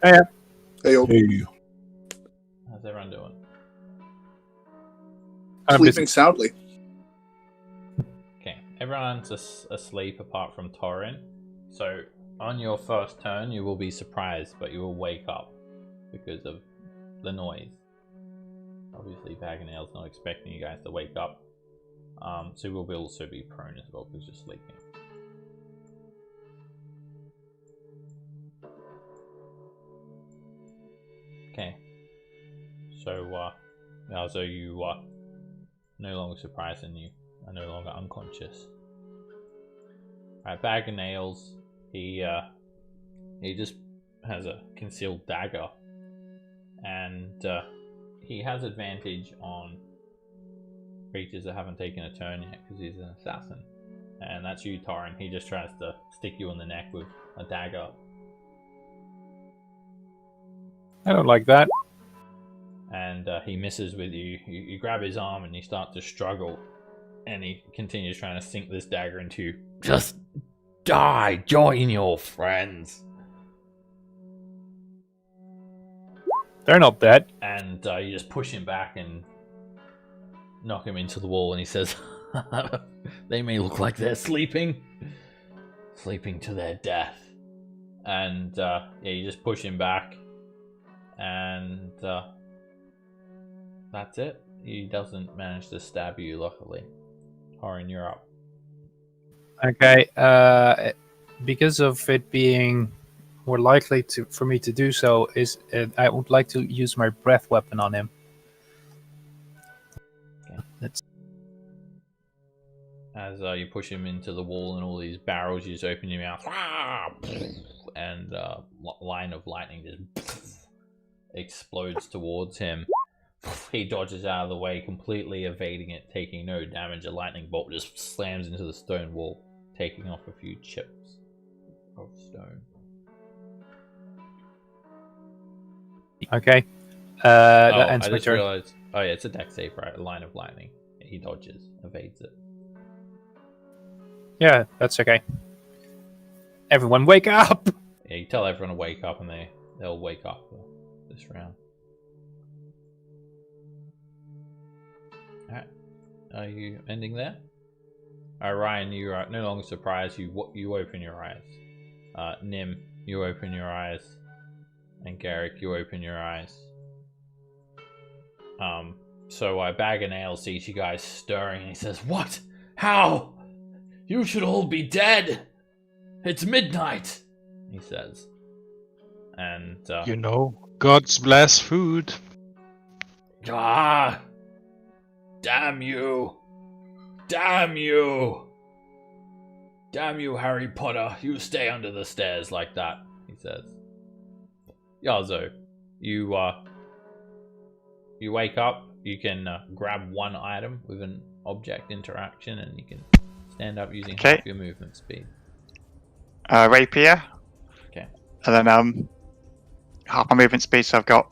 Hey, yo. Hey. how's everyone doing? I'm Sleeping busy. soundly. Okay, everyone's asleep apart from Torin. So on your first turn, you will be surprised, but you will wake up because of the noise. Obviously, Bag and Nail's not expecting you guys to wake up. So you will also be prone as well because you're sleeping. Okay. So, Yalzo, you are no longer surprised and you are no longer unconscious. Alright, Bag of Nails, he just has a concealed dagger. And he has advantage on creatures that haven't taken a turn yet because he's an assassin. And that's you, Torin. He just tries to stick you in the neck with a dagger. I don't like that. And he misses with you. You grab his arm and you start to struggle. And he continues trying to sink this dagger into you. Just die. Join your friends. They're not dead. And you just push him back and knock him into the wall. And he says, they may look like they're sleeping to their death. And yeah, you just push him back. And that's it. He doesn't manage to stab you, luckily. Torin, you're up. Okay. Because of it being more likely for me to do so, I would like to use my breath weapon on him. Okay. That's As you push him into the wall and all these barrels, you just open your mouth, and line of lightning just explodes towards him. He dodges out of the way, completely evading it, taking no damage. A lightning bolt just slams into the stone wall, taking off a few chips of stone. okay. That ends I my just turn. realized. Oh yeah, it's a dex save, right? A line of lightning. He dodges, evades it. Yeah, that's okay. Everyone, wake up! Yeah, you tell everyone to wake up, and they'll wake up for this round. Alright. Are you ending there? Ryan, you are no longer surprised. You open your eyes. Nim, you open your eyes. And Garrick, you open your eyes. So Bag of Nails sees you guys stirring, and he says, "What? How? You should all be dead! It's midnight!" He says. And, God's blessed food. Ah! Damn you! Damn you! "Damn you, Harry Potter! You stay under the stairs like that," he says. Yazo, you wake up. You can grab one item with an object interaction, and you can stand up using half your movement speed. Rapier. Okay. And then half my movement speed, so I've got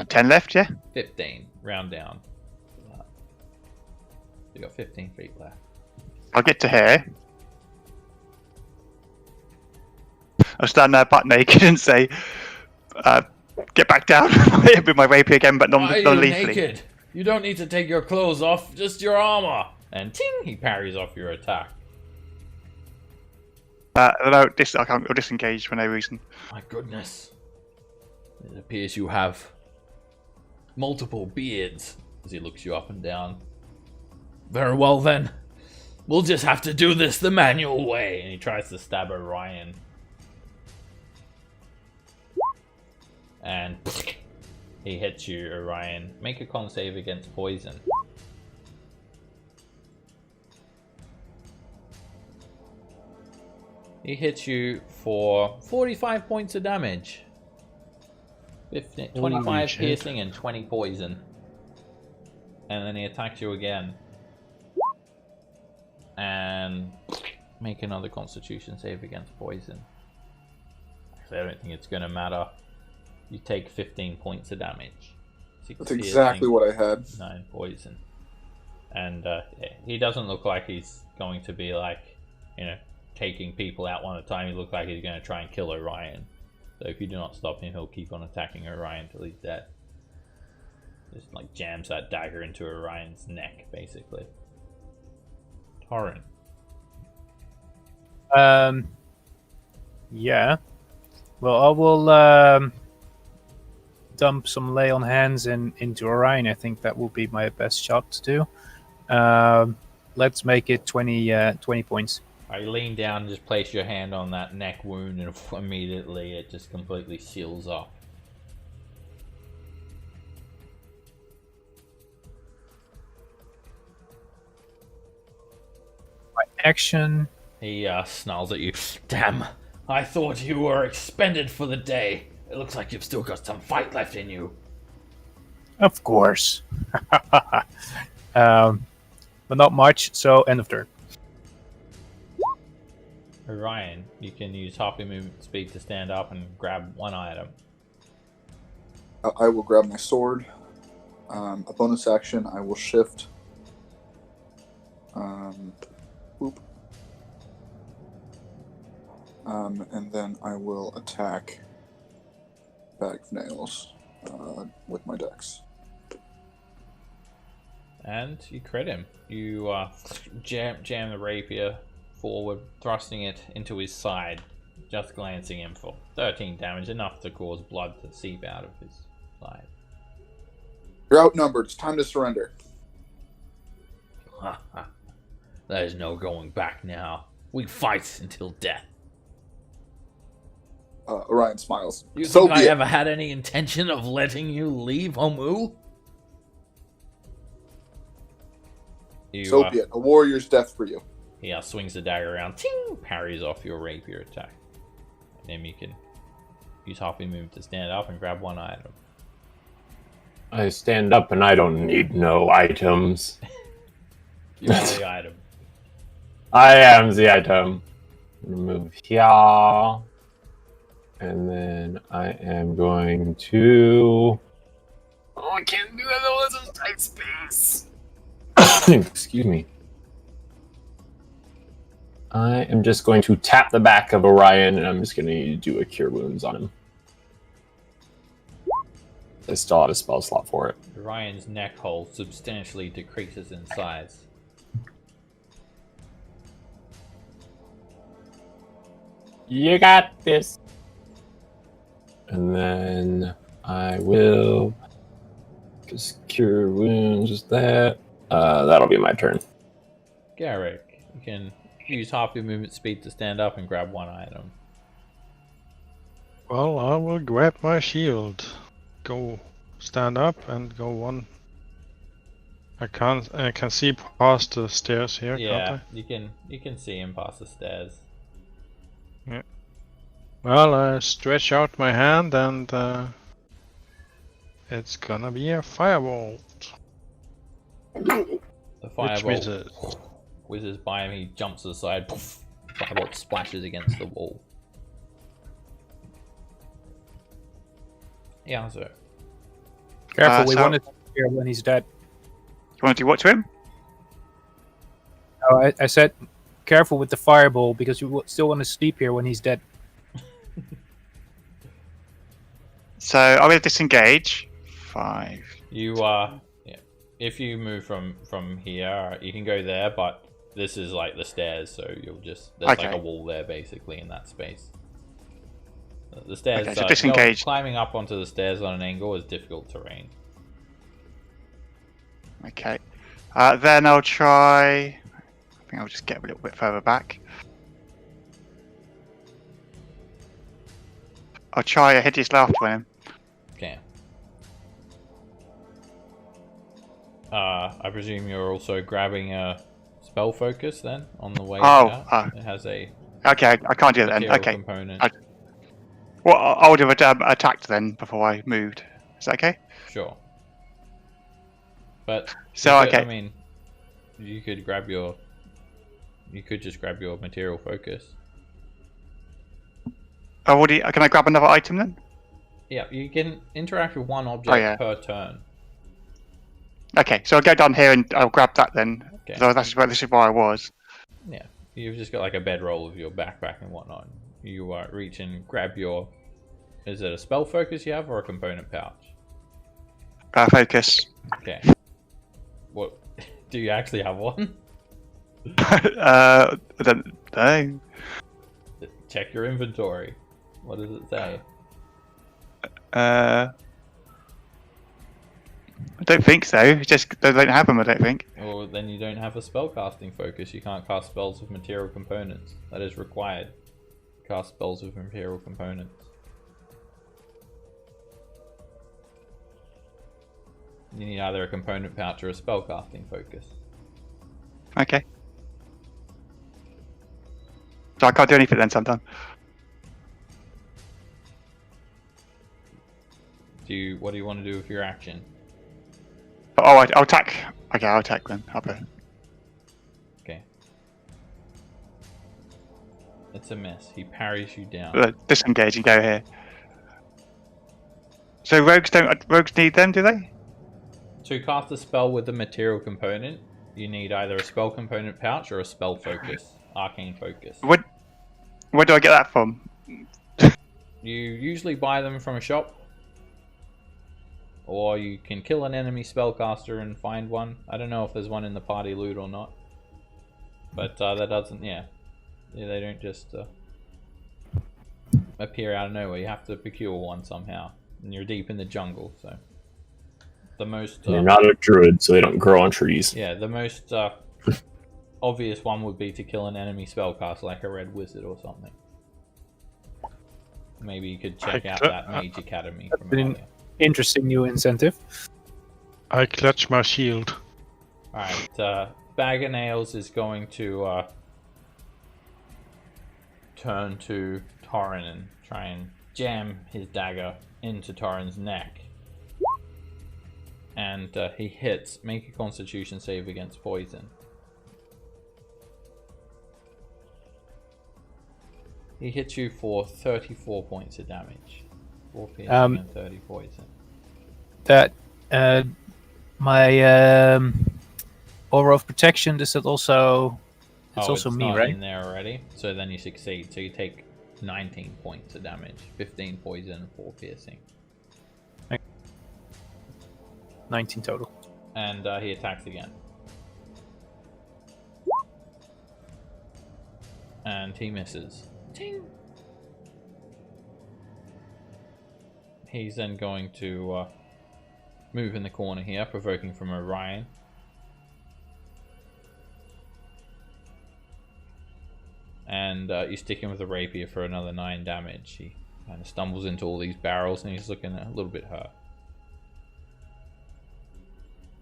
10 left, yeah? 15. Round down. You got 15 feet left. I'll get to here. I'll stand there butt naked and say, get back down with my rapier again, but Why are you non-lethally. naked? You don't need to take your clothes off, just your armor. And ting, he parries off your attack. I can't disengage for no reason. My goodness. It appears you have multiple beards, as he looks you up and down. Very well then. We'll just have to do this the manual way. And he tries to stab Orion. And he hits you, Orion. Make a con save against poison. He hits you for 45 points of damage. 25 piercing and 20 poison. And then he attacks you again. And make another constitution save against poison. Actually, I don't think it's going to matter. You take 15 points of damage. That's exactly what I had. 9 poison. And yeah, he doesn't look like he's going to be like, taking people out one at a time. He looks like he's going to try and kill Orion. So if you do not stop him, he'll keep on attacking Orion till he's dead. Just like jams that dagger into Orion's neck, basically. Torrin. Yeah. Well, I will dump some lay on hands into Orion. I think that will be my best shot to do. Let's make it 20 points. I lean down and just place your hand on that neck wound, and immediately it just completely seals off. My action. He snarls at you. Damn, I thought you were expended for the day. It looks like you've still got some fight left in you. Of course. But not much, so end of turn. Orion, you can use half your movement speed to stand up and grab one item. I will grab my sword. A bonus action, I will shift. Boop. And then I will attack Bag of Nails with my dex. And you crit him. You jam the rapier forward, thrusting it into his side, just glancing him for 13 damage, enough to cause blood to seep out of his side. You're outnumbered. It's time to surrender. There's no going back now. We fight until death. Orion smiles. You So think be I it. ever had any intention of letting you leave Omu? So be it. A warrior's death for you. He swings the dagger around, ting, parries off your rapier attack. And then you can use half your move to stand up and grab one item. I stand up and I don't need no items. You are the item. I am the item. Move here. And then I am going to... Oh, I can't do that. This is tight space. Excuse me. I am just going to tap the back of Orion, and I'm just going to do a Cure Wounds on him. I still have a spell slot for it. Orion's neck hole substantially decreases in size. You got this. And then I will just Cure Wounds, just that. That'll be my turn. Garrick, you can use half your movement speed to stand up and grab one item. Well, I will grab my shield. Go stand up and go one. I can see past the stairs here, Yeah, can't you can see him past the stairs. I? Yeah. Well, I stretch out my hand and it's gonna be a firebolt. The Which firebolt whizzes by him, he jumps to the side, poof, firebolt splashes against the wall. Yeah, so Careful, we so- want to hear when he's dead. You want to do what to him? Oh, I said careful with the fireball because you still want to sleep here when he's dead. So I'm going to disengage. 5. you yeah. If you move from here, you can go there, but this is like the stairs, so you'll just there's Okay. like a wall there basically in that space. The stairs, Okay, so disengage. climbing up onto the stairs on an angle is difficult terrain. Okay. Then I'll try... I think I'll just get a little bit further back. I'll try a hideous laughter on him. Okay. I presume you're also grabbing a spell focus then on the way out. It has a Okay, I can't do that then. material Okay. component. Well, I would have attacked then before I moved. Is that okay? Sure. But So, you could- okay. I mean, you could grab your. You could just grab your material focus. Can I grab another item then? Yeah, you can interact with one object yeah. per turn. Okay, so I'll go down here and I'll grab that then. Okay. So this is where I was. Yeah, You've just got like a bedroll of your backpack and whatnot. You reach and grab your. Is it a spell focus you have or a component pouch? Focus. Okay. What? Do you actually have one? I don't know. Check your inventory. What does it say? I don't think so. Just they don't have them. I don't think. Or then you don't have a spellcasting focus. You can't cast spells with material components. That is required. Cast spells with material components. You need either a component pouch or a spellcasting focus. Okay. So I can't do anything then. So I'm done. What do you want to do with your action? Oh, I'll attack. Okay, I'll attack then. Okay. It's a miss. He parries you down. Disengage and go here. So rogues need them, do they? To cast a spell with the material component, you need either a spell component pouch or a spell focus, arcane focus. Where do I get that from? You usually buy them from a shop, or you can kill an enemy spellcaster and find one. I don't know if there's one in the party loot or not, but that doesn't. Yeah, they don't just appear out of nowhere. You have to procure one somehow, and you're deep in the jungle, so the most. They're not a druid, so they don't grow on trees. Yeah, the most obvious one would be to kill an enemy spellcaster, like a red wizard or something. Maybe you could check out that Mage Academy from earlier. Interesting new incentive. I clutch my shield. Alright, Bag of Nails is going to turn to Torrin and try and jam his dagger into Torrin's neck. And he hits. Make a Constitution save against poison. He hits you for 34 points of damage. 4 piercing and 30 poison. That my aura of protection. Does it also? It's also me, not right? in there already. So then you succeed. So you take 19 points of damage, 15 poison, and 4 piercing. 19 total. And he attacks again. And he misses. Ting. He's then going to move in the corner here, provoking from Orion. And you stick him with a rapier for another 9 damage. He kind of stumbles into all these barrels and he's looking a little bit hurt.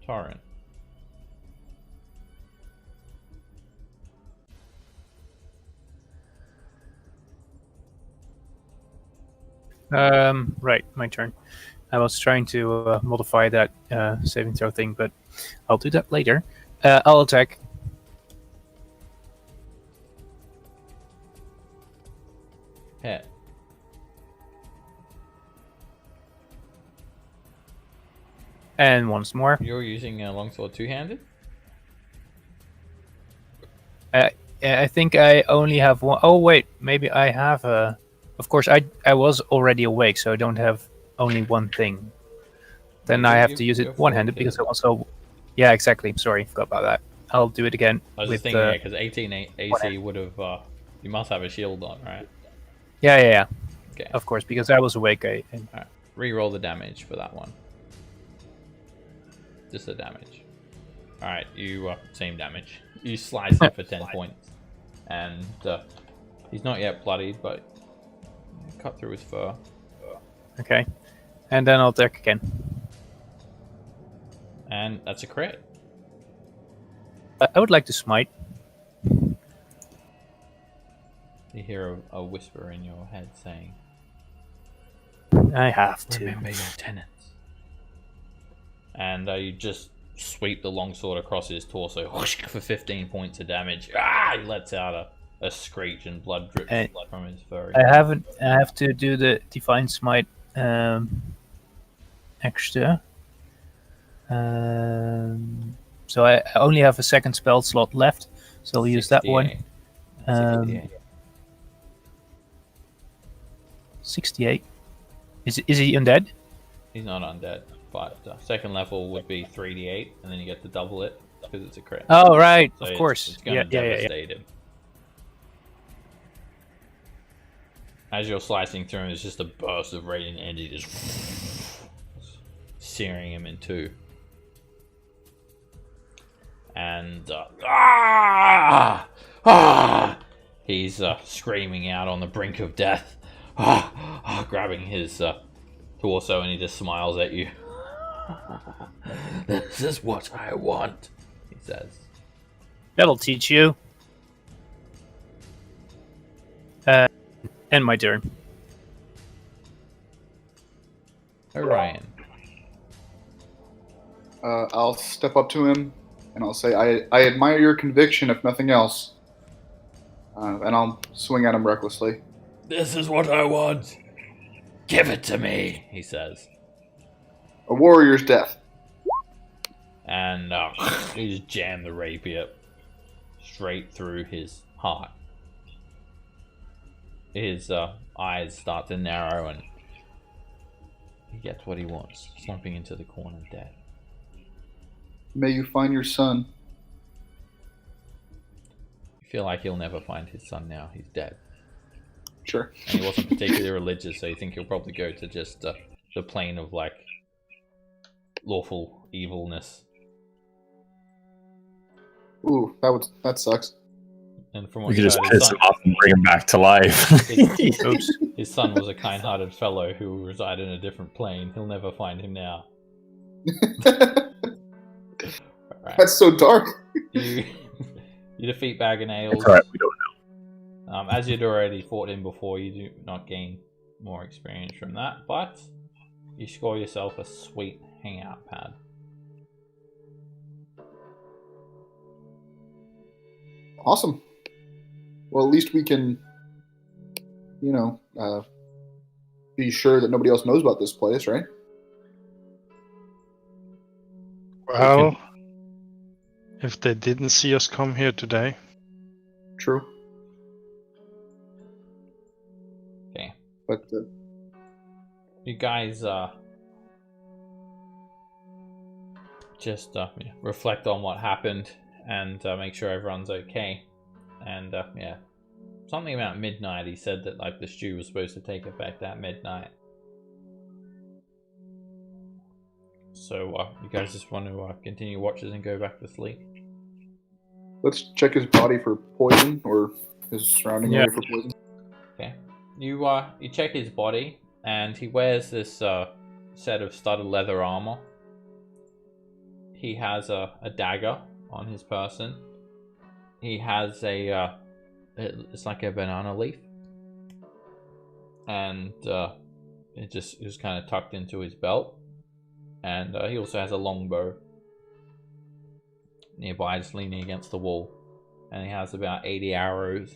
Torrin. Right, my turn. I was trying to modify that saving throw thing, but I'll do that later. I'll attack. Hit. And once more. You're using a longsword two-handed? I think I only have one. Oh wait, maybe I have a. Of course, I was already awake, so I don't have only one thing. Then I have to use it one-handed because I also. Yeah, exactly. Sorry, forgot about that. I'll do it again. I was just thinking, because 18 AC would have. You must have a shield on, right? Yeah. Okay. Of course, because I was awake. Alright, re-roll the damage for that one. Just the damage. Alright, you same damage. You slice him for 10 points, and he's not yet bloodied, but cut through his fur. Okay, and then I'll attack again. And that's a crit. I would like to smite. You hear a whisper in your head saying, I have to. "Remember your tenants." And you just sweep the longsword across his torso for 15 points of damage. He lets out a screech and blood drips from his fur. I have to do the divine smite extra. So I only have a second spell slot left, so I'll use that one. 68. 68. Is he undead? He's not undead, but second level would be 3d8, and then you get to double it because it's a crit. Oh, right. So Of course. It's going to devastate him. As you're slicing through him, there's just a burst of radiant energy just searing him in two. And he's screaming out on the brink of death, grabbing his torso, and he just smiles at you. This is what I want, he says. That'll teach you. End my turn. Orion. I'll step up to him and I'll say, I admire your conviction, if nothing else. And I'll swing at him recklessly. This is what I want. Give it to me, he says. A warrior's death. And you just jam the rapier straight through his heart. His eyes start to narrow and he gets what he wants, slumping into the corner dead. May you find your son. You feel like he'll never find his son now. He's dead. Sure. And he wasn't particularly religious, so you think he'll probably go to just the plane of like lawful evilness. Ooh, that sucks. And from what We could you just heard, piss him off and bring him back to life. his son was a kind-hearted fellow who resided in a different plane. He'll never find him now. Right. That's so dark. You defeat Bag and Ales. It's alright, we don't know. As you'd already fought him before, you do not gain more experience from that, but you score yourself a sweet hangout pad. Awesome. Well, at least we can, be sure that nobody else knows about this place, right? Well, if they didn't see us come here today. True. Okay. But You guys just reflect on what happened and make sure everyone's okay. And something about midnight. He said that like the stew was supposed to take effect at midnight. So you guys just want to continue watches and go back to sleep? let's check his body for poison or his surrounding area for poison. Okay. You check his body, and he wears this set of studded leather armor. He has a dagger on his person. He has it's like a banana leaf, and it just kind of tucked into his belt. And he also has a longbow nearby, just leaning against the wall. And he has about 80 arrows.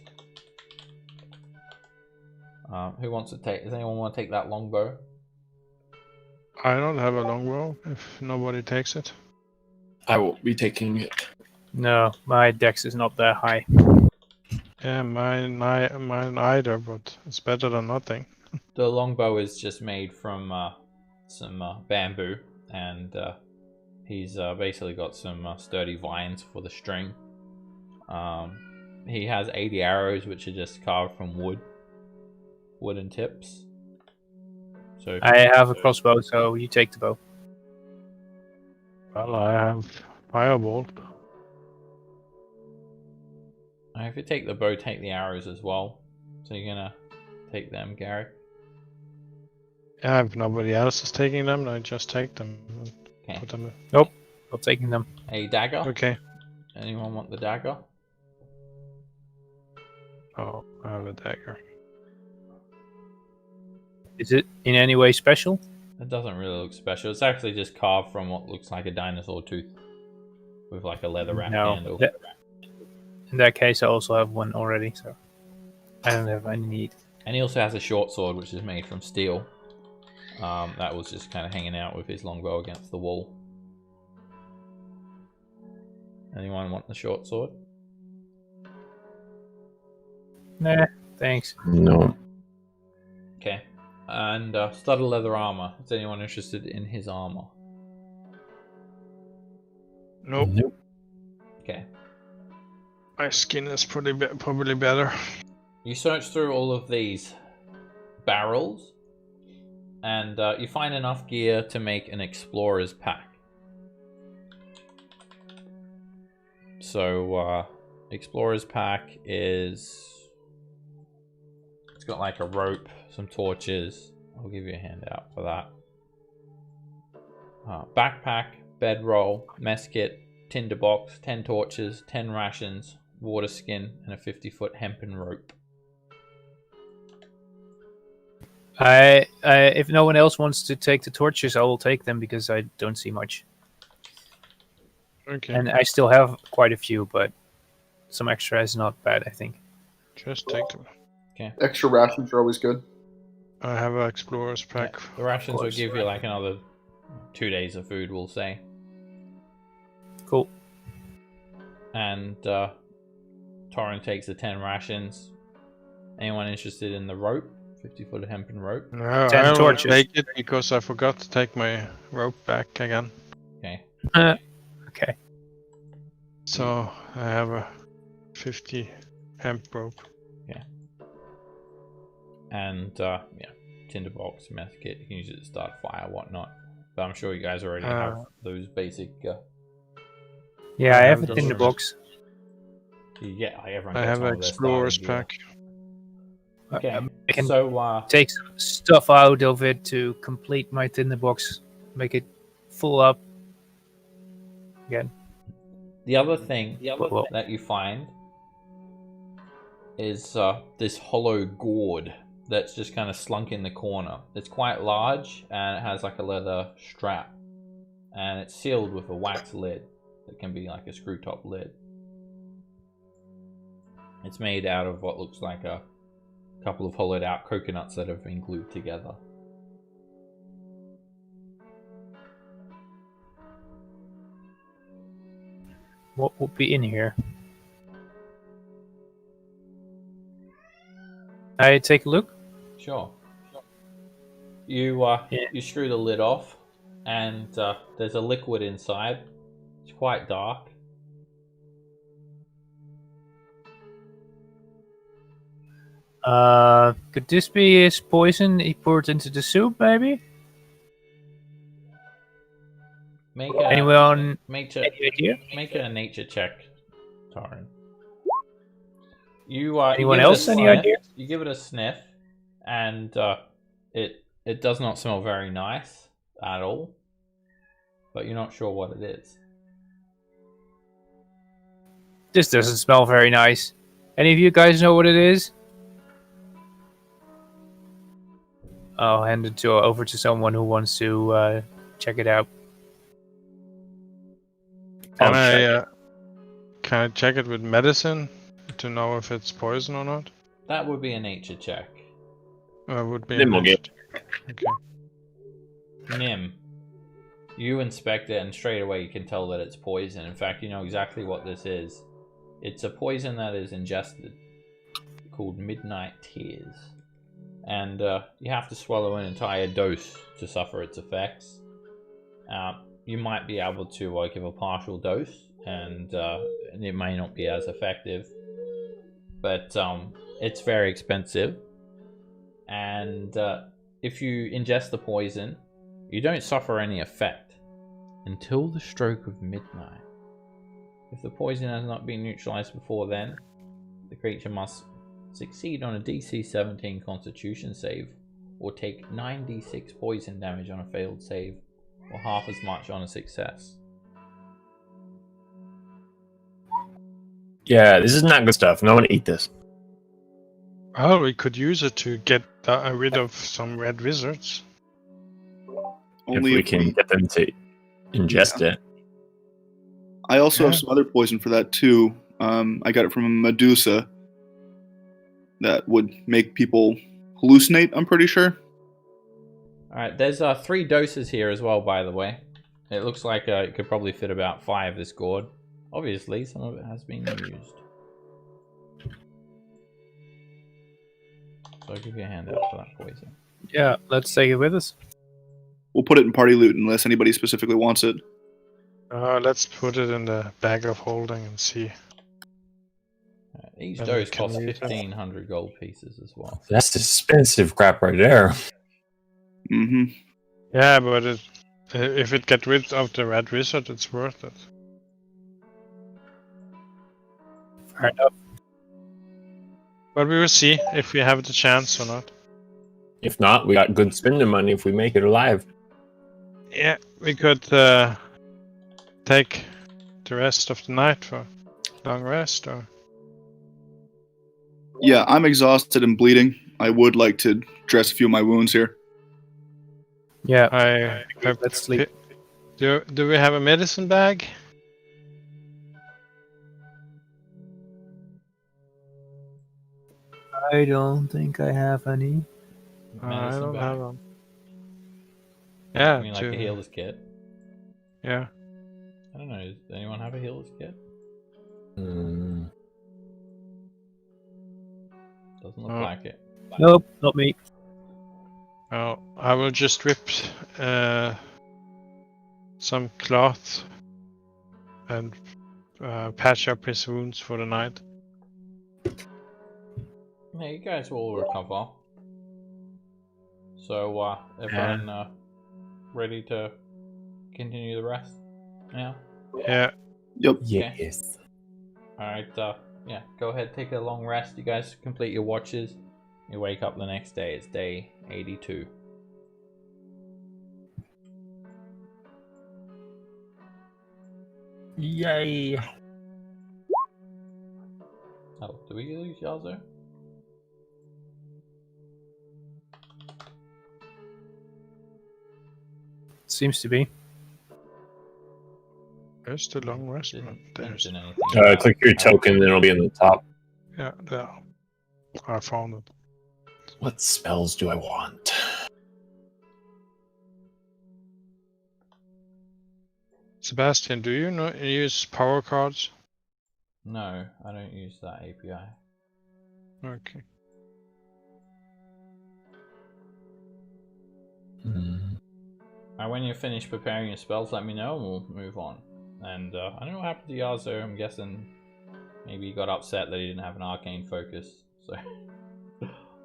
Who wants to take? Does anyone want to take that longbow? I don't have a longbow if nobody takes it. I won't be taking it. No, my dex is not that high. Yeah, mine either, but it's better than nothing. The longbow is just made from some bamboo, and he's basically got some sturdy vines for the string. He has 80 arrows, which are just carved from wooden tips. So I have a crossbow, so you take the bow. Well, I have firebolt. if you take the bow, take the arrows as well. So you're gonna take them, Gary? Yeah, if nobody else is taking them, I just take them. And Okay. put them. Nope, not taking them. A dagger? Okay. Anyone want the dagger? Oh, I have a dagger. Is it in any way special? It doesn't really look special. It's actually just carved from what looks like a dinosaur tooth with like a leather wrap handle. In that case, I also have one already, so I don't have any need. And he also has a short sword, which is made from steel. That was just kind of hanging out with his longbow against the wall. Anyone want the short sword? Nah, thanks. No. Okay. And studded leather armor. Is anyone interested in his armor? Nope. Nope. Okay. My skin is probably better. You search through all of these barrels, and you find enough gear to make an explorer's pack. So, explorer's pack is... It's got like a rope, some torches. I'll give you a handout for that. Backpack, bedroll, mess kit, tinderbox, 10 torches, 10 rations, water skin, and a 50-foot hempen rope. If no one else wants to take the torches, I will take them because I don't see much. Okay. And I still have quite a few, but some extra is not bad, I think. Just take them. Extra rations are always good. I have an explorer's pack. Yeah, the rations will give you like another 2 days of food, we'll say. Cool. And Torrin takes the 10 rations. Anyone interested in the rope? 50-foot hempen rope? No, 10 I will torches. take it because I forgot to take my rope back again. Okay. Okay. So I have a 50 hemp rope. And yeah, tinderbox, meth kit. You can use it to start a fire, whatnot. But I'm sure you guys already have those basic. Yeah, I have a those tinderbox. Yeah, like everyone I gets have one an of their explorer's starting gear. pack. Okay, I can so take some stuff out of it to complete my tinderbox, make it full up again. the other thing Well, that you find is this hollow gourd that's just kind of slunk in the corner. It's quite large and it has like a leather strap, and it's sealed with a wax lid that can be like a screw top lid. It's made out of what looks like a couple of hollowed out coconuts that have been glued together. what would be in here? I take a look. Sure. You you screw the lid off, and there's a liquid inside. It's quite dark. Could this be his poison he poured into the soup, maybe? Make Anyone? make Any idea? Make a nature check, Taran. You Anyone give it a else? Any sniff. idea? You give it a sniff, and it does not smell very nice at all. But you're not sure what it is. This doesn't smell very nice. Any of you guys know what it is? I'll hand it over to someone who wants to check it out. Can I check it with medicine to know if it's poison or not? That would be a nature check. Would be. Then we'll get. Okay. Nim, you inspect it and straight away you can tell that it's poison. In fact, you know exactly what this is. It's a poison that is ingested called Midnight Tears. And you have to swallow an entire dose to suffer its effects. You might be able to give a partial dose, and it may not be as effective. But it's very expensive. And if you ingest the poison, you don't suffer any effect until the stroke of midnight. If the poison has not been neutralized before then, the creature must succeed on a DC 17 Constitution save, or take 9d6 poison damage on a failed save, or half as much on a success. Yeah, this is not good stuff. No one eat this. Well, we could use it to get rid of some red wizards. Only if we can get them to ingest it. I also have Yeah. some other poison for that too. I got it from a Medusa that would make people hallucinate, I'm pretty sure. Alright, there's 3 doses here as well, by the way. It looks like it could probably fit about 5 this gourd. Obviously, some of it has been used. So I'll give you a handout for that poison. Yeah, let's take it with us. We'll put it in party loot unless anybody specifically wants it. Let's put it in the bag of holding and see. Each Then dose we can costs use it. 1,500 gold pieces as well. That's expensive crap right there. Mm-hmm. Yeah, but if it gets rid of the red wizard, it's worth it. Fair enough. But we will see if we have the chance or not. If not, we got good spending money if we make it alive. Yeah, we could take the rest of the night for long rest, or Yeah, I'm exhausted and bleeding. I would like to dress a few of my wounds here. Yeah, let's sleep. Do we have a medicine bag? I don't think I have any. I Medicine don't bag. have one. Yeah, I mean, like a healer's kit. Yeah. I don't know. Does anyone have a healer's kit? Hmm. Doesn't look Oh. like it. Nope, not me. Well, I will just rip some cloth and patch up his wounds for the night. Yeah, you guys will recover. So, everyone ready to continue the rest? Yeah. Yeah. Yep. Yes. Alright, yeah, go ahead, take a long rest. You guys complete your watches. You wake up the next day, it's day 82. Yay. Oh, did we lose Yazo? Seems to be. There's the long rest. Didn't There's, mention anything about Click your how- token, then it'll be in the top. yeah, there. I found it. What spells do I want? Sebastian, do you know use power cards? No, I don't use that API. Okay. When you're finished preparing your spells, let me know and we'll move on. And I don't know what happened to Yazo. I'm guessing maybe he got upset that he didn't have an arcane focus. So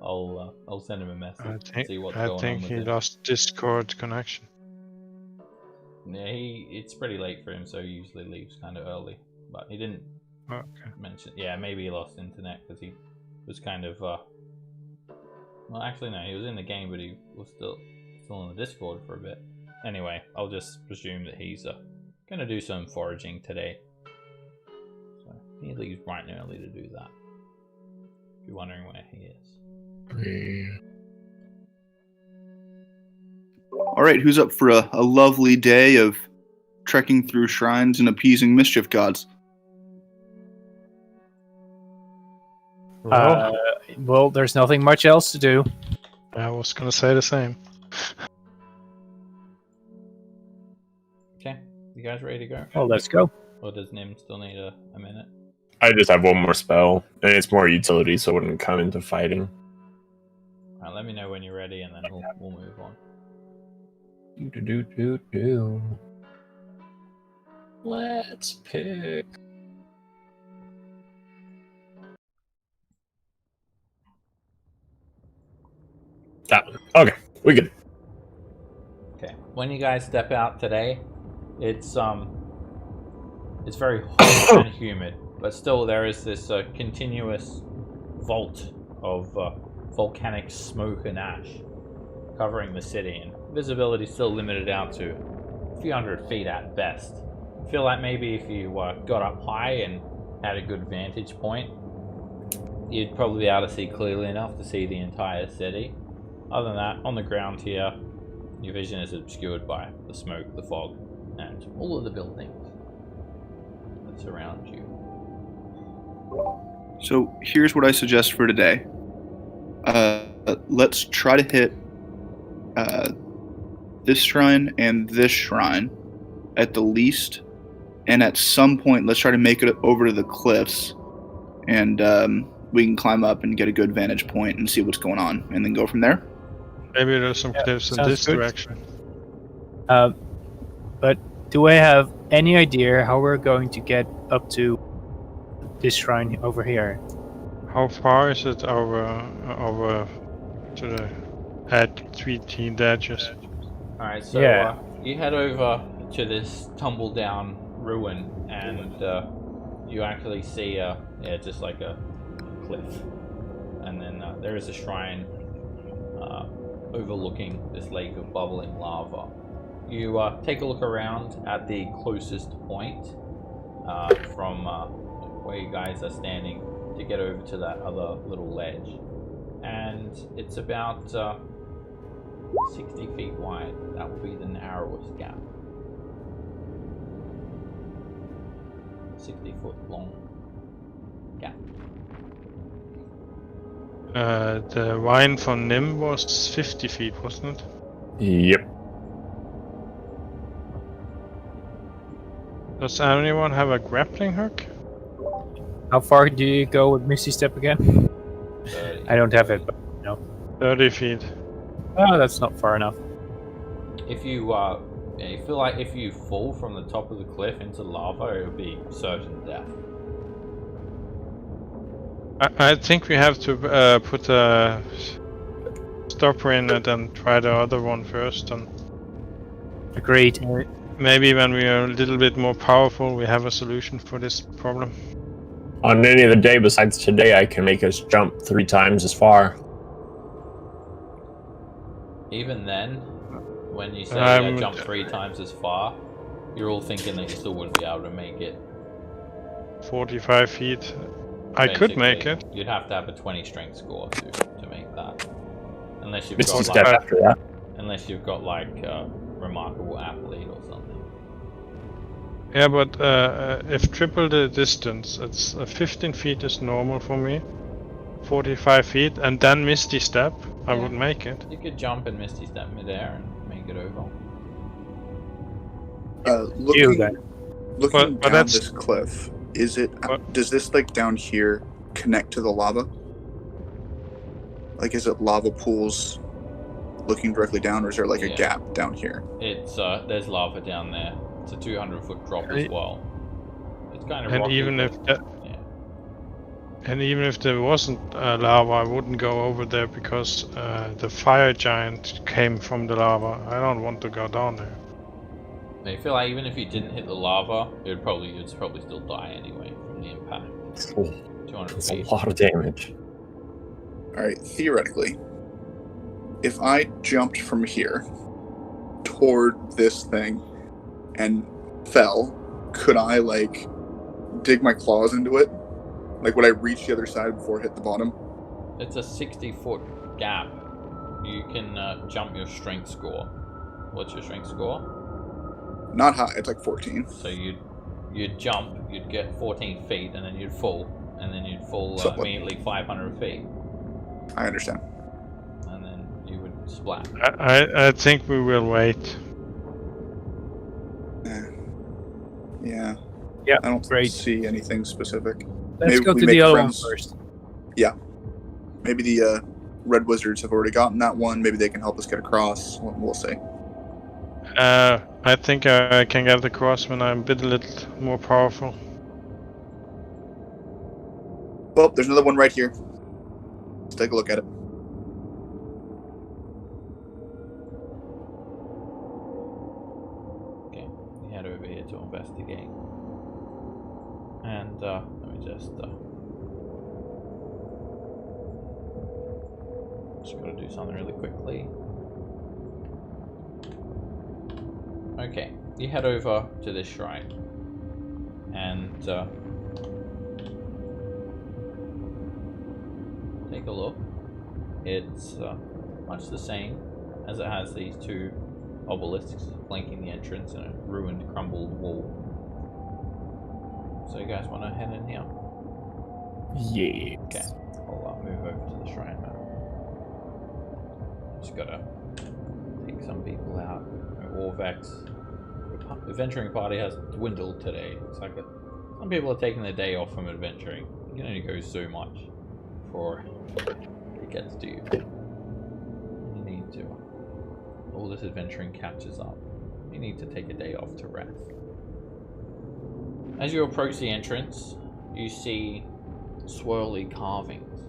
I'll send him a message and see what's going on with he him. lost Discord connection. Yeah, it's pretty late for him, so he usually leaves kind of early. But he didn't Okay. mention. Yeah, maybe he lost internet because he was kind of. Well, actually, no, he was in the game, but he was still in the Discord for a bit. Anyway, I'll just presume that he's gonna do some foraging today. So he leaves bright and early to do that. If you're wondering where he is. All right, who's up for a lovely day of trekking through shrines and appeasing mischief gods? Well, there's nothing much else to do. I was gonna say the same. Okay, you guys ready to go? Oh, let's go. Or does Nim still need a minute? I just have one more spell, and it's more utility, so it wouldn't come into fighting. Alright, let me know when you're ready, and then we'll move on. Do. Let's pick. That one. Okay, we good. Okay, when you guys step out today, it's very hot and humid, but still there is this continuous vault of volcanic smoke and ash covering the city, and visibility is still limited out to a few hundred feet at best. I feel like maybe if you got up high and had a good vantage point, you'd probably be able to see clearly enough to see the entire city. Other than that, on the ground here, your vision is obscured by the smoke, the fog, and all of the buildings that surround you. So here's what I suggest for today. Let's try to hit this shrine and this shrine at the least, and at some point let's try to make it over to the cliffs and we can climb up and get a good vantage point and see what's going on, and then go from there. Maybe there's some cliffs in sounds this good. direction. But do I have any idea how we're going to get up to this shrine over here? How far is it over to the between the edges? Alright, so Yeah. you head over to this tumble down ruin, and you actually see just like a cliff, and then there is a shrine overlooking this lake of bubbling lava. You take a look around at the closest point from where you guys are standing to get over to that other little ledge, and it's about 60 feet wide. That will be the narrowest gap. 60-foot long gap. The wine from Nim was 50 feet, wasn't it? Yep. Does anyone have a grappling hook? How far do you go with Misty Step again? 30. I don't have it, but 30 feet. oh, that's not far enough. If you you feel like if you fall from the top of the cliff into lava, it would be certain death. I think we have to put a stopper in it and try the other one first. And Agreed. maybe when we are a little bit more powerful, we have a solution for this problem. On any other day besides today, I can make us jump 3 times as far. Even then, when you say jump 3 times as far, you're all thinking that you still wouldn't be able to make it. 45 feet. I could make it. You'd have to have a 20 strength score to make that. Unless you've Misty got Step like, after that. unless you've got like a remarkable athlete or something. Yeah, but if triple the distance, it's 15 feet is normal for me. 45 feet, and then Misty Step, I Yeah. would make it. You could jump and Misty Step midair and make it over. Looking But down that's- this cliff, is it? But- Does this like down here connect to the lava? Like, is it lava pools looking directly down, or is there like a Yeah. gap down here? It's there's lava down there. It's a 200-foot drop as well. It's kind of And rocky, even but- if that, yeah. and even if there wasn't lava, I wouldn't go over there because the fire giant came from the lava. I don't want to go down there. I feel like even if you didn't hit the lava, you'd probably still die anyway from the impact. Oh, 200 that's a feet. lot of damage. All right, theoretically, if I jumped from here toward this thing and fell, could I like dig my claws into it? Like, would I reach the other side before I hit the bottom? It's a 60-foot gap. You can jump your strength score. What's your strength score? Not high. It's like 14. So you'd jump, you'd get 14 feet, and then you'd fall, and then you'd fall So what- immediately 500 feet, I understand. and then you would splat. I think we will wait. Yeah. Yeah, I don't great. see anything specific. Let's Maybe go we to make the other friends. one first. Maybe the Red Wizards have already gotten that one. Maybe they can help us get across. We'll see. I think I can get across when I'm a little more powerful. Well, there's another one right here. Let's take a look at it. Okay, we head over here to investigate. And let me just gotta do something really quickly. Okay, you head over to this shrine, and take a look. It's much the same, as it has these 2 obelisks flanking the entrance and a ruined, crumbled wall. So you guys want to head in here? Yeah. Okay, I'll move over to the shrine now. Just gotta take some people out. Orvex. The adventuring party has dwindled today. It's like some people are taking their day off from adventuring. You can only go so much. before it gets to you. You need to. All this adventuring catches up. You need to take a day off to rest. As you approach the entrance, you see swirly carvings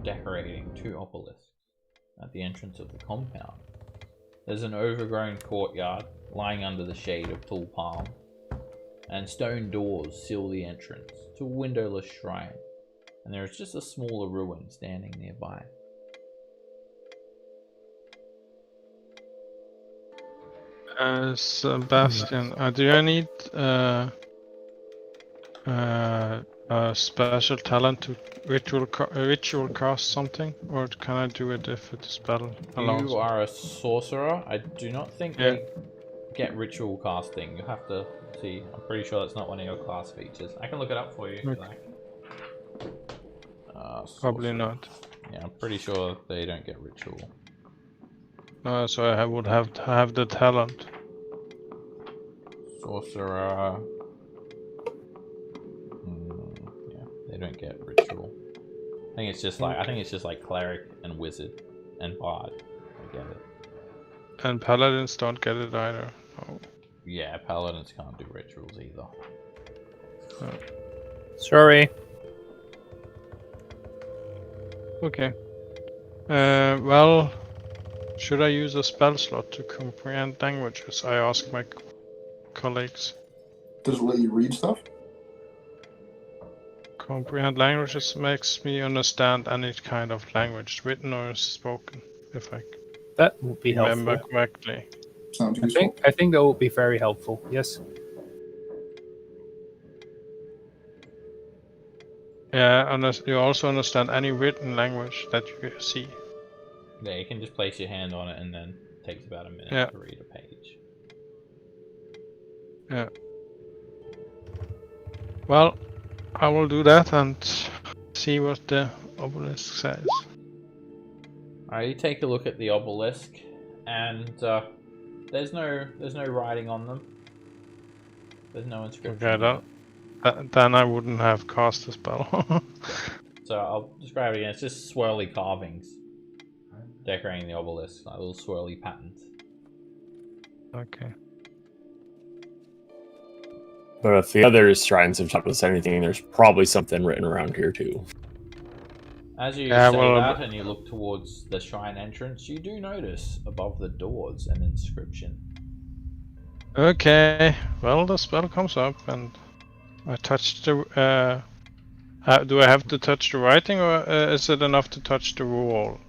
decorating 2 obelisks at the entrance of the compound. There's an overgrown courtyard lying under the shade of tall palm, and stone doors seal the entrance to a windowless shrine, and there is just a smaller ruin standing nearby. Sebastian, do I need a special talent to ritual cast something, or can I do it if the spell allows? You are a sorcerer. I do not think they get ritual casting. You have to see. I'm pretty sure that's not one of your class features. I can look it up for you if you like. Probably Sorcerer. not. Yeah, I'm pretty sure they don't get ritual. So I would have to have the talent. Sorcerer. Yeah, they don't get ritual. I think it's just like cleric and wizard and bard. I get it. And paladins don't get it either. Oh. Yeah, paladins can't do rituals either. Sorry. Okay. Well, should I use a spell slot to comprehend languages? I ask my colleagues. Does it let you read stuff? Comprehend languages makes me understand any kind of language, written or spoken, if I That would be remember helpful. correctly. Sounds useful. I think that would be very helpful. Yes. Yeah, you also understand any written language that you see. Yeah, you can just place your hand on it and then it takes about a minute to read a page. Yeah. Well, I will do that and see what the obelisk says. Alright, you take a look at the obelisk, and there's no writing on them. There's no inscription. Okay, then I wouldn't have cast the spell. So I'll describe it again. It's just swirly carvings decorating the obelisk, like little swirly patterns. Okay. But if the other shrines have taught us anything, there's probably something written around here too. As you say that and you look towards the shrine entrance, you do notice above the doors an inscription. Okay, well the spell comes up and I touch the... do I have to touch the writing, or is it enough to touch the wall?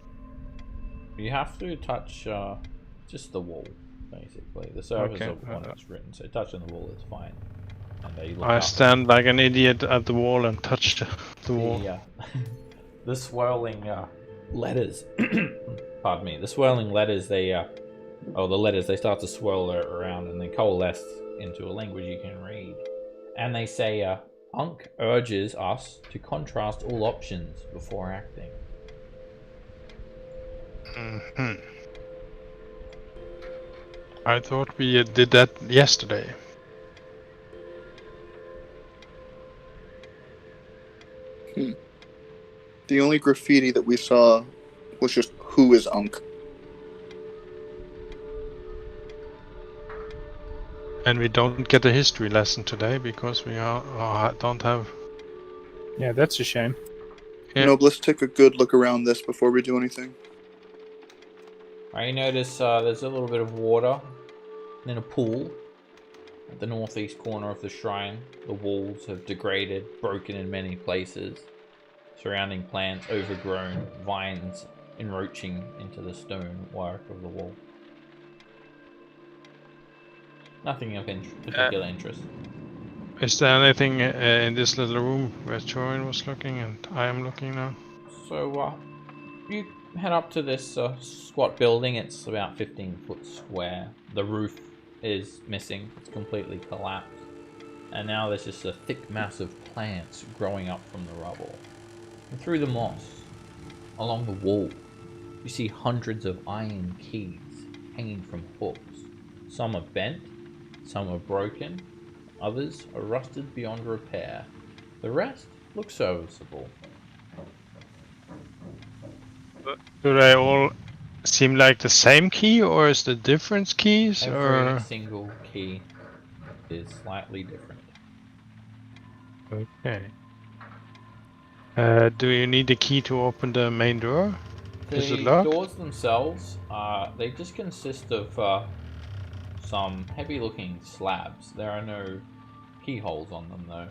You have to touch just the wall, basically. The surface Okay, of what it's written, so touching the wall is fine. And you look I up. stand like an idiot at the wall and touch the wall. The swirling letters, pardon me, the swirling letters, they start to swirl around and then coalesce into a language you can read. And they say, Unk urges us to contrast all options before acting. Mm-hmm. I thought we did that yesterday. The only graffiti that we saw was just "Who is Unk?" And we don't get a history lesson today because we don't have... Yeah, that's a shame. Yeah. No, let's take a good look around this before we do anything. I notice there's a little bit of water in a pool at the northeast corner of the shrine. The walls have degraded, broken in many places. Surrounding plants overgrown, vines enroaching into the stone work of the wall. Nothing of particular interest. Is there anything in this little room where Torin was looking and I am looking now? So, you head up to this squat building. It's about 15 foot square. The roof is missing. It's completely collapsed. And now there's just a thick mass of plants growing up from the rubble. And through the moss, along the wall, you see hundreds of iron keys hanging from hooks. Some are bent, some are broken, others are rusted beyond repair. The rest look serviceable. Do they all seem like the same key, or is the different keys? Every Or single key is slightly different. okay. Do you need the key to open the main door? Is it The locked? doors themselves, they just consist of some heavy-looking slabs. There are no keyholes on them though,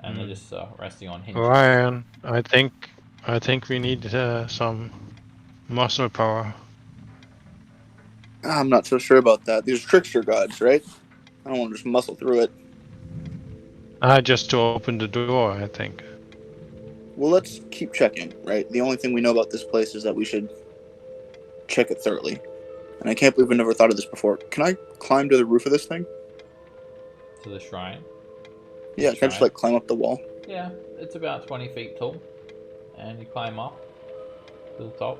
and they're just resting on hinges. Ryan, I think we need some muscle power. I'm not so sure about that. These are trickster gods, right? I don't want to just muscle through it. Just to open the door, I think. Well, let's keep checking, right? The only thing we know about this place is that we should check it thoroughly. And I can't believe we never thought of this before. Can I climb to the roof of this thing? To the shrine. Yeah, can I just, like, climb up the wall? Yeah, it's about 20 feet tall, and you climb up to the top.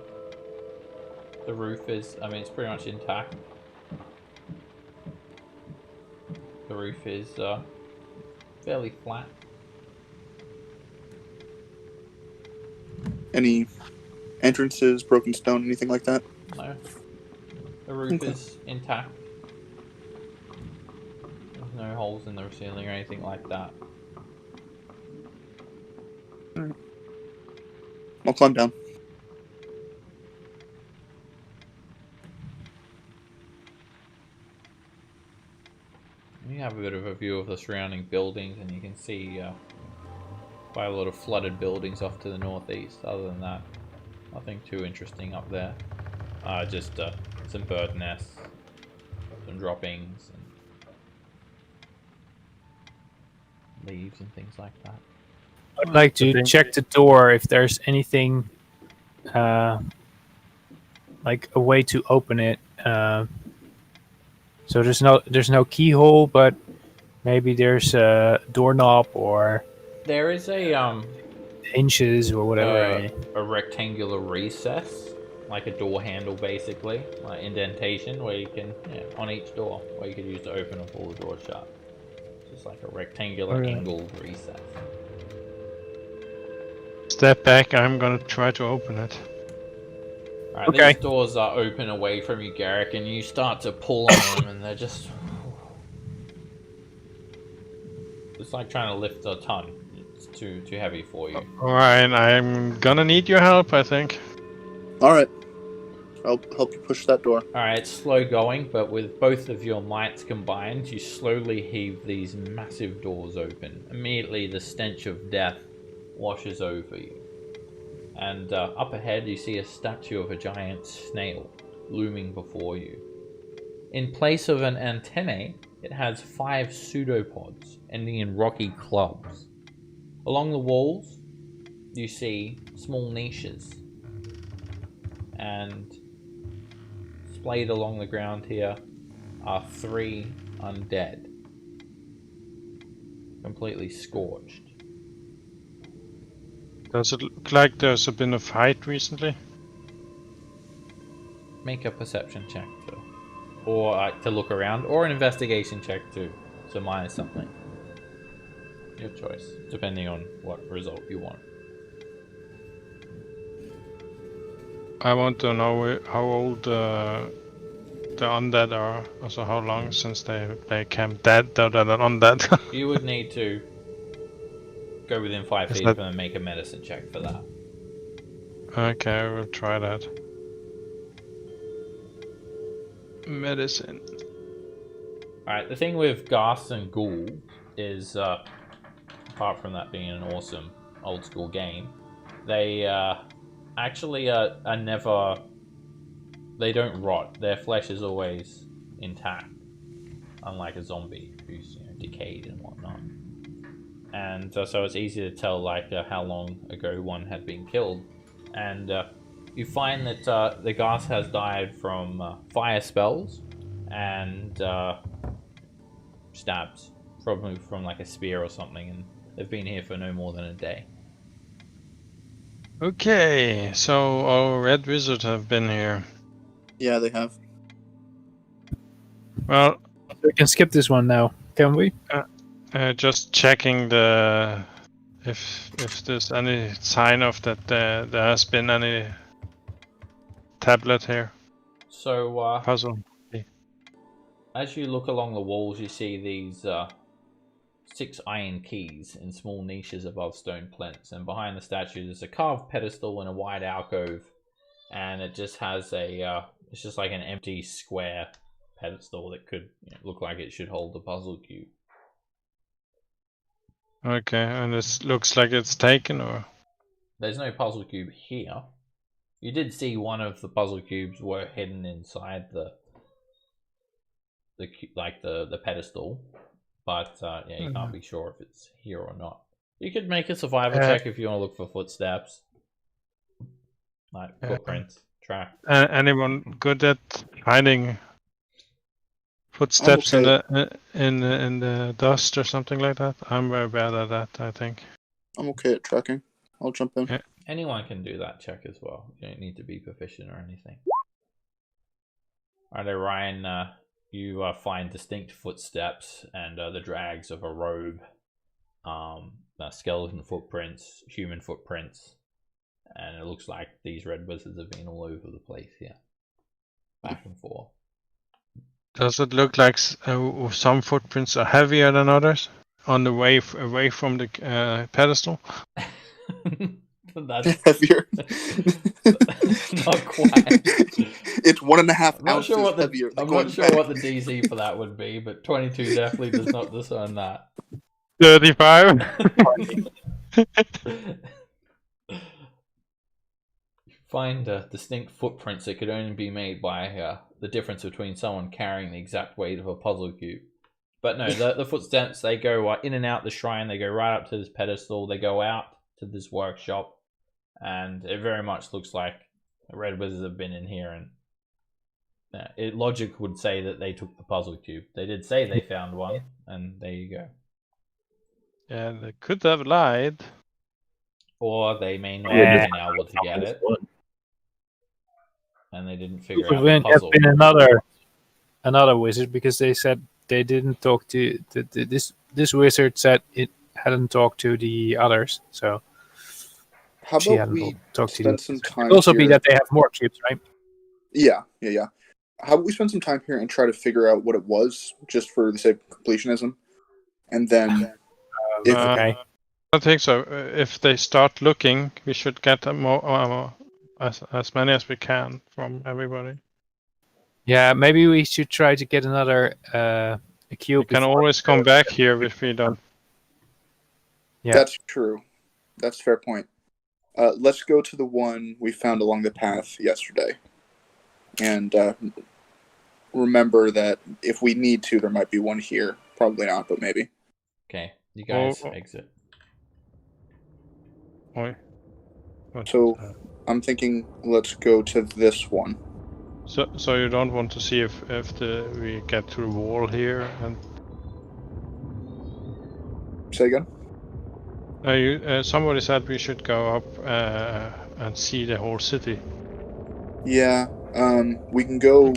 The roof is, I mean, it's pretty much intact. The roof is fairly flat. Any entrances, broken stone, anything like that? No. The roof is intact. There's no holes in the ceiling or anything like that. I'll climb down. You have a bit of a view of the surrounding buildings, and you can see quite a lot of flooded buildings off to the northeast. Other than that, nothing too interesting up there. Just some bird nests, some droppings, and leaves and things like that. I'd like to check the door if there's anything like a way to open it. So there's no keyhole, but maybe there's a doorknob or There is a hinges or whatever. a rectangular recess, like a door handle basically, like indentation where you can, on each door, where you could use to open or pull the door shut. Just like a rectangular angled recess. Step back, I'm gonna try to open it. Alright, Okay. these doors are open away from you, Garrick, and you start to pull on them, and they're just... It's like trying to lift a ton. It's too heavy for you. Alright, I'm gonna need your help, I think. Alright. I'll help you push that door. Alright, it's slow going, but with both of your mights combined, you slowly heave these massive doors open. Immediately, the stench of death washes over you. And up ahead, you see a statue of a giant snail looming before you. In place of an antennae, it has 5 pseudopods ending in rocky clubs. Along the walls, you see small niches. And splayed along the ground here are 3 undead. Completely scorched. Does it look like there's been a fight recently? Make a perception check to, or to look around, or an investigation check to surmise something. Your choice, depending on what result you want. I want to know how old the undead are. Also, how long since they became dead, undead. You would need to go within 5 Is feet that- of them and make a medicine check for that. Okay, we'll try that. Medicine. Alright, the thing with Ghasts and Ghouls is, apart from that being an awesome old school game, they actually are never... They don't rot. Their flesh is always intact. Unlike a zombie who's decayed and whatnot. And so it's easy to tell like how long ago one had been killed. And you find that the Ghast has died from fire spells and stabs, probably from like a spear or something, and they've been here for no more than a day. Okay, so our red wizards have been here. Yeah, they have. Well, We can skip this one now, can we? just checking if there's any sign of that there has been any tablet here. So, Puzzle. as you look along the walls, you see these 6 iron keys in small niches above stone plinths, and behind the statue there's a carved pedestal in a wide alcove, and it just has it's just like an empty square pedestal that could look like it should hold the puzzle cube. Okay, and this looks like it's taken, or? There's no puzzle cube here. You did see one of the puzzle cubes were hidden inside the pedestal, but you can't be sure if it's here or not. You could make a survival check if you want to look for footsteps, like footprints, track. Anyone good at hiding footsteps in the dust or something like that? I'm very bad at that, I think. I'm okay at tracking. I'll jump in. Yeah. Anyone can do that check as well. You don't need to be proficient or anything. Alright, Ryan, you find distinct footsteps and the drags of a robe, skeleton footprints, human footprints, and it looks like these red wizards have been all over the place here, back and forth. Does it look like some footprints are heavier than others on the way away from the pedestal? That's heavier. Not quite. It's 1.5 I'm not ounces sure what heavier. I'm not sure what the DC for that would be, but 22 definitely does not discern that. 35. Find distinct footprints that could only be made by the difference between someone carrying the exact weight of a puzzle cube. But no, the footsteps, they go in and out the shrine, they go right up to this pedestal, they go out to this workshop, and it very much looks like the red wizards have been in here, and logic would say that they took the puzzle cube. They did say they found one, and there you go. Yeah, they could have lied. Or they may not have been able to get it, and they didn't figure out the puzzle. Have been another wizard, because they said they didn't talk to this wizard said it hadn't talked to the others, so how she about hadn't we talked to spend you. some time It could also here? be that they have more cubes, right? Yeah. How about we spend some time here and try to figure out what it was, just for the sake of completionism, and then Okay. I think so. If they start looking, we should get them more, as many as we can from everybody. Yeah, maybe we should try to get another a cube. We can always come back here if we don't. Yeah. That's true. That's a fair point. Let's go to the one we found along the path yesterday. And remember that if we need to, there might be one here. Probably not, but maybe. Okay, you guys exit. So I'm thinking let's go to this one. So you don't want to see if we get to the wall here and. Say again? Somebody said we should go up and see the whole city. Yeah, we can go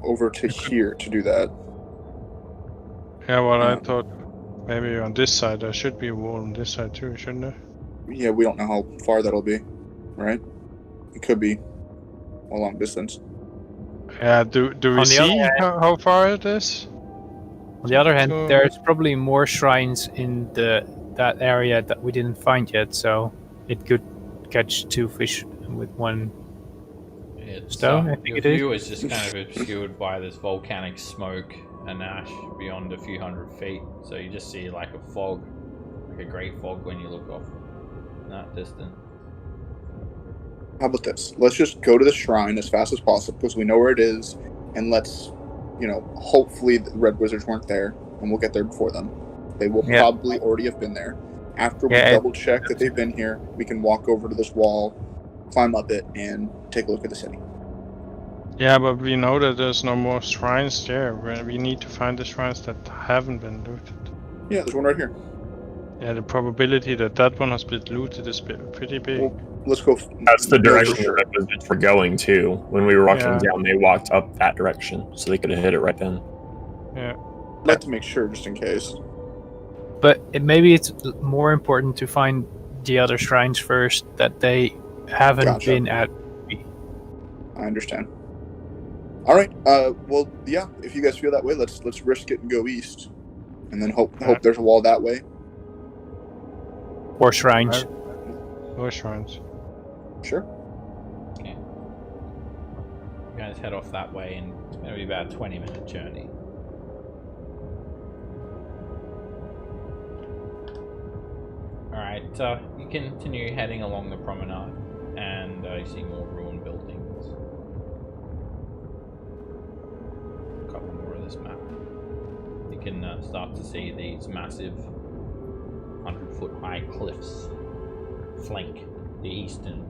over to here to do that. Yeah, well, I thought maybe on this side there should be a wall on this side too, shouldn't there? Yeah, we don't know how far that'll be, right? It could be a long distance. Yeah, do we see how far it is? On the other hand, there's probably more shrines in that area that we didn't find yet, so it could catch 2 fish with one stone. I think your view is just kind of obscured by this volcanic smoke and ash beyond a few hundred feet, so you just see like a fog, like a grey fog when you look off in that distance. How about this? Let's just go to the shrine as fast as possible because we know where it is, and let's, hopefully the red wizards weren't there, and we'll get there before them. They will probably already have been there. After we double check that they've been here, we can walk over to this wall, climb up it, and take a look at the city. Yeah, but we know that there's no more shrines there. We need to find the shrines that haven't been looted. Yeah, there's one right here. Yeah, the probability that one has been looted is pretty big. Well, let's go. That's the direction the red wizards were going to. When we were walking down, they walked up that direction, so they could have hit it right then. Yeah. I'd like to make sure, just in case. But maybe it's more important to find the other shrines first that they haven't been at. I understand. All right. Well, yeah. If you guys feel that way, let's risk it and go east, and then hope there's a wall that way. Or shrines. Or shrines. Sure. Okay. You guys head off that way, and it's going to be about a 20-minute journey. Alright, you continue heading along the promenade, and you see more ruined buildings. A couple more of this map. You can start to see these massive 100-foot high cliffs flank the eastern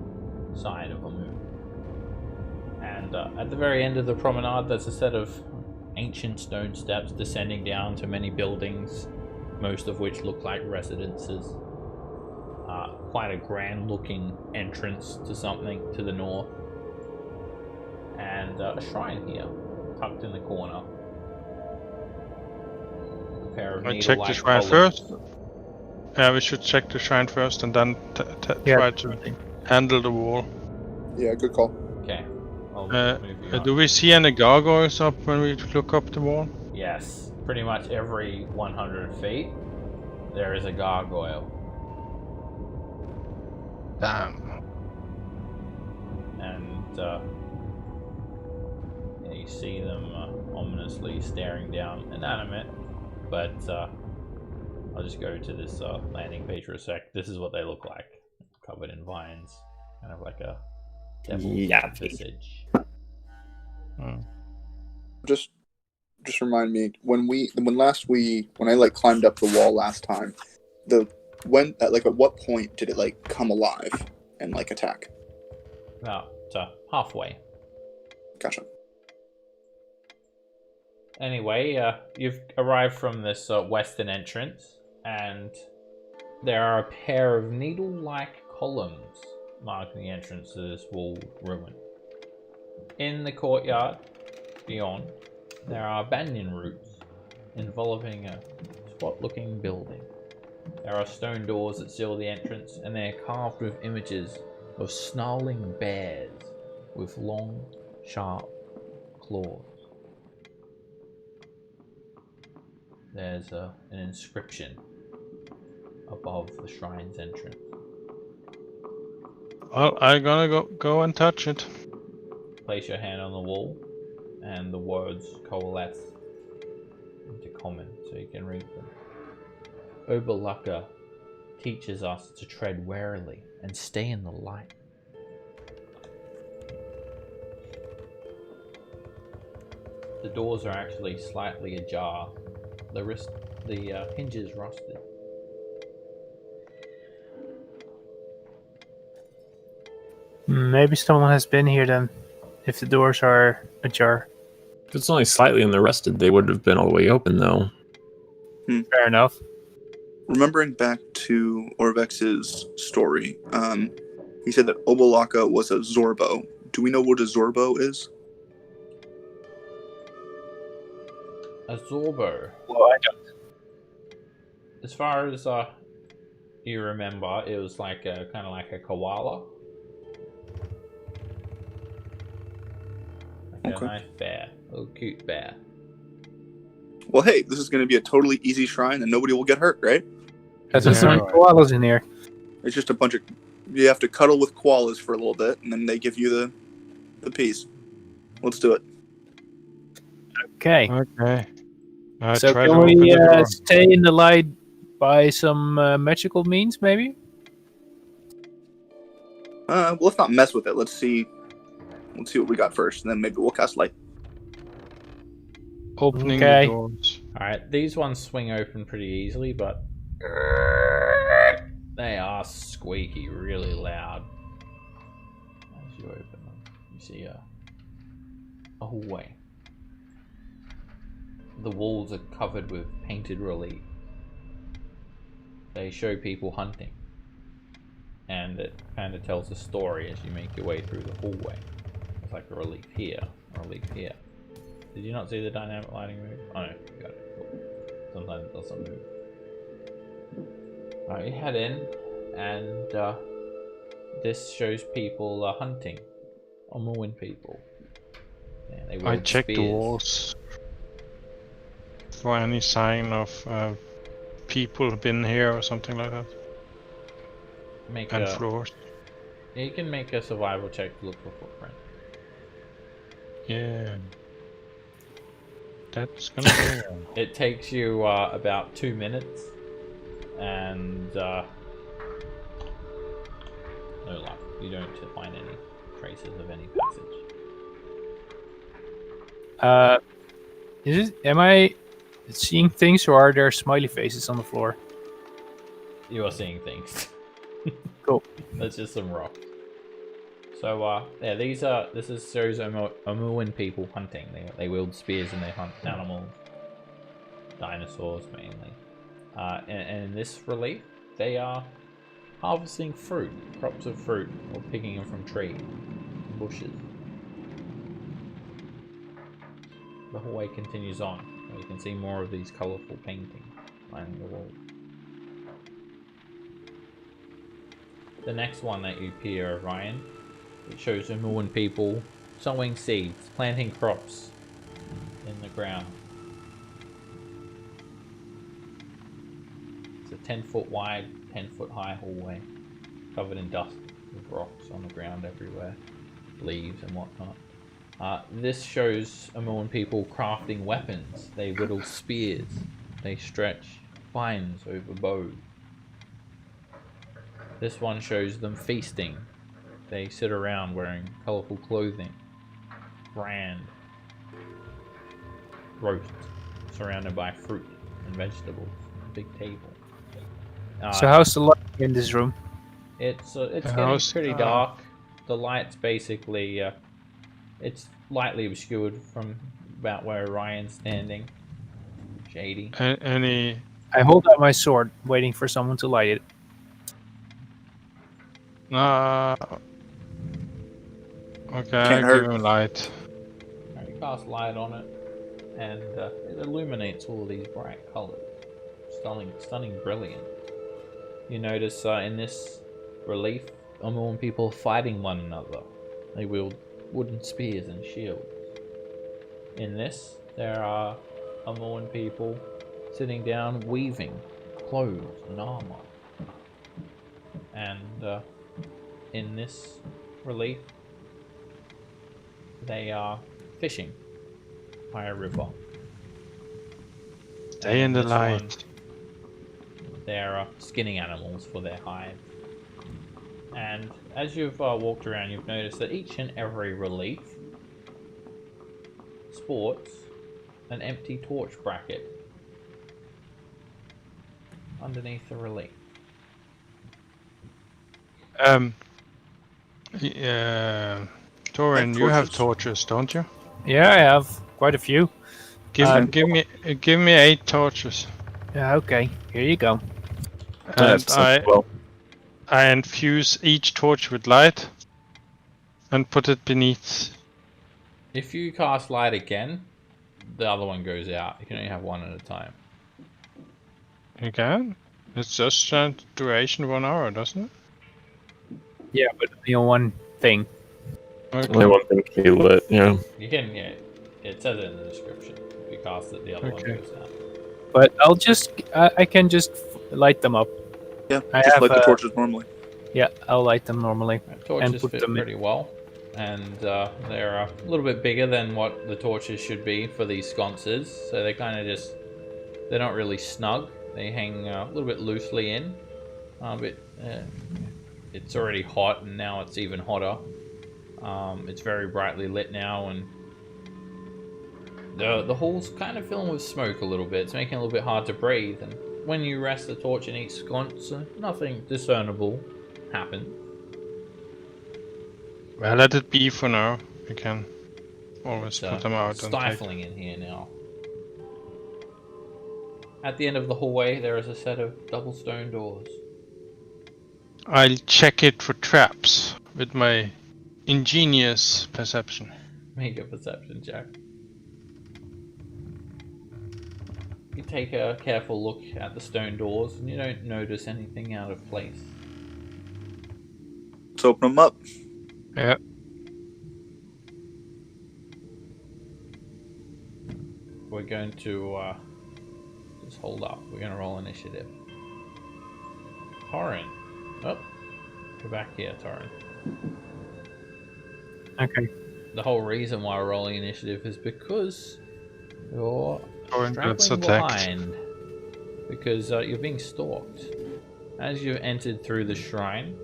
side of Omu. And at the very end of the promenade, there's a set of ancient stone steps descending down to many buildings, most of which look like residences. Quite a grand looking entrance to something to the north, and a shrine here tucked in the corner. A pair of I check the shrine first. Yeah, we should check the shrine first and then try to handle the wall. Yeah, good call. Okay. I'll move you on. Do we see any gargoyles up when we look up the wall? Yes, pretty much every 100 feet there is a gargoyle. Damn. And you see them ominously staring down, inanimate, but I'll just go to this landing page for a sec. This is what they look like, covered in vines, kind of like a devil's visage. Just remind me when I like climbed up the wall last time. At what point did it like come alive and like attack? About halfway. Gotcha. Anyway, you've arrived from this western entrance, and there are a pair of needle-like columns marking the entrance to this walled ruin. In the courtyard beyond, there are banyan roots enveloping a squat-looking building. There are stone doors that seal the entrance, and they are carved with images of snarling bears with long, sharp claws. There's an inscription above the shrine's entrance. Well, I'm gonna go and touch it. Place your hand on the wall, and the words coalesce into common, so you can read them. Obalaka teaches us to tread warily and stay in the light. The doors are actually slightly ajar. The hinges rusted. Maybe someone has been here then, if the doors are ajar. If it's only slightly and they're rusted, they would have been all the way open, though. Fair enough. Remembering back to Orvex's story, he said that Obolaka was a Zorbo. Do we know what a Zorbo is? A Zorbo. Well, I don't. As far as you remember, it was like kind of like a koala. Like Okay. a nice bear, a little cute bear. Well, hey, this is going to be a totally easy shrine and nobody will get hurt, right? There's Yeah, some right. koalas in here. It's just a bunch of... You have to cuddle with koalas for a little bit, and then they give you the piece. Let's do it. Okay. Okay. I So try to can open we the door. stay in the light by some magical means, maybe? Let's not mess with it. Let's see what we got first, and then maybe we'll cast light. Opening Okay. the doors. Alright, these ones swing open pretty easily, but they are squeaky, really loud. As you open them, you see a hallway. The walls are covered with painted relief. They show people hunting, and it kind of tells a story as you make your way through the hallway. It's like a relief here, a relief here. Did you not see the dynamic lighting move? Oh no, you got it. Cool. Sometimes it doesn't move. Alright, you head in, and this shows people hunting. Omuan people. Yeah, they I wield check the spears. walls for any sign of people been here or something like that. Make And a floors. Yeah, you can make a survival check to look for footprint. Yeah. That's gonna be one. It takes you about 2 minutes, and no luck. You don't find any traces of any passage. Am I seeing things, or are there smiley faces on the floor? You are seeing things. Cool. That's just some rocks. So yeah, this shows Omuan people hunting. They wield spears and they hunt animals, dinosaurs mainly. And in this relief, they are harvesting fruit, crops of fruit, or picking them from trees, bushes. The hallway continues on, where you can see more of these colourful paintings lining the wall. The next one that you peer, Ryan, it shows Omuan people sowing seeds, planting crops in the ground. It's a 10-foot wide, 10-foot high hallway, covered in dust with rocks on the ground everywhere, leaves and whatnot. This shows Omuan people crafting weapons. They whittle spears. They stretch vines over bows. This one shows them feasting. They sit around wearing colourful clothing, brand, roast, surrounded by fruit and vegetables. A big table. So how's the light in this room? It's getting house, pretty dark. The light's basically it's lightly obscured from about where Ryan's standing. Shady. Any? I hold out my sword, waiting for someone to light it. Okay, Can't I hurt. give him light. You cast light on it, and it illuminates all of these bright colors. Stunning, brilliant. You notice in this relief, Omuan people fighting one another. They wield wooden spears and shields. In this, there are Omuan people sitting down weaving clothes and armor. And in this relief, they are fishing by a river. Stay in the this light. one, they're skinning animals for their hide. And as you've walked around, you've noticed that each and every relief sports an empty torch bracket underneath the relief. Yeah. Torin, you have torches, don't you? Yeah, I have quite a few. Give me 8 torches. Yeah, okay. Here you go. And I infuse each torch with light and put it beneath. If you cast light again, the other one goes out. You can only have one at a time. You can? It's just duration 1 hour, doesn't it? Yeah, but only on one thing. Okay. Only one thing can be lit, yeah. You can, yeah. It says it in the description. If you cast it, the other one Okay. goes out. But I can just light them up. Yeah, I just have, light the torches normally. Yeah, I'll light them normally. Torches put fit them in. pretty well, and they're a little bit bigger than what the torches should be for these sconces. So they kind of they're not really snug. They hang a little bit loosely in. It's already hot, and now it's even hotter. It's very brightly lit now, and the hall's kind of filling with smoke a little bit. It's making it a little bit hard to breathe, and when you rest the torch in each sconce, nothing discernible happens. Well, let it be for now. You can always It's put them out. stifling in here now. At the end of the hallway, there is a set of double stone doors. I'll check it for traps with my ingenious perception. Make a perception check. You take a careful look at the stone doors, and you don't notice anything out of place. Let's open them up. Yeah. we're going to just hold up. We're going to roll initiative. Torrin. Oh, go back here, Torrin. Okay. The whole reason why we're rolling initiative is because you're Torrin gets straggling attacked. behind. Because you're being stalked. As you've entered through the shrine,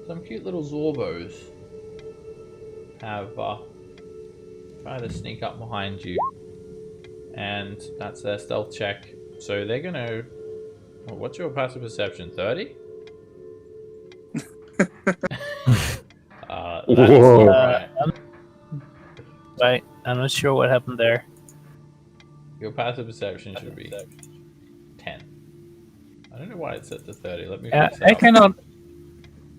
some cute little Zorbos have tried to sneak up behind you. And that's their stealth check. So they're gonna... Oh, what's your passive perception? 30? That's Whoa. not right. Right. I'm not sure what happened there. Your passive perception should be 10. I don't know why it's set to 30. Let me fix it I up. cannot.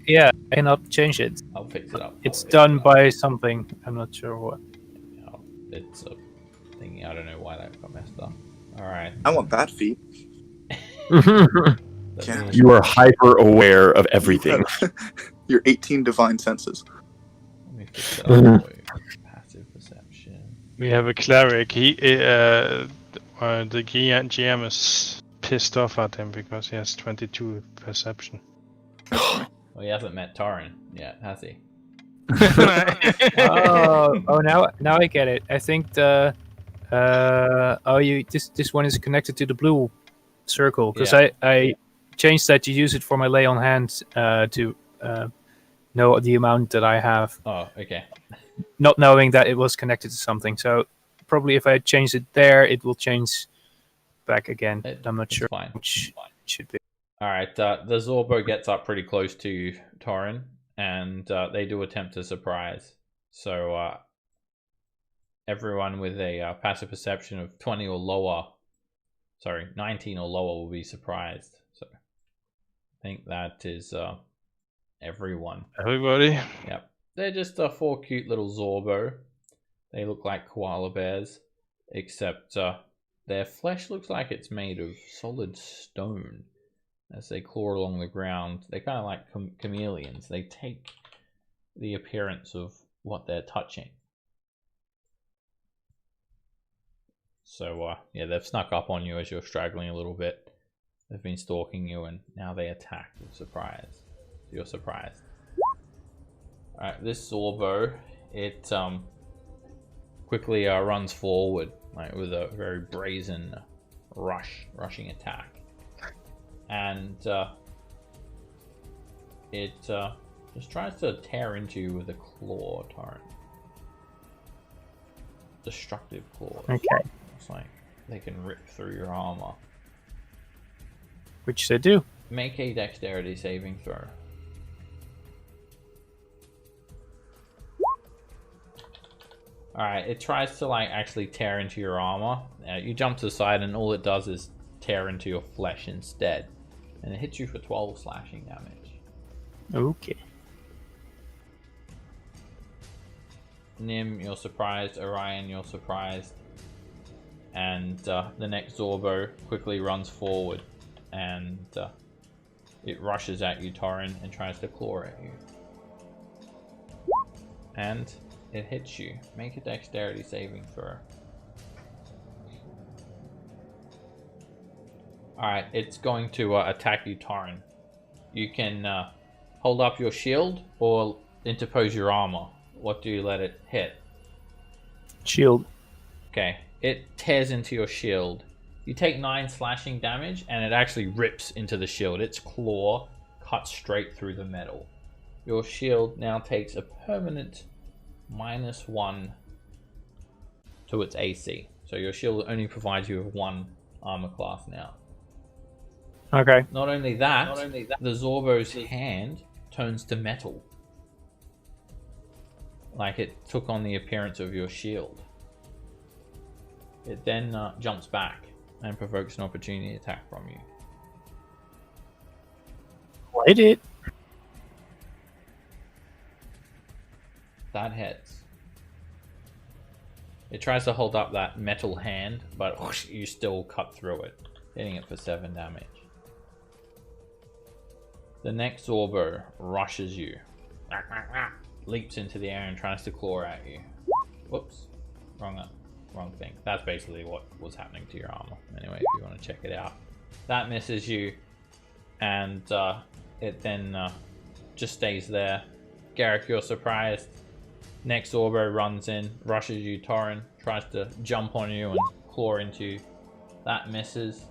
Yeah, I cannot change it. I'll fix it up. It's done by something. I'm not sure what. Oh, it's a thingy. I don't know why that got messed up. Alright. I want that feat. Yeah. You are hyper aware of everything. Your 18 divine senses. Let me fix it up for you. Passive perception. We have a cleric. The GM is pissed off at him because he has 22 perception. Well, he hasn't met Torrin yet, has he? Oh, now I get it. I think the this one is connected to the blue circle because Yeah. I changed that to use it for my lay on hand to know the amount that I have, Oh, okay. not knowing that it was connected to something. So probably if I change it there, it will change back again. I'm not It's sure fine. which it should be. Alright, the Zorbo gets up pretty close to you, Torrin, and they do attempt to surprise. So, everyone with a passive perception of 20 or lower, 19 or lower will be surprised. So, I think that is everyone. Everybody. Yep. They're just 4 cute little Zorbo. They look like koala bears, except their flesh looks like it's made of solid stone. As they claw along the ground, they're kind of like chameleons. They take the appearance of what they're touching. So, yeah, they've snuck up on you as you're straggling a little bit. They've been stalking you, and now they attack with surprise. You're surprised. Alright, this Zorbo, it quickly runs forward, like with a very brazen rushing attack. And it just tries to tear into you with a claw, Torrent. Destructive claws. Okay, It's like they can rip through your armor. which they do. Make a dexterity saving throw. Alright, it tries to like actually tear into your armor. You jump to the side and all it does is tear into your flesh instead. And it hits you for 12 slashing damage. Okay. Nim, you're surprised. Orion, you're surprised. And the next Zorbo quickly runs forward. And it rushes at you, Torrin, and tries to claw at you. And it hits you. Make a dexterity saving throw. Alright, it's going to attack you, Torrin. You can hold up your shield or interpose your armor. What do you let it hit? Shield. Okay, it tears into your shield. You take 9 slashing damage and it actually rips into the shield. Its claw cuts straight through the metal. Your shield now takes a permanent -1 to its AC. So your shield only provides you with 1 armor class now. Okay. Not only that, the Zorbo's hand turns to metal. Like it took on the appearance of your shield. It then jumps back and provokes an opportunity attack from you. Light it. That hits. It tries to hold up that metal hand, but whoosh, you still cut through it, hitting it for 7 damage. The next Zorbo rushes you, leaps into the air and tries to claw at you. Whoops, wrong wrong thing. That's basically what was happening to your armor. Anyway, if you want to check it out. That misses you, and it then just stays there. Garrick, you're surprised. Next Zorbo runs in, rushes you, Torrin, tries to jump on you and claw into you. That misses.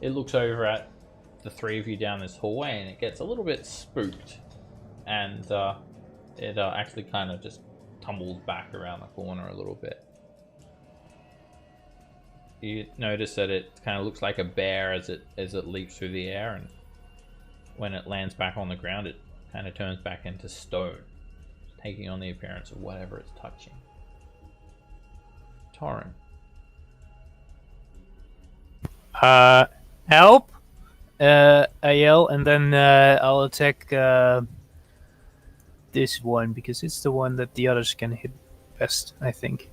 It looks over at the three of you down this hallway, and it gets a little bit spooked, and it actually kind of just tumbles back around the corner a little bit. You notice that it kind of looks like a bear as it leaps through the air, and when it lands back on the ground, it kind of turns back into stone, taking on the appearance of whatever it's touching. Torrin. Help! I yell, and then I'll attack this one, because it's the one that the others can hit best, I think.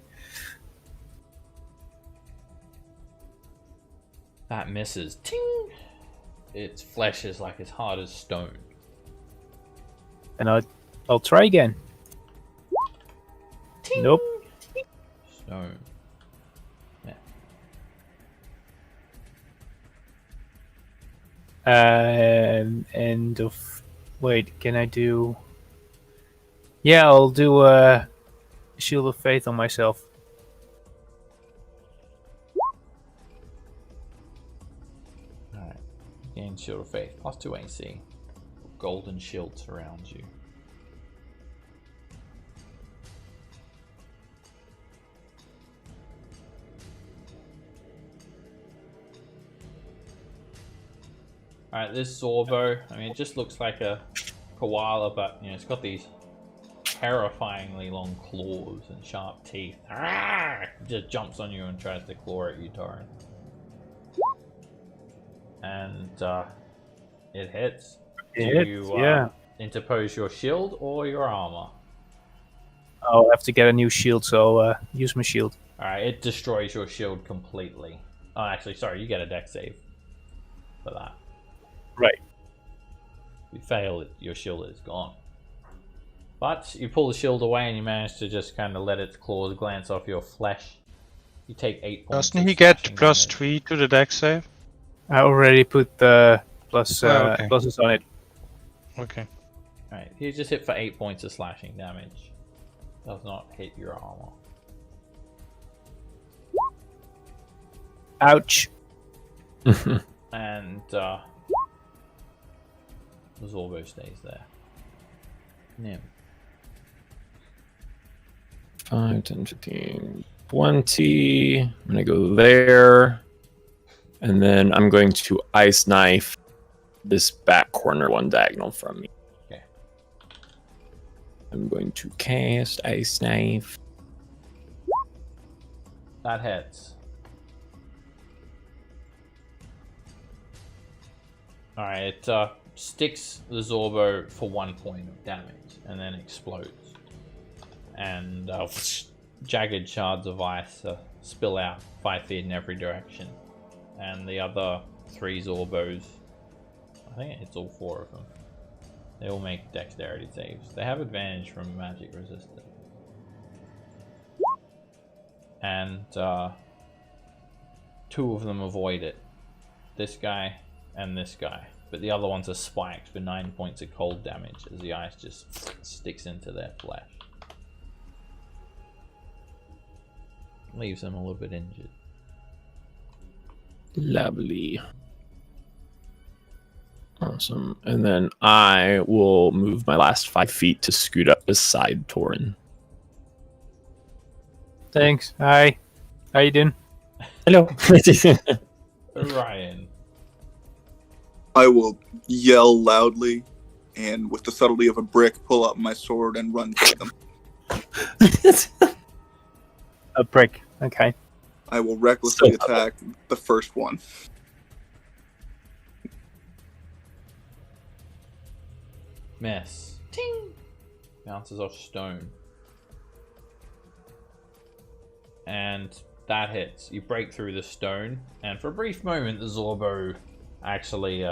That misses. Ting! Its flesh is like as hard as stone. And I'll try again. Ting! Nope. Stone. Yeah. End of... Wait, can I do... Yeah, I'll do a Shield of Faith on myself. Alright. Gain Shield of Faith. +2 AC. Golden shield surrounds you. Alright, this Zorbo, I mean, it just looks like a koala, but, you know, it's got these terrifyingly long claws and sharp teeth. It just jumps on you and tries to claw at you, Torrin. And it hits. Do you interpose your shield or your armor? I'll have to get a new shield, so use my shield. Alright, it destroys your shield completely. Oh, actually, sorry, you get a dex save for that. Right. If you fail, your shield is gone. But you pull the shield away and you manage to just kind of let its claws glance off your flesh. You take 8 points. Doesn't he get +3 to the dex save? I already put the pluses on it. Okay. Alright, you just hit for 8 points of slashing damage. Does not hit your armor. Ouch. And the Zorbo stays there. Nim. 5, 10, 15, 20. I'm going to go there. And then I'm going to Ice Knife this back corner one diagonal from me. Okay. I'm going to cast Ice Knife. That hits. Alright, it sticks the Zorbo for 1 point of damage and then explodes. And jagged shards of ice spill out 5 feet in every direction. And the other 3 Zorbos, I think it hits all 4 of them. They all make dexterity saves. They have advantage from magic resistance. And 2 of them avoid it. This guy and this guy. But the other ones are spiked for 9 points of cold damage as the ice just sticks into their flesh. Leaves them a little bit injured. Lovely. Awesome. And then I will move my last 5 feet to scoot up beside Torrin. Thanks. Hi. How you doing? Hello. Ryan. I will yell loudly and with the subtlety of a brick pull out my sword and run to them. A brick. Okay. I will recklessly attack the first one. Miss. Ting! Bounces off stone. And that hits. You break through the stone, and for a brief moment, the Zorbo actually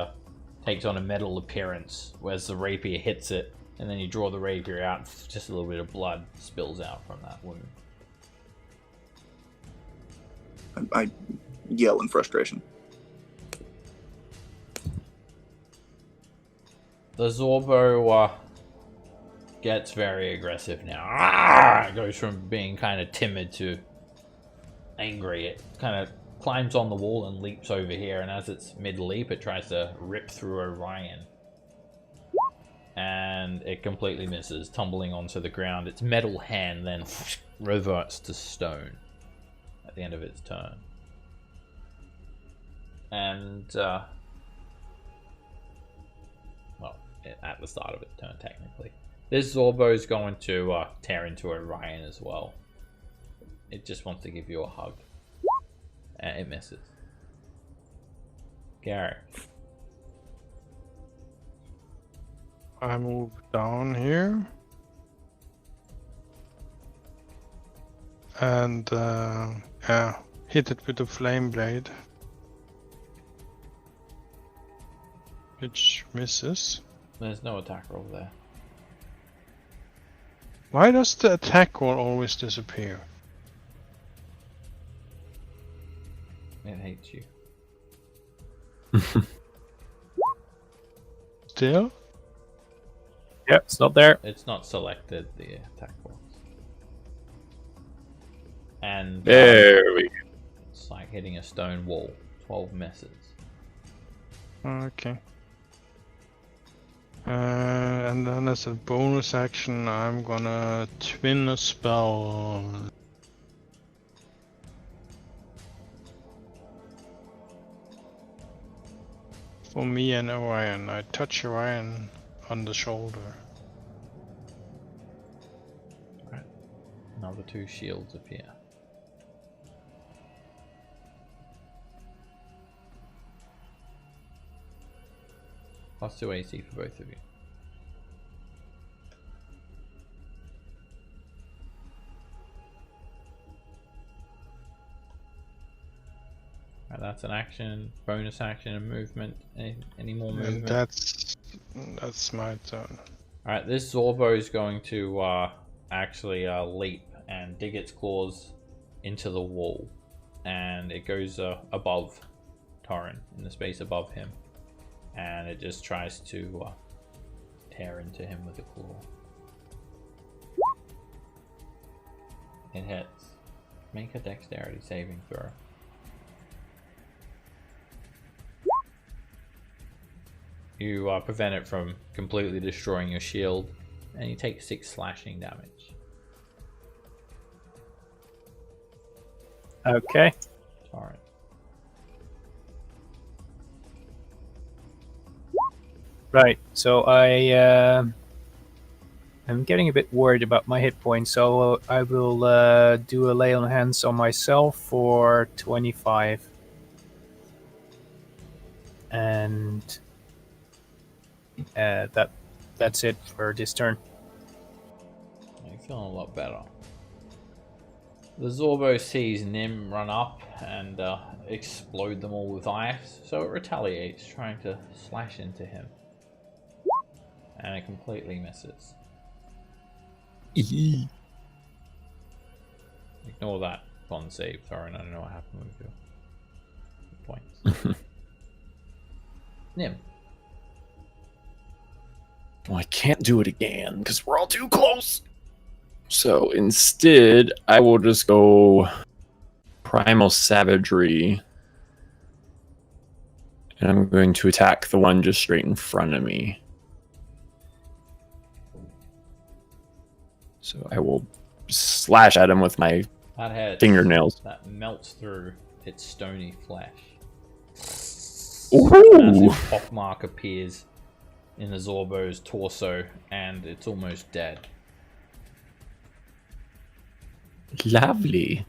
takes on a metal appearance, whereas the rapier hits it, and then you draw the rapier out, just a little bit of blood spills out from that wound. I yell in frustration. The Zorbo gets very aggressive now. It goes from being kind of timid to angry. It kind of climbs on the wall and leaps over here, and as it's mid-leap, it tries to rip through Orion. And it completely misses, tumbling onto the ground. Its metal hand then reverts to stone at the end of its turn. And, at the start of its turn, technically. This Zorbo is going to tear into Orion as well. It just wants to give you a hug. And it misses. Garrett. I move down here. And, yeah, hit it with the flame blade. Which misses. There's no attack roll there. Why does the attack roll always disappear? It hates you. Still? Yep, it's not there. It's not selected, the attack roll. And There we go. it's like hitting a stone wall. 12 misses. Okay. And then as a bonus action, I'm gonna twin a spell. For me and Orion, I touch Orion on the shoulder. Right. Another 2 shields appear. +2 AC for both of you. Right, that's an action, bonus action, and movement. Any more movement? And that's my turn. Alright, this Zorbo is going to actually leap and dig its claws into the wall. And it goes above Torrin, in the space above him. And it just tries to tear into him with a claw. It hits. Make a dexterity saving throw. You prevent it from completely destroying your shield, and you take 6 slashing damage. Okay. Torrent. Right. So I'm getting a bit worried about my hit points, so I will do a lay on hands on myself for 25. And that's it for this turn. You're feeling a lot better. The Zorbo sees Nim run up and explode them all with ice, so it retaliates, trying to slash into him. And it completely misses. Ignore that con save, Thorin. I don't know what happened with your points. Nim. Well, I can't do it again because we're all too close. So instead, I will just go Primal Savagery. And I'm going to attack the one just straight in front of me. So I will slash at him with my That hits. fingernails. That melts through its stony flesh. Ooh. A massive pockmark appears in the Zorbo's torso, and it's almost dead. Lovely.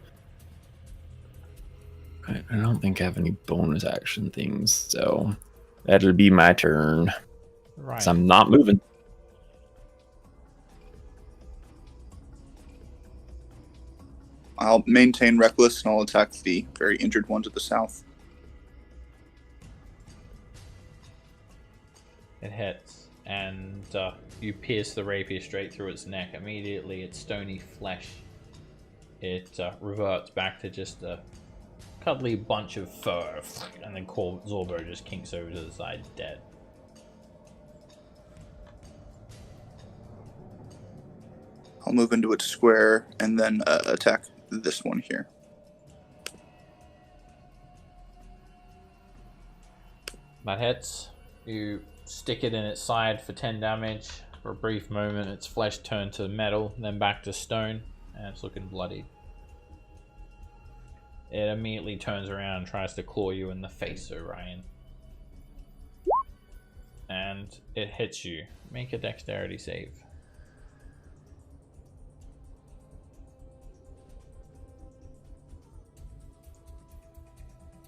I don't think I have any bonus action things, so that'll be my turn. Right. 'Cause I'm not moving. I'll maintain reckless and I'll attack the very injured one to the south. It hits, and you pierce the rapier straight through its neck. Immediately, its stony flesh, it reverts back to just a cuddly bunch of fur, and then Zorbo just kinks over to the side, dead. I'll move into its square and then attack this one here. That hits. You stick it in its side for 10 damage. For a brief moment, its flesh turned to metal, then back to stone, and it's looking bloody. It immediately turns around and tries to claw you in the face, Orion. And it hits you. Make a dexterity save.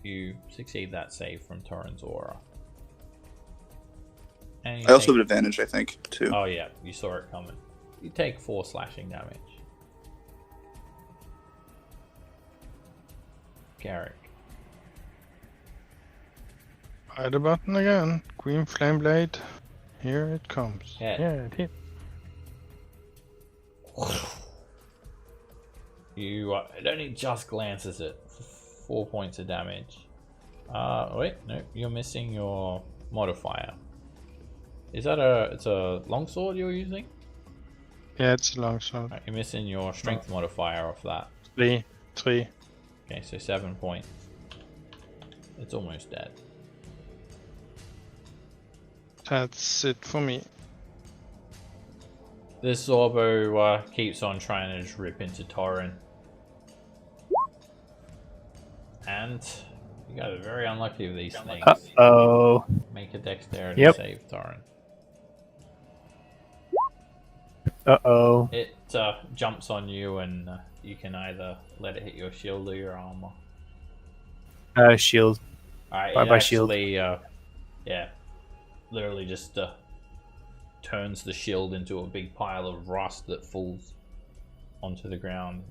You succeed that save from Torrent's aura. And I also have advantage, I think, too. Oh yeah, you saw it coming. You take 4 slashing damage. Garrick. Fire the button again. Green flame blade. Here it comes. Yeah. It hit. It only just glances it. 4 points of damage. Wait, no, you're missing your modifier. Is that it's a longsword you're using? Yeah, it's a long sword. Right, you're missing your strength modifier off that. 3. Okay, so 7 points. It's almost dead. That's it for me. This Zorbo keeps on trying to just rip into Torrin. And you guys are very unlucky with these things. Uh-oh. Make a dexterity Yep. save, Torrin. Uh-oh. It jumps on you, and you can either let it hit your shield or your armor. Shield. Alright, Bye-bye, it shield. actually, literally just turns the shield into a big pile of rust that falls onto the ground.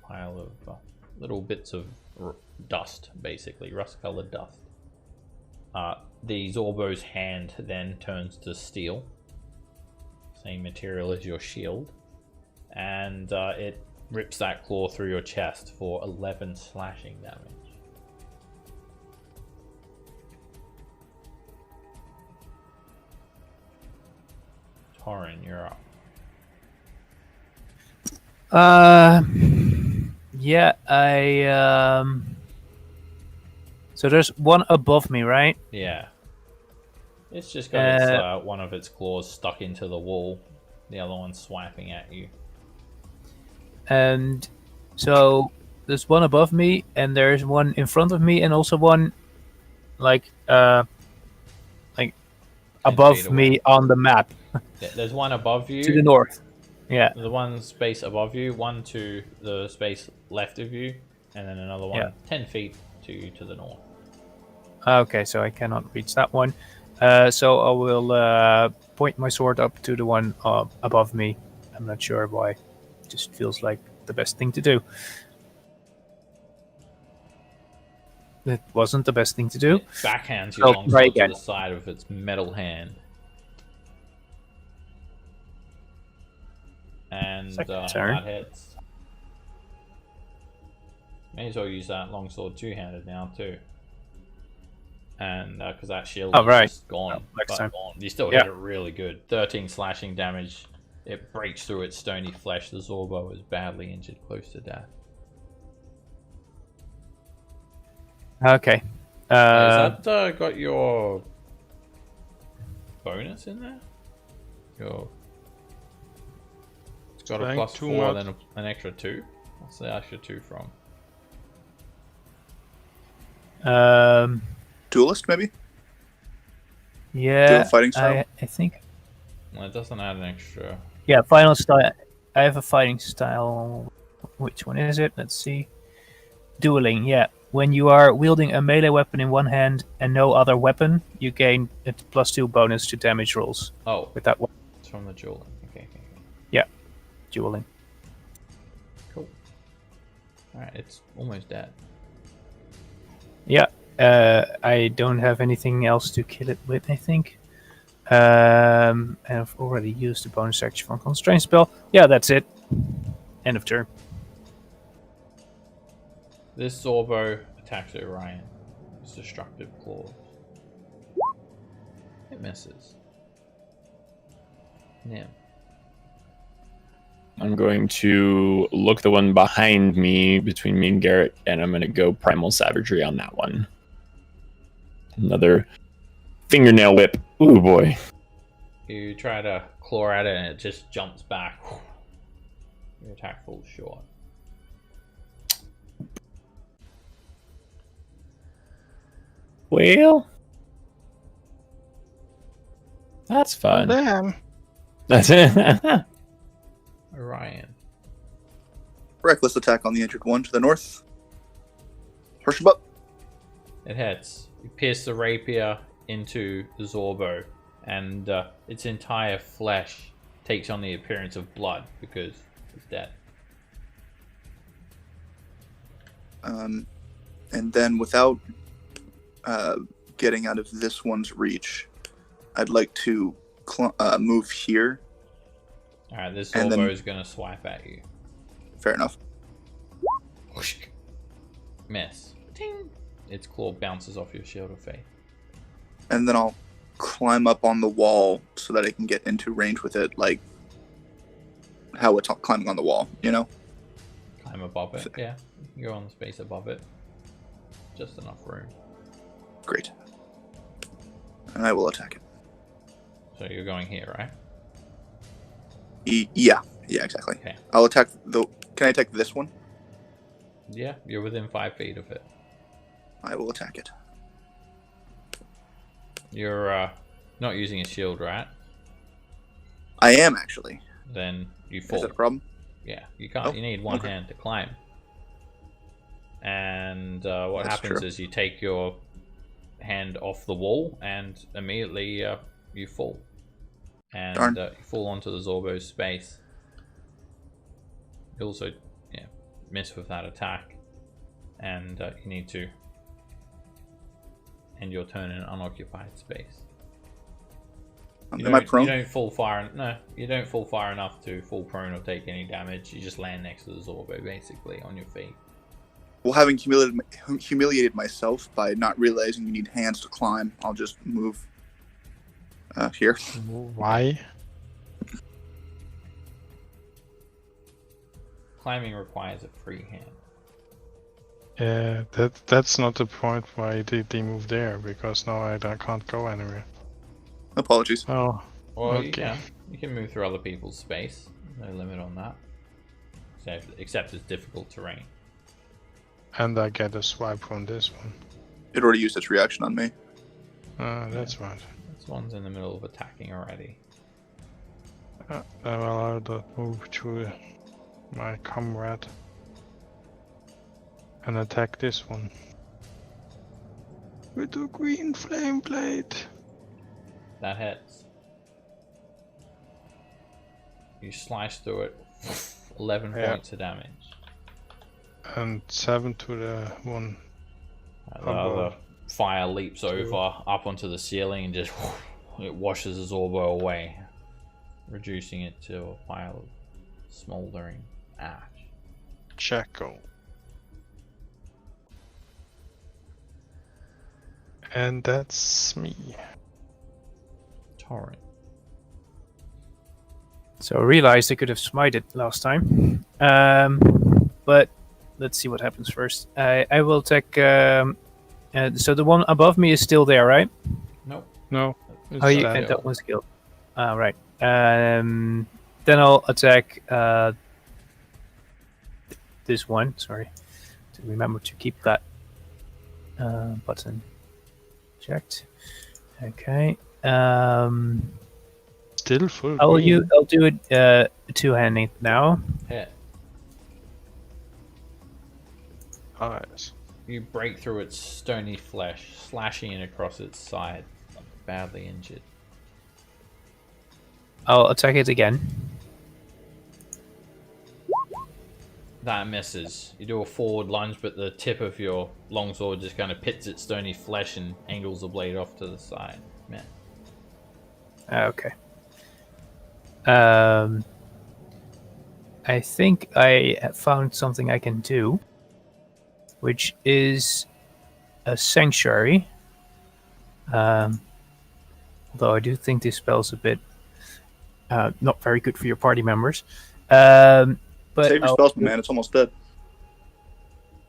A pile of little bits of dust, basically, rust-colored dust. The Zorbo's hand then turns to steel. Same material as your shield. And it rips that claw through your chest for 11 slashing damage. Torrin, you're up. Yeah, so there's one above me, right? Yeah. It's just got its, one of its claws stuck into the wall. The other one's swiping at you. And so there's one above me, and there's one in front of me, and also one like above me on the map. Yeah, there's one above you. To the north. Yeah. The one space above you, one to the space left of you, and then another one 10 feet to you to the north. Okay, so I cannot reach that one. So I will point my sword up to the one above me. I'm not sure why. It just feels like the best thing to do. It wasn't the best thing to do. It backhands your longsword right to again. the side of its metal hand. And turn. that hits. May as well use that longsword two-handed now too. And because that shield is just gone. Next time. You still hit it really good. 13 slashing damage. It breaks through its stony flesh. The Zorbo is badly injured, close to death. Okay. Has that got your bonus in there? It's got a plus 4, then an extra 2. What's the extra 2 from? Duelist, maybe? Yeah. Dual fighting style? I think. Well, it doesn't add an extra. Yeah, final style. I have a fighting style. Which one is it? Let's see. Dueling, yeah. When you are wielding a melee weapon in one hand and no other weapon, you gain a +2 bonus to damage rolls. Oh, with that weapon. It's from the dueling. Okay. Yeah, dueling. Cool. Alright, it's almost dead. Yeah, I don't have anything else to kill it with, I think. And I've already used the bonus action for a constraint spell. Yeah, that's it. End of turn. This Zorbo attacks Orion. His destructive claws. It misses. Nim. I'm going to look the one behind me, between me and Garrett, and I'm going to go Primal Savagery on that one. Another fingernail whip. Ooh, boy. You try to claw at it and it just jumps back. Your attack falls short. Well, that's fun. Damn. That's it. Orion. Reckless attack on the injured one to the north. Push him up. It hits. You pierce the rapier into the Zorbo, and its entire flesh takes on the appearance of blood because it's dead. And then without getting out of this one's reach, I'd like to move here. Alright, this And Zorbo then- is going to swipe at you. Fair enough. Miss. Ting. Its claw bounces off your shield of faith. And then I'll climb up on the wall so that I can get into range with it, like how it's climbing on the wall, you know? Climb above it, yeah. You can go on the space above it. Just enough room. Great. And I will attack it. So you're going here, right? Yeah, exactly. Okay. I'll attack the... Can I attack this one? Yeah, you're within 5 feet of it. I will attack it. You're not using a shield, right? I am, actually. Then you Is fall. that a problem? Yeah, you can't. Oh, You need one okay. hand to climb. And what That's happens true. is you take your hand off the wall, and immediately you fall. And Darn. you fall onto the Zorbo's space. You also miss with that attack, and you need to end your turn in an unoccupied space. Am I prone? You don't fall far. No, you don't fall far enough to fall prone or take any damage. You just land next to the Zorbo, basically, on your feet. Well, having humiliated myself by not realizing you need hands to climb, I'll just move here. Why? Climbing requires a free hand. Yeah, that's not the point why they move there, because now I can't go anywhere. Apologies. Oh, Or okay. you can move through other people's space. No limit on that. Except it's difficult terrain. And I get a swipe from this one. It already used its reaction on me. That's right. This one's in the middle of attacking already. Well, I'll move to my comrade and attack this one with a green flame blade. That hits. You slice through it. 11 Yeah. points of damage. And 7 to the one. The other fire leaps over up onto the ceiling and just it washes the Zorbo away, reducing it to a pile of smoldering ash. Jackal. And that's me. Torrent. So I realized I could have smited last time. But let's see what happens first. I will take... so the one above me is still there, right? Nope. No. Oh, you, dead. and that one's killed. Right. Then I'll attack this one. Sorry. To remember to keep that button checked. Okay. Still full. I'll green. do it two-handed now. Hit. Nice. You break through its stony flesh, slashing it across its side, badly injured. I'll attack it again. That misses. You do a forward lunge, but the tip of your longsword just kind of pits its stony flesh and angles the blade off to the side. Man. Okay. I think I have found something I can do, which is a sanctuary. Although I do think this spell's a bit not very good for your party members. But Save your spells, man. It's almost dead.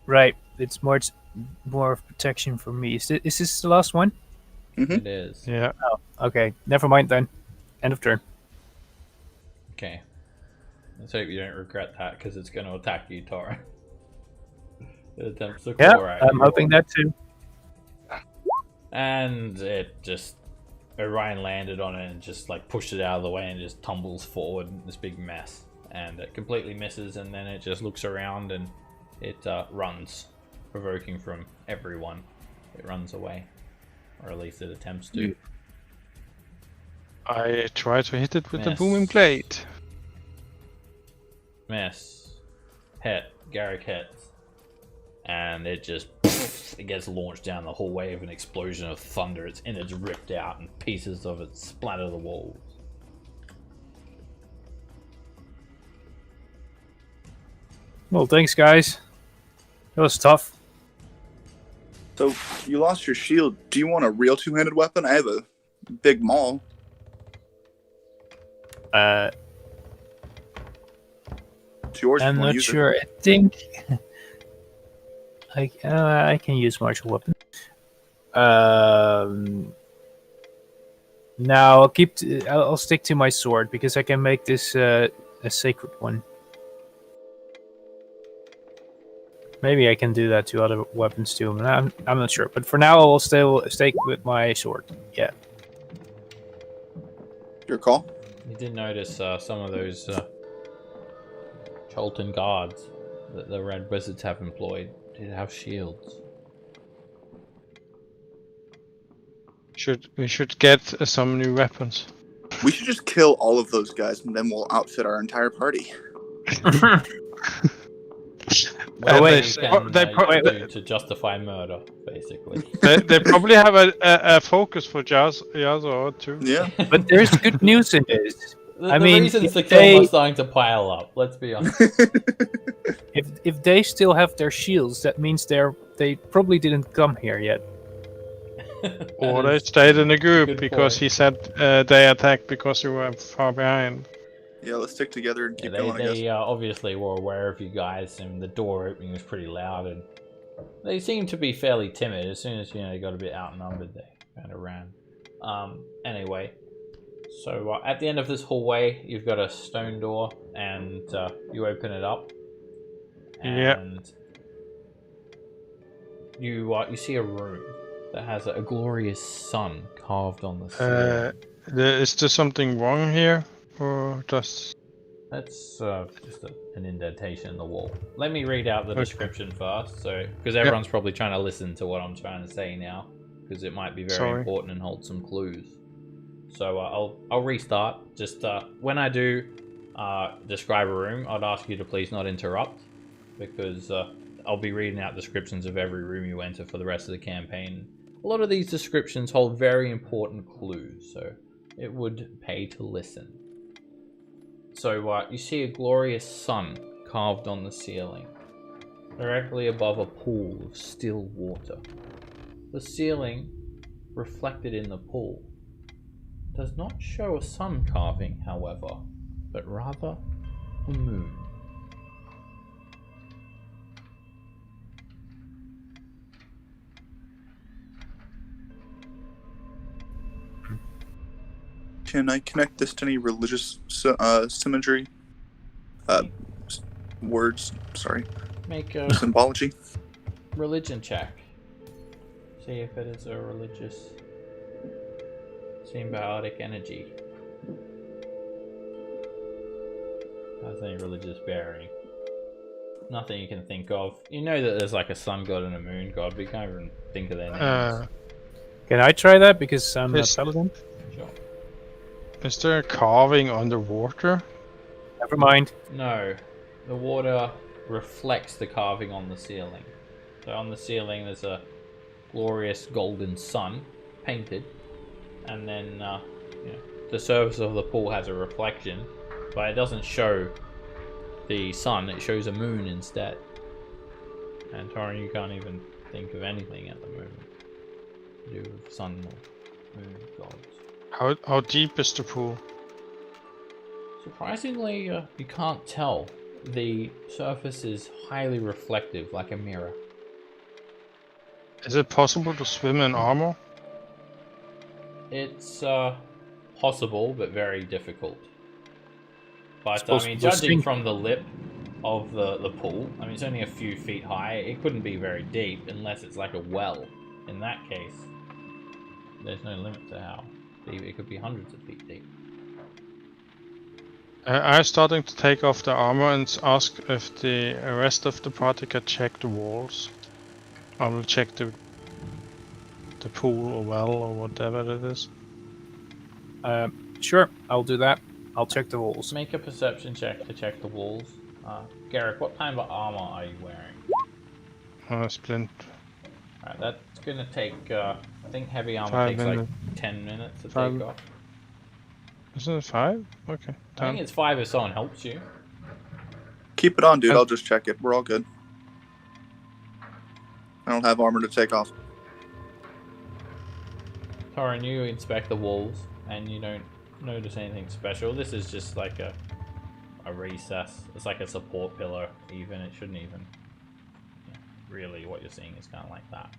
Right, it's more of protection for me. Is this the last one? Mm-hmm. It is. Yeah. Oh, okay. Never mind then. End of turn. Okay. Let's hope you don't regret that, because it's going to attack you, Tara. It attempts to claw at I'm you. hoping that too. And it just... Orion landed on it and just like pushed it out of the way and just tumbles forward in this big mess. And it completely misses, and then it just looks around and it runs, provoking from everyone. It runs away. Or at least it attempts to. I try to hit it with the Miss. booming blade. Miss. Hit. Garrick hits. And it just... It gets launched down the hallway of an explosion of thunder. Its innards ripped out and pieces of it splatter the walls. Well, thanks, guys. That was tough. So you lost your shield. Do you want a real two-handed weapon? I have a big maul. It's yours. I'm not sure. I think I can use martial weapon. Now I'll stick to my sword because I can make this a sacred one. Maybe I can do that to other weapons too. I'm not sure, but for now I will still stay with my sword. Yeah. Your call. You did notice some of those Cholton guards that the Red Wizards have employed did have shields. We should get some new weapons. We should just kill all of those guys, and then we'll outfit our entire party. Well, wait, you can, they you probably- can do to justify murder, basically. They probably have a focus for Yazo too. Yeah. But there's good news in this. The reasons to kill them are starting to pile up. Let's be honest. If they still have their shields, that means they probably didn't come here yet. Or they stayed in a group good because point. he said they attacked because you were far behind. Yeah, let's stick together and keep They going, I guess. obviously were aware of you guys, and the door opening was pretty loud, and they seemed to be fairly timid. As soon as they got a bit outnumbered, they kind of ran. Anyway, so at the end of this hallway, you've got a stone door, and you open it up, and you see a room that has a glorious sun carved on the ceiling. Is there something wrong here? Or just... That's just an indentation in the wall. Let me read out the description first, because everyone's probably trying to listen to what I'm trying to say now, because it might be very important and hold some clues. So I'll restart. Just when I do describe a room, I'd ask you to please not interrupt, because I'll be reading out descriptions of every room you enter for the rest of the campaign. A lot of these descriptions hold very important clues, so it would pay to listen. So you see a glorious sun carved on the ceiling, directly above a pool of still water. The ceiling, reflected in the pool, does not show a sun carving, however, but rather a moon. Can I connect this to any religious symmetry? Words, sorry. Make a Symbology? religion check. See if it is a religious symbiotic energy. Has any religious bearing. Nothing you can think of. You know that there's like a sun god and a moon god, but you can't even think of their names. Can I try that because I'm a paladin? Sure. Is there a carving underwater? Never mind. No, the water reflects the carving on the ceiling. So on the ceiling there's a glorious golden sun painted, and then the surface of the pool has a reflection, but it doesn't show the sun, it shows a moon instead. And Torin, you can't even think of anything at the moment to do with sun or moon gods. How deep is the pool? Surprisingly, you can't tell. The surface is highly reflective, like a mirror. Is it possible to swim in armor? It's possible, but very difficult. But I Suppose mean, the judging sink- from the lip of the pool, I mean, it's only a few feet high. It couldn't be very deep unless it's like a well. In that case, there's no limit to how deep. It could be hundreds of feet deep. I'm starting to take off the armor and ask if the rest of the party can check the walls. I will check the pool or well or whatever it is. Sure, I'll do that. I'll check the walls. Make a perception check to check the walls. Garrick, what type of armor are you wearing? Splint. Alright, that's gonna take, I think heavy armor 5 takes like minutes. 10 minutes to 5. take off. Isn't it 5? Okay. I think it's 5 if someone helps you. Keep it on, dude. I'll just check it. We're all good. I don't have armor to take off. Torin, you inspect the walls and you don't notice anything special. This is just like a recess. It's like a support pillar even. It shouldn't even... Yeah, really what you're seeing is kind of like that.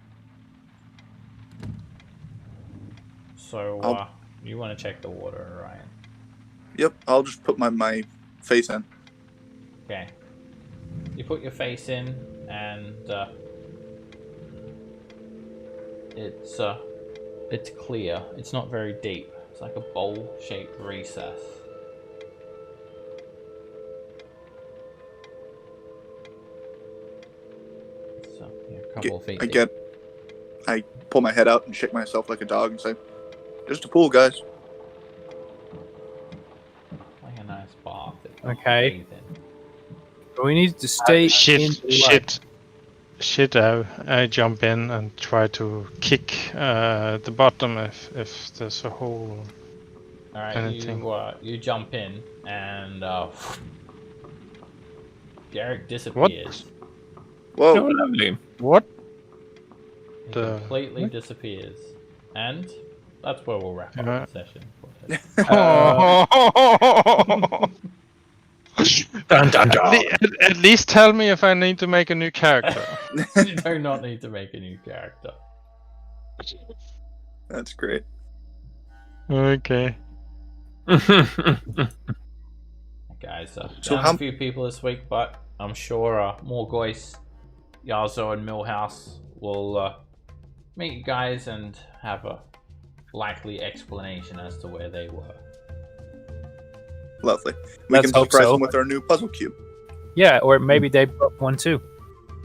So, you want to check the water, Ryan? Yep, I'll just put my face in. Okay. You put your face in and it's clear. It's not very deep. It's like a bowl-shaped recess. So, yeah, a couple of feet deep. I pull my head out and shake myself like a dog and say, "Just a pool, guys." Like a nice bath. Okay. Bathe in. We need to stay in the light. Shit, I jump in and try to kick the bottom if there's a hole. Alright, Anything. you jump in and Garrick disappears. Whoa. No, not me. What? He The- completely disappears. And that's where we'll wrap up Yeah. the session. for today. Dun, dun, dun. At least tell me if I need to make a new character. You do not need to make a new character. That's great. Okay. Guys, So down how- a few people this week, but I'm sure Morgoise, Yazo, and Millhouse will meet you guys and have a likely explanation as to where they were. Lovely. We Let's can hope surprise so. them with our new puzzle cube. Yeah, or maybe they broke one too.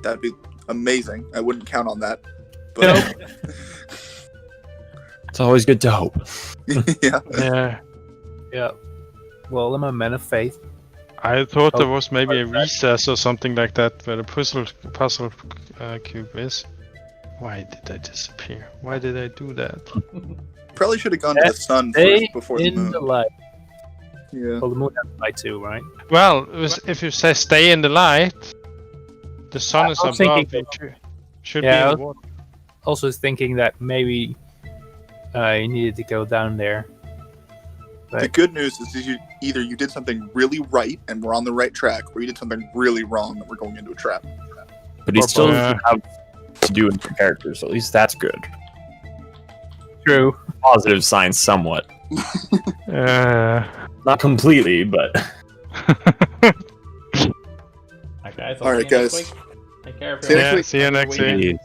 That'd be amazing. I wouldn't count on that. But It's always good to hope. yeah. Yeah. Yeah. Well, I'm a man of faith. I thought there was maybe a recess or something like that where the puzzle cube is. Why did I disappear? Why did I do that? Probably should have gone to the sun Stay first before the in moon. the light. Yeah. Well, the moon has light too, right? Well, if you say stay in the light, the sun is I was thinking- above. It should Yeah, be in the water. Also thinking that maybe you needed to go down there. The good news is either you did something really right and we're on the right track, or you did something really wrong and we're going into a trap. But he Or still both. doesn't have to do with the characters, so at least that's good. True. Positive sign somewhat. Not completely, but Alright, guys. All right, see you next guys. week. Take care, See you everyone. next Yeah, see you next week. Jeez.